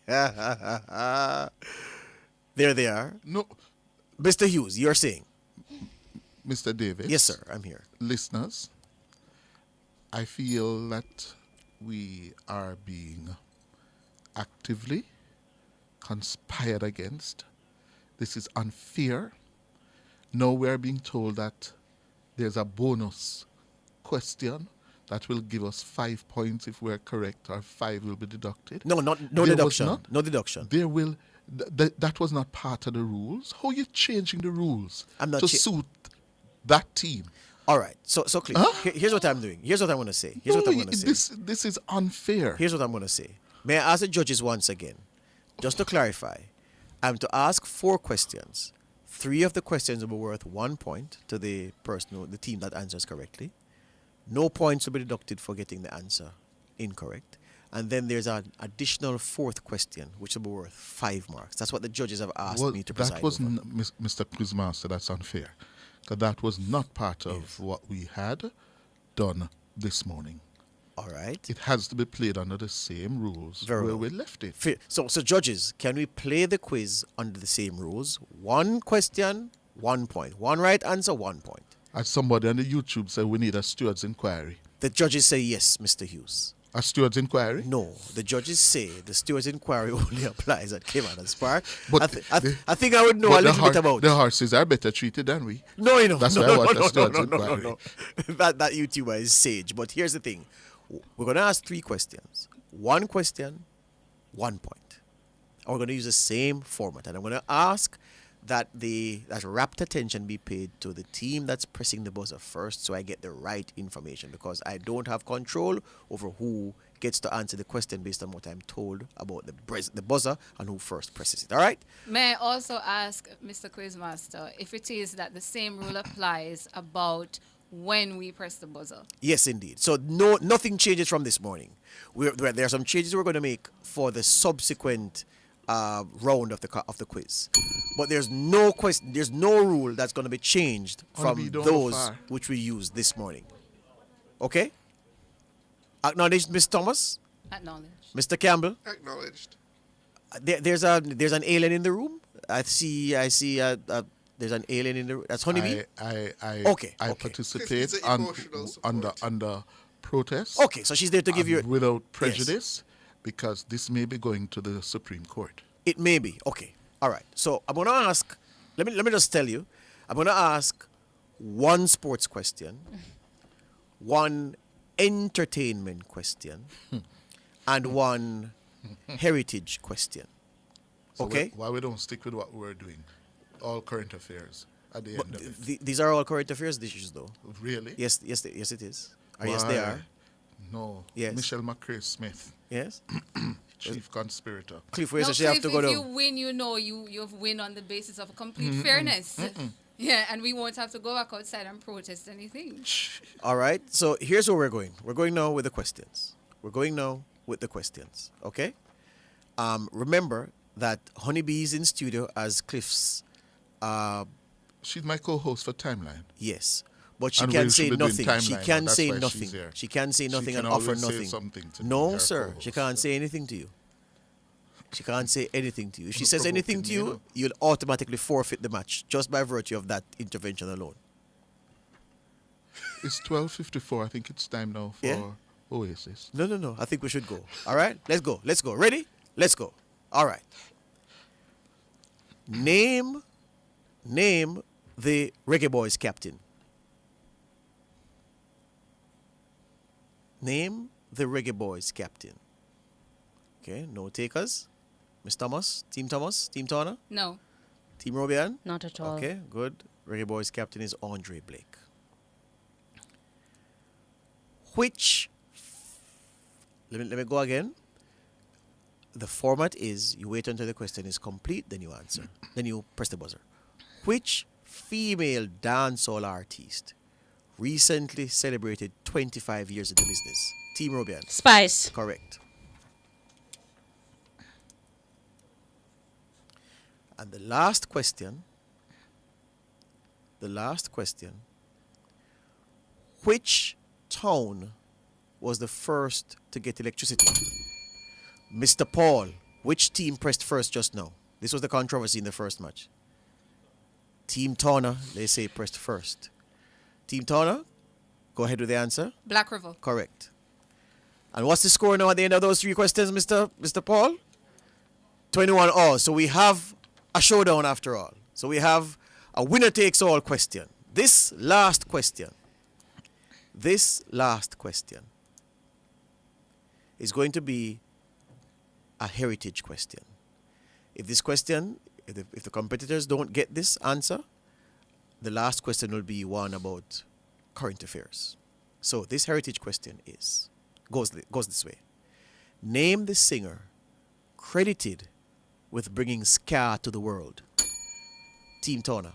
There they are. No. Mr. Hughes, you're saying. Mr. Davis. Yes, sir. I'm here. Listeners, I feel that we are being actively conspired against. This is unfair. Now we're being told that there's a bonus question that will give us 5 points if we're correct, or 5 will be deducted. No deduction. No deduction. There will. That was not part of the rules. How are you changing the rules to suit that team? All right. So Cliff, here's what I'm doing. Here's what I'm going to say. This is unfair. Here's what I'm going to say. May I ask the judges once again, just to clarify, I'm to ask 4 questions. 3 of the questions will be worth 1 point to the team that answers correctly. No points will be deducted for getting the answer incorrect. And then there's an additional 4th question, which will be worth 5 marks. That's what the judges have asked me to preside over. Mr. Quizmaster, that's unfair. Because that was not part of what we had done this morning. All right. It has to be played under the same rules we left it. So judges, can we play the quiz under the same rules? 1 question, 1 point. 1 right answer, 1 point. As somebody on the YouTube said, we need a steward's inquiry. The judges say yes, Mr. Hughes. A steward's inquiry? No, the judges say the steward's inquiry only applies at Cayman and Spark. But I think I would know a little bit about. The horses are better treated than we. No, you know. That's why I want a steward's inquiry. No. That YouTuber is sage. But here's the thing. We're going to ask 3 questions. 1 question, 1 point. And we're going to use the same format. And I'm going to ask that rapt attention be paid to the team that's pressing the buzzer first, so I get the right information, because I don't have control over who gets to answer the question based on what I'm told about the buzzer and who first presses it. All right? May I also ask Mr. Quizmaster if it is that the same rule applies about when we press the buzzer? Yes, indeed. So nothing changes from this morning. There are some changes we're going to make for the subsequent round of the quiz, but there's no question. There's no rule that's going to be changed from those which we used this morning. Okay. Acknowledged, Miss Thomas. Acknowledged. Mr. Campbell. Acknowledged. There's an alien in the room. I see. There's an alien in the room. That's Honeybee. I participate under protest. Okay, so she's there to give you without prejudice. Yes. Because this may be going to the Supreme Court. It may be. Okay. All right. So I'm going to ask, let me just tell you, I'm going to ask 1 sports question, 1 entertainment question, and 1 heritage question. So okay? Why we don't stick with what we're doing? All current affairs at the end of it. These are all current affairs issues, though. Really? Yes, it is. Or yes, they are. No. Yes. Michelle McCrae Smith. Yes. Chief conspirator. Cliff, where does she have to go if down? you win, you've win on the basis of complete fairness. Yeah, and we won't have to go back outside and protest anything. All right. So here's where we're going. We're going now with the questions. Okay? Remember that Honeybee's in studio as Cliff's... She's my co-host for Timeline. Yes. But she can say nothing. She can say nothing. She can say nothing and offer nothing. No, sir. She can't say anything to you. She can't say anything to you. If she says anything to you, you'll automatically forfeit the match just by virtue of that intervention alone. It's 12:54. I think it's time now for Oasis. No. I think we should go. All right? Let's go. Ready? Let's go. All right. Name the Reggae Boys captain. Name the Reggae Boys captain. Okay, no takers. Miss Thomas, Team Turner? No. Team Robian? Not at all. Okay, good. Reggae Boys captain is Andre Blake. Which, let me go again. The format is you wait until the question is complete, then you answer. Then you press the buzzer. Which female dancehall artist recently celebrated 25 years in the business? Team Robian. Spice. Correct. And the last question. Which town was the first to get electricity? Mr. Paul, which team pressed first just now? This was the controversy in the first match. Team Turner, they say pressed first. Team Turner, go ahead with the answer. Black River. Correct. And what's the score now at the end of those three questions, Mr. Paul? 21 all. So we have a showdown after all. So we have a winner takes all question. This last question is going to be a heritage question. If this question, if the competitors don't get this answer, the last question will be one about current affairs. So this heritage question goes this way. Name the singer credited with bringing ska to the world. Team Turner.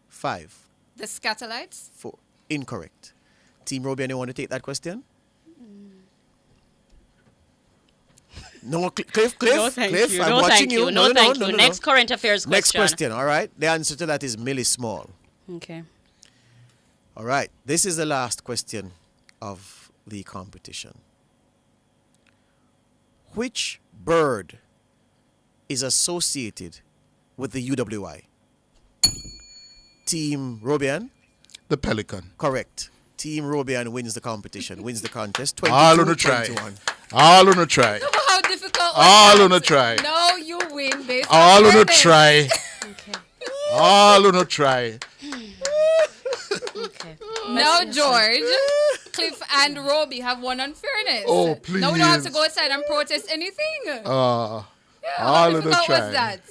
5. The Scatolites? 4. Incorrect. Team Robian, you want to take that question? No, Cliff. No, thank Cliff, you. I'm No, watching thank you. you. No, thank you. Next current affairs Next question. question, all right? The answer to that is Millie Small. Okay. All right. This is the last question of the competition. Which bird is associated with the UWI? Team Robian? The pelican. Correct. Team Robian wins the competition, wins the contest. All on a try. All on a try. Look how difficult. All on a try. No, you win, based All on a fairness. try. All on a try. Okay. No, George. Cliff and Robbie have won on fairness. Oh, please. Now we don't have to go outside and protest anything. All how on a difficult try. was that?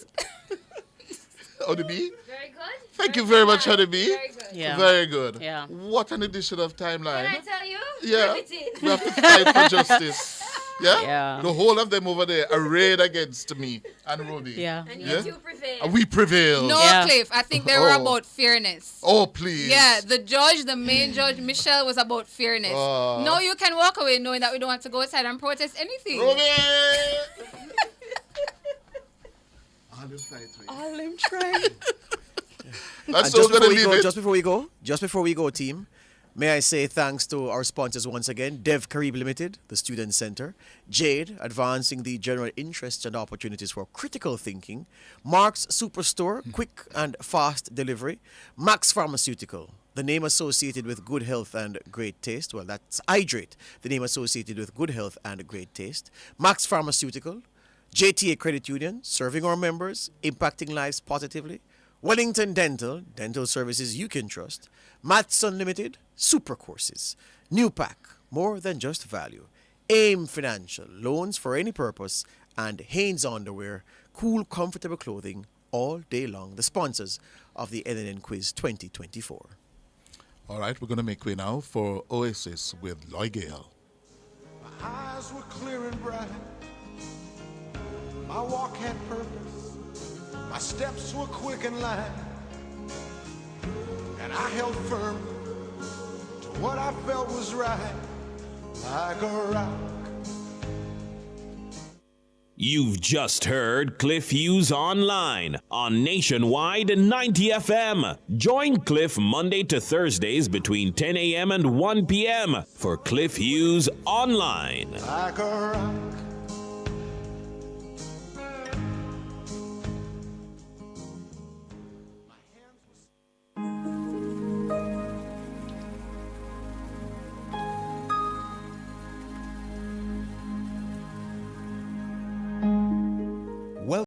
Honeybee? Very good. Thank you very much, Honeybee. Very good. Yeah. Very good. Yeah. What an edition of Timeline. Can I tell you? Yeah. We have to fight for justice. Yeah? Yeah. The whole of them over there arrayed against me and Robbie. Yeah. And you two prevail. And we prevailed. No, Yeah. Cliff. I think they were about fairness. Oh, please. Yeah, the main judge, Michelle, was about fairness. No, you can walk away knowing that we don't have to go outside and protest anything. Robbie! All them try. That's And so going to leave it. just before we go, team, may I say thanks to our sponsors once again, Dev Carib Limited, the Student Center, Jade, advancing the general interests and opportunities for critical thinking, Mark's Superstore, quick and fast delivery, Max Pharmaceutical, the name associated with good health and great taste. Well, that's Hydrate, the name associated with good health and great taste. Max Pharmaceutical, JTA Credit Union, serving our members, impacting lives positively. Wellington Dental, dental services you can trust. Maths Unlimited, super courses. New Pack, more than just value. AIM Financial, loans for any purpose. And Hanes Underwear, cool, comfortable clothing all day long. The sponsors of the NNN Quiz 2024. All right, we're going to make way now for Oasis with Loy Gale. My eyes were clear and bright. My walk had purpose. My steps were quick and light. And I held firm to what I felt was right, like a rock. You've just heard Cliff Hughes Online on Nationwide 90 FM. Join Cliff Monday to Thursdays between 10 a.m. and 1 p.m. for Cliff Hughes Online. Like a rock.